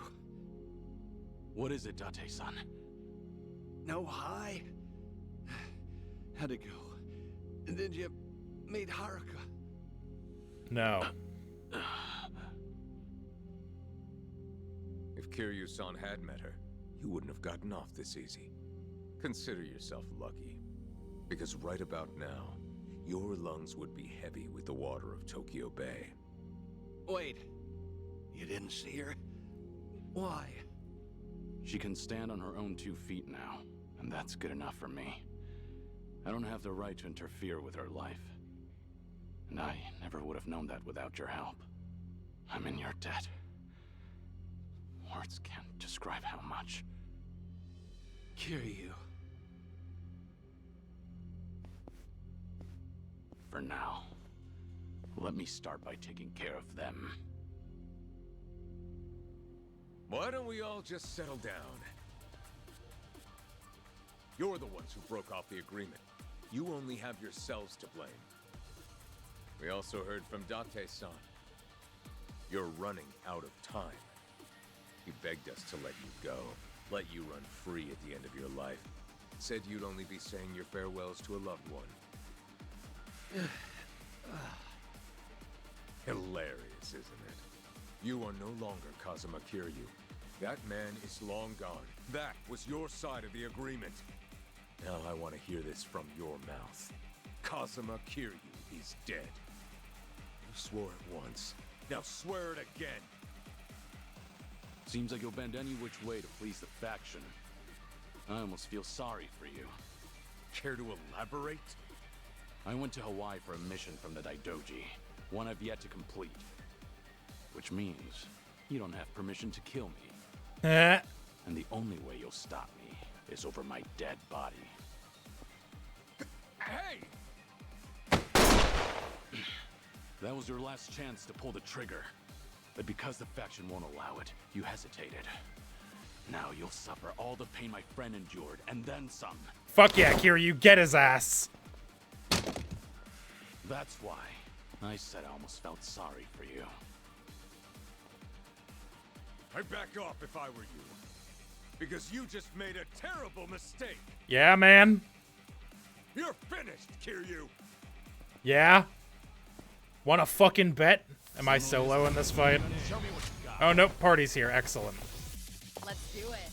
What is it, Date-san? No hi? How'd it go? Did you meet Haruka? No. If Kiryu-san had met her, you wouldn't have gotten off this easy. Consider yourself lucky. Because right about now, your lungs would be heavy with the water of Tokyo Bay. Wait, You didn't see her? Why? She can stand on her own 2 feet now, and that's good enough for me. I don't have the right to interfere with her life. And I never would have known that without your help. I'm in your debt. Words can't describe how much. Kiryu. For now, let me start by taking care of them. Why don't we all just settle down? You're the ones who broke off the agreement. You only have yourselves to blame. We also heard from Date-san. You're running out of time. He begged us to let you go, let you run free at the end of your life. Said you'd only be saying your farewells to a loved one. Hilarious, isn't it? You are no longer Kazuma Kiryu. That man is long gone. That was your side of the agreement. Now I want to hear this from your mouth. Kazuma Kiryu is dead. You swore it once. Now swear it again. Seems like you'll bend any which way to please the faction. I almost feel sorry for you. Care to elaborate? I went to Hawaii for a mission from the Daidoji, one I've yet to complete. Which means you don't have permission to kill me. And the only way you'll stop me is over my dead body. Hey! That was your last chance to pull the trigger. But because the faction won't allow it, you hesitated. Now you'll suffer all the pain my friend endured, and then some. Fuck yeah, Kiryu, get his ass. That's why I said I almost felt sorry for you. I'd back off if I were you. Because you just made a terrible mistake. Yeah, man. You're finished, Kiryu. Yeah? Wanna fucking bet? Am I solo in this fight? Oh, nope, party's here. Excellent. Let's do it.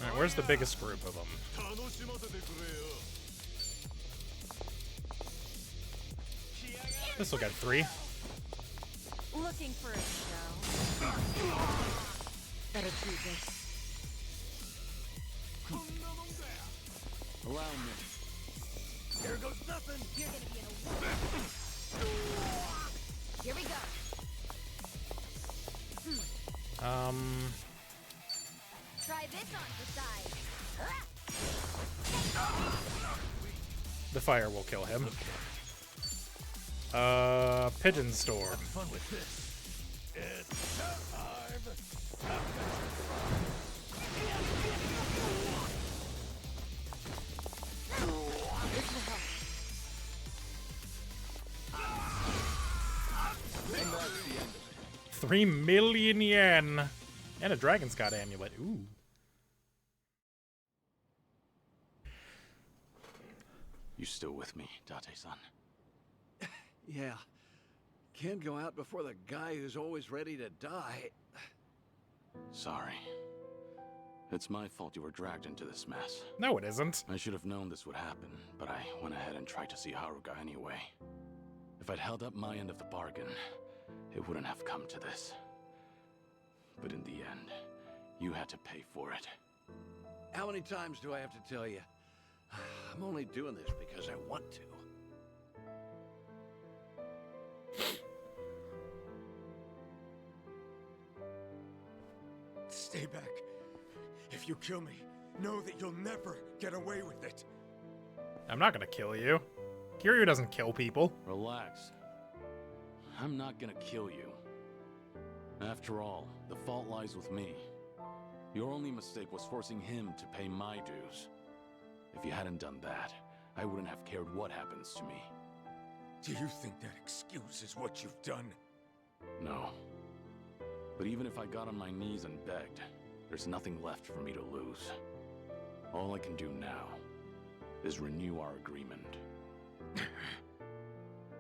Alright, where's the biggest group of them? This will get 3. Looking for a show. Better do this. Allow me. Here goes nothing. You're gonna be in a war. Here we go. Try this on the side. The fire will kill him. Pigeon store. Fun with this. It's time. And that's the end of it. 3 million yen. And a Dragon Scott amulet. Ooh. You still with me, Date-san? Yeah. Can't go out before the guy who's always ready to die. Sorry. It's my fault you were dragged into this mess. No, it isn't. I should have known this would happen, but I went ahead and tried to see Haruka anyway. If I'd held up my end of the bargain, it wouldn't have come to this. But in the end, you had to pay for it. How many times do I have to tell you? I'm only doing this because I want to. Stay back. If you kill me, know that you'll never get away with it. I'm not gonna kill you. Kiryu doesn't kill people. Relax. I'm not gonna kill you. After all, the fault lies with me. Your only mistake was forcing him to pay my dues. If you hadn't done that, I wouldn't have cared what happens to me. Do you think that excuses what you've done? No. But even if I got on my knees and begged, there's nothing left for me to lose. All I can do now is renew our agreement.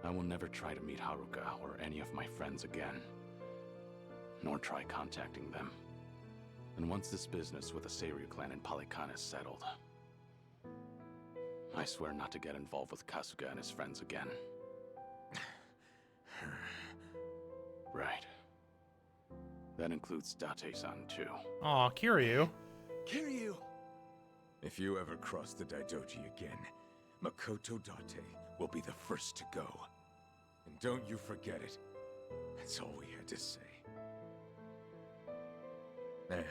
I will never try to meet Haruka or any of my friends again, nor try contacting them. And once this business with the Seiryu clan in Palikan is settled, I swear not to get involved with Kasuga and his friends again. Right. That includes Date-san, too. Aw, Kiryu. Kiryu! If you ever cross the Daidoji again, Makoto Date will be the first to go. And don't you forget it. That's all we had to say. Man,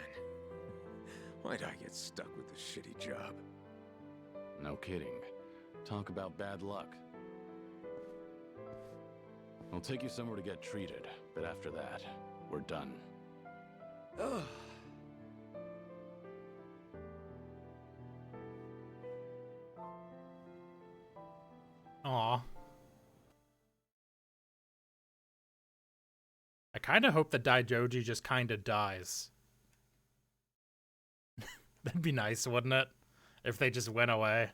why'd I get stuck with this shitty job? No kidding. Talk about bad luck. I'll take you somewhere to get treated, but after that, we're done. Ugh. Aw. I kind of hope that Daijoji just kind of dies. That'd be nice, wouldn't it? If they just went away.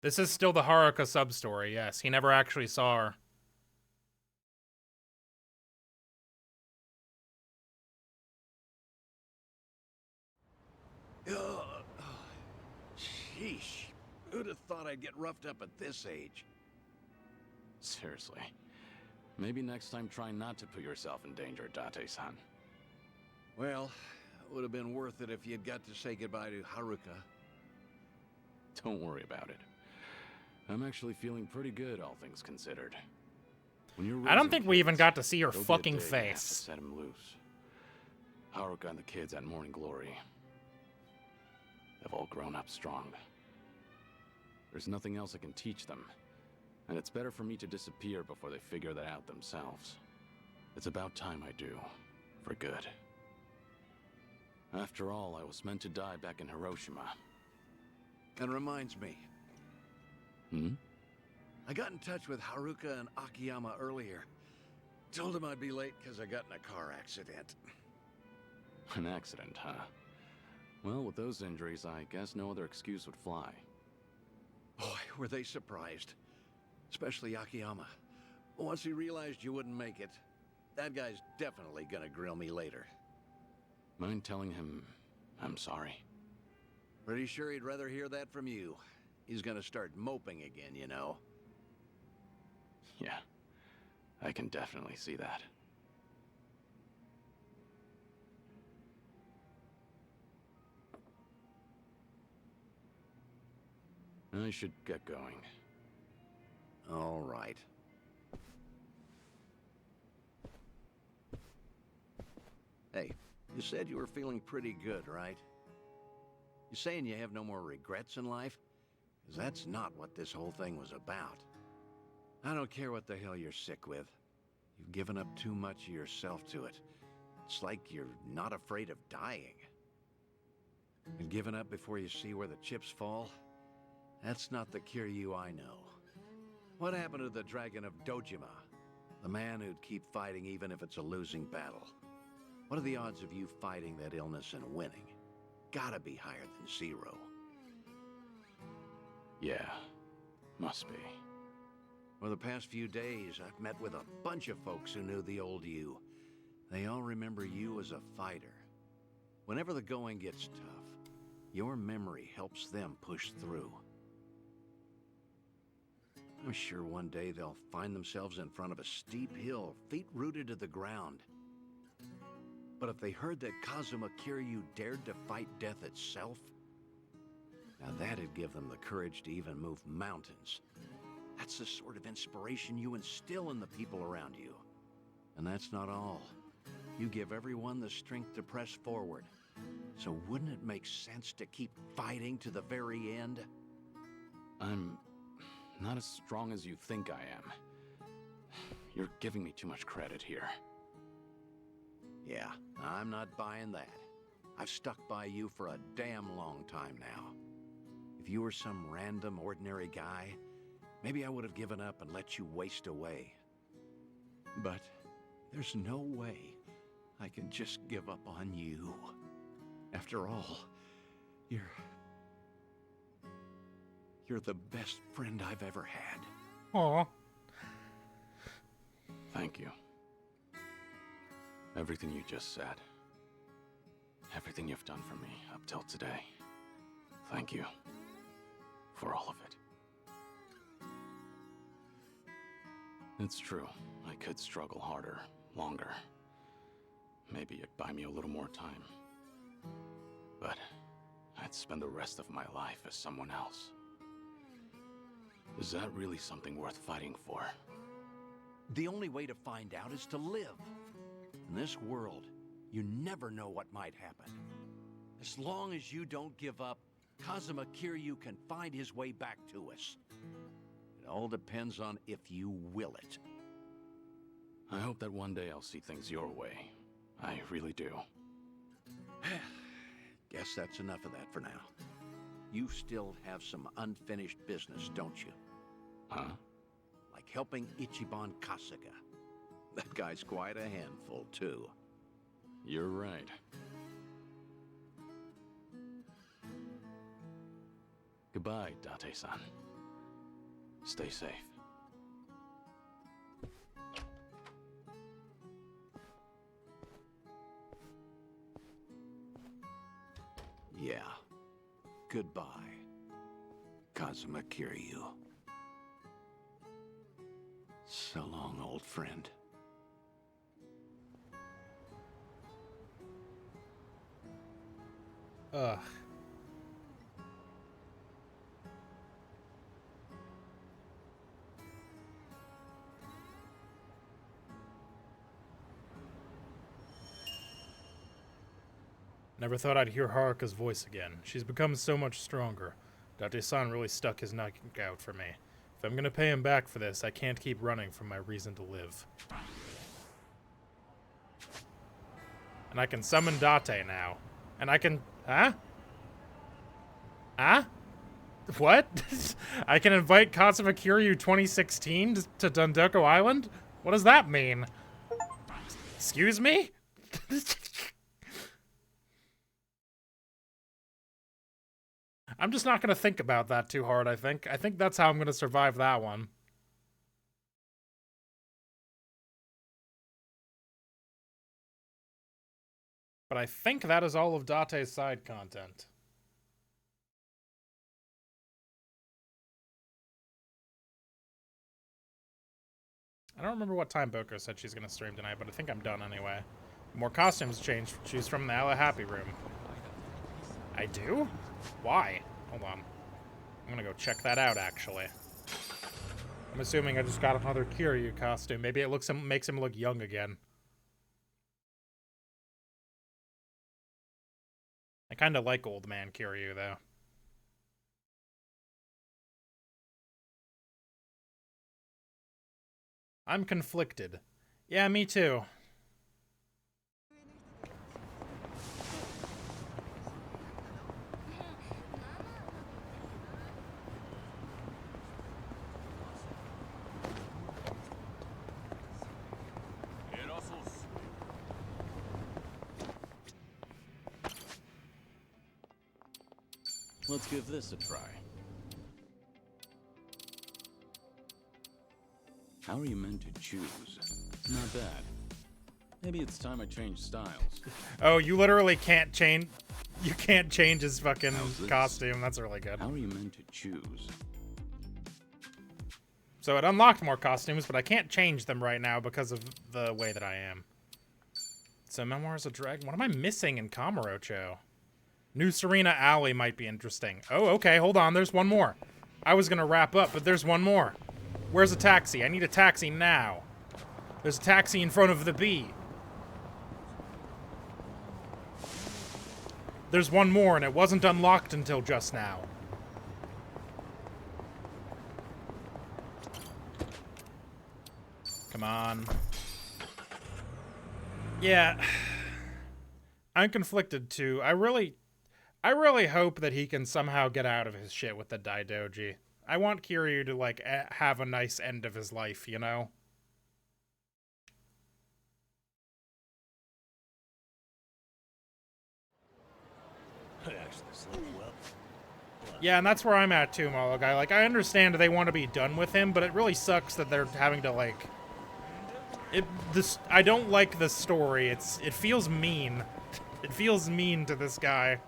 This is still the Haruka sub-story, yes. He never actually saw her. Sheesh. Who'd have thought I'd get roughed up at this age? Seriously. Maybe next time try not to put yourself in danger, Date-san. Well, it would have been worth it if you'd got to say goodbye to Haruka. Don't worry about it. I'm actually feeling pretty good, all things considered. When you're I don't raising think we even kids, got to see her there'll be a fucking day you have to face. set him loose. Haruka and the kids at Morning Glory have all grown up strong. There's nothing else I can teach them, and it's better for me to disappear before they figure that out themselves. It's about time I do, for good. After all, I was meant to die back in Hiroshima. And reminds me, I got in touch with Haruka and Akiyama earlier. Told them I'd be late because I got in a car accident. An accident, huh? Well, with those injuries, I guess no other excuse would fly. Boy, were they surprised. Especially Akiyama. Once he realized you wouldn't make it, that guy's definitely gonna grill me later. Mind telling him I'm sorry? Pretty sure he'd rather hear that from you. He's gonna start moping again, you know. Yeah, I can definitely see that. I should get going. All right. Hey, you said you were feeling pretty good, right? You saying you have no more regrets in life? 'Cause that's not what this whole thing was about. I don't care what the hell you're sick with. You've given up too much of yourself to it. It's like you're not afraid of dying. And giving up before you see where the chips fall? That's not the Kiryu I know. What happened to the Dragon of Dojima? The man who'd keep fighting even if it's a losing battle. What are the odds of you fighting that illness and winning? Gotta be higher than 0. Yeah, must be. For the past few days, I've met with a bunch of folks who knew the old you. They all remember you as a fighter. Whenever the going gets tough, your memory helps them push through. I'm sure one day they'll find themselves in front of a steep hill, feet rooted to the ground. But if they heard that Kazuma Kiryu dared to fight death itself, now that'd give them the courage to even move mountains. That's the sort of inspiration you instill in the people around you. And that's not all. You give everyone the strength to press forward. So wouldn't it make sense to keep fighting to the very end? I'm not as strong as you think I am. You're giving me too much credit here. Yeah, I'm not buying that. I've stuck by you for a damn long time now. If you were some random, ordinary guy, maybe I would have given up and let you waste away. But there's no way I can just give up on you. After all, you're the best friend I've ever had. Aw. Thank you. Everything you just said. Everything you've done for me up till today. Thank you. For all of it. It's true. I could struggle harder, longer. Maybe it'd buy me a little more time. But I'd spend the rest of my life as someone else. Is that really something worth fighting for? The only way to find out is to live. In this world, you never know what might happen. As long as you don't give up, Kazuma Kiryu can find his way back to us. It all depends on if you will it. I hope that one day I'll see things your way. I really do. Guess that's enough of that for now. You still have some unfinished business, don't you? Huh? Like helping Ichiban Kasuga. That guy's quite a handful, too. You're right. Goodbye, Date-san. Stay safe. Yeah. Goodbye, Kazuma Kiryu. So long, old friend. Ugh. Never thought I'd hear Haruka's voice again. She's become so much stronger. Date-san really stuck his neck out for me. If I'm gonna pay him back for this, I can't keep running from my reason to live. And I can summon Date now. And I can... Huh? Huh? What? I can invite Kazuma Kiryu 2016 to Dundoko Island? What does that mean? Excuse me? I'm just not going to think about that too hard, I think. I think that's how I'm going to survive that one. But I think that is all of Date's side content. I don't remember what time Boko said she's going to stream tonight, but I think I'm done anyway. More costumes changed. Choose from the Alla Happy Room. I do? Why? Hold on. I'm gonna go check that out, actually. I'm assuming I just got another Kiryu costume. Maybe it makes him look young again. I kind of like old man Kiryu, though. I'm conflicted. Yeah, me too. Let's give this a try. How are you meant to choose? Not bad. Maybe it's time I change styles. Oh, you literally can't change... You can't change his fucking costume. That's really good. How are you meant to choose? So it unlocked more costumes, but I can't change them right now because of the way that I am. So Memoirs of Dragon... What am I missing in Kamurocho? New Serena Alley might be interesting. Oh, okay, hold on. There's one more. I was gonna wrap up, but there's one more. Where's a taxi? I need a taxi now. There's a taxi in front of the B. There's one more, and it wasn't unlocked until just now. Come on. Yeah. I'm conflicted, too. I really hope that he can somehow get out of his shit with the Daidoji. I want Kiryu to, like, have a nice end of his life, you know? Yeah, and that's where I'm at, too, Molo Guy. Like, I understand they want to be done with him, but it really sucks that they're having to, like... I don't like the story. It feels mean. It feels mean to this guy.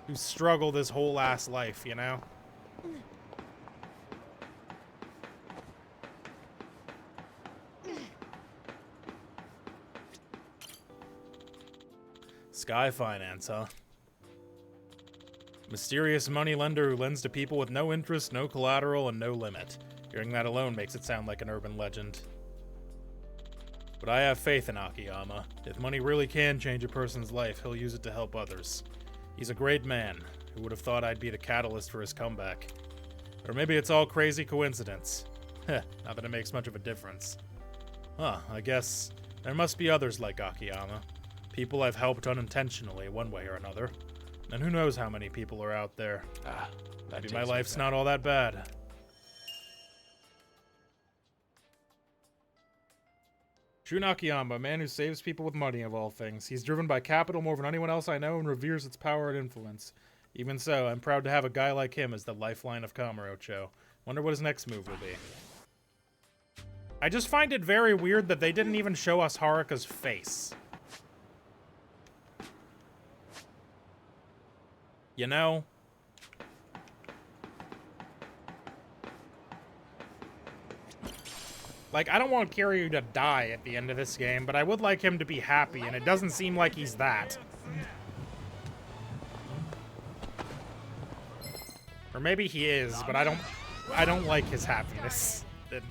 who struggled his whole ass life, you know? Sky Finance, huh? Mysterious money lender who lends to people with no interest, no collateral, and no limit. Hearing that alone makes it sound like an urban legend. But I have faith in Akiyama. If money really can change a person's life, he'll use it to help others. He's a great man. Who would have thought I'd be the catalyst for his comeback? Or maybe it's all crazy coincidence. Heh, not that it makes much of a difference. Huh, I guess there must be others like Akiyama. People I've helped unintentionally, one way or another. And who knows how many people are out there. Maybe my life's not all that bad. Shun Akiyama, a man who saves people with money of all things. He's driven by capital more than anyone else I know and reveres its power and influence. Even so, I'm proud to have a guy like him as the lifeline of Kamurocho. Wonder what his next move will be. I just find it very weird that they didn't even show us Haruka's face. You know? Like, I don't want Kiryu to die at the end of this game, but I would like him to be happy, and it doesn't seem like he's that. Or maybe he is, but I don't like his happiness.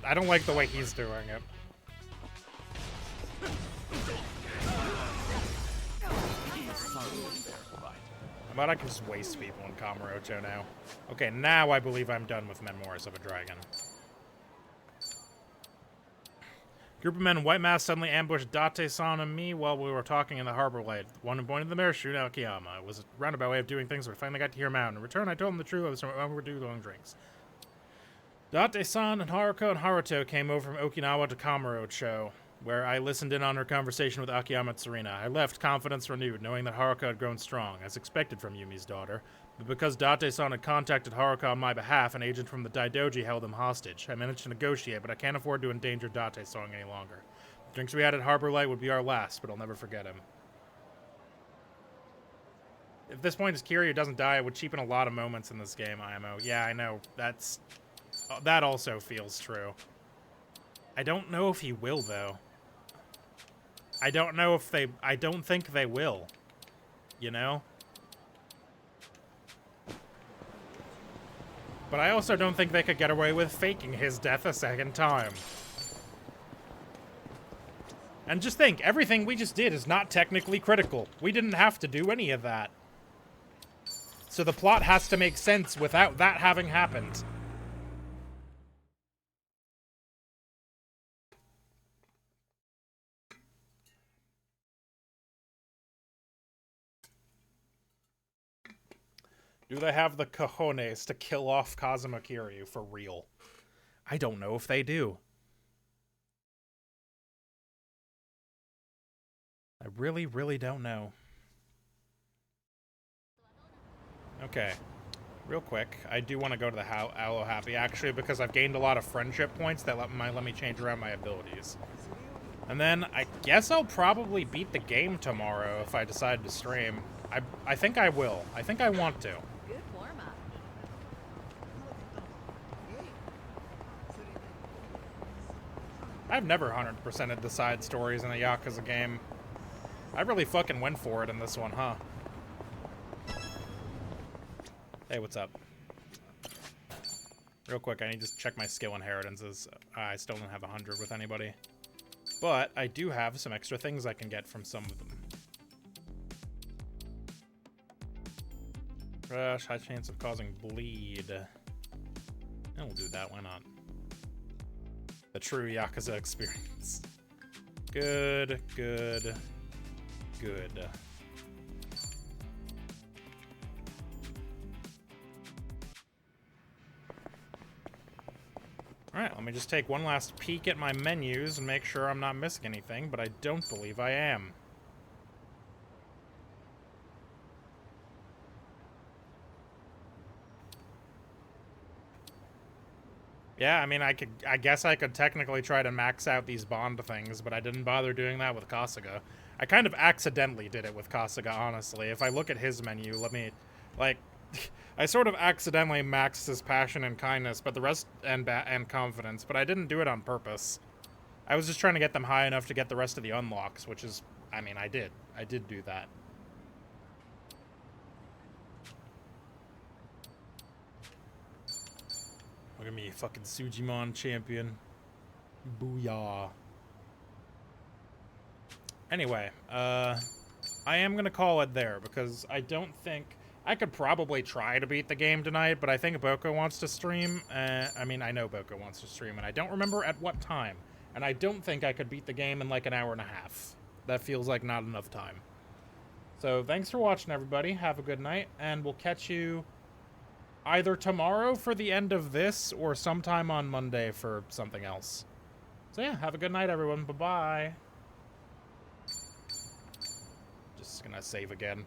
I don't like the way he's doing it. How about I can just waste people in Kamurocho now? Okay, now I believe I'm done with Memoirs of a Dragon. Group of men in white masks suddenly ambushed Date-san and me while we were talking in the harbor light. One who pointed the mirror, Shun Akiyama. It was a roundabout way of doing things, but I finally got to hear him out. In return, I told him the truth. I was overdue long drinks. Date-san and Haruko and Haruto came over from Okinawa to Kamurocho, where I listened in on her conversation with Akiyama and Serena. I left, confidence renewed, knowing that Haruka had grown strong, as expected from Yumi's daughter. But because Date-san had contacted Haruka on my behalf, an agent from the Daidoji held him hostage. I managed to negotiate, but I can't afford to endanger Date-san any longer. The drinks we had at Harbor Light would be our last, but I'll never forget him. At this point, as Kiryu doesn't die, it would cheapen a lot of moments in this game, IMO. Yeah, I know. That also feels true. I don't know if he will, though. I don't know if they... I don't think they will. You know? But I also don't think they could get away with faking his death a second time. And just think, everything we just did is not technically critical. We didn't have to do any of that. So the plot has to make sense without that having happened. Do they have the cojones to kill off Kazuma Kiryu for real? I don't know if they do. I really, really don't know. Okay. Real quick, I do want to go to the Aloe Happy, actually, because I've gained a lot of friendship points that let me change around my abilities. And then, I guess I'll probably beat the game tomorrow if I decide to stream. I think I will. I think I want to. I've never 100%ed the side stories in a Yakuza game. I really fucking went for it in this one, huh? Hey, what's up? Real quick, I need to check my skill inheritances. I still don't have 100 with anybody. But I do have some extra things I can get from some of them. Crush, high chance of causing bleed. And we'll do that, why not? The true Yakuza experience. Good, good, good. Alright, let me just take one last peek at my menus and make sure I'm not missing anything, but I don't believe I am. Yeah, I mean, I guess I could technically try to max out these bond things, but I didn't bother doing that with Kasuga. I kind of accidentally did it with Kasuga, honestly. If I look at his menu, let me Like, I sort of accidentally maxed his passion and kindness, but the rest and confidence, but I didn't do it on purpose. I was just trying to get them high enough to get the rest of the unlocks, which is, I mean, I did do that. Look at me, fucking Sujimon champion. Booyah. Anyway, I am gonna call it there because I don't think I could probably try to beat the game tonight, but I think Boko wants to stream. I mean, I know Boko wants to stream, and I don't remember at what time. And I don't think I could beat the game in like an hour and a half. That feels like not enough time. So thanks for watching, everybody. Have a good night, and we'll catch you either tomorrow for the end of this or sometime on Monday for something else. So yeah, have a good night, everyone. Bye-bye. Just gonna save again.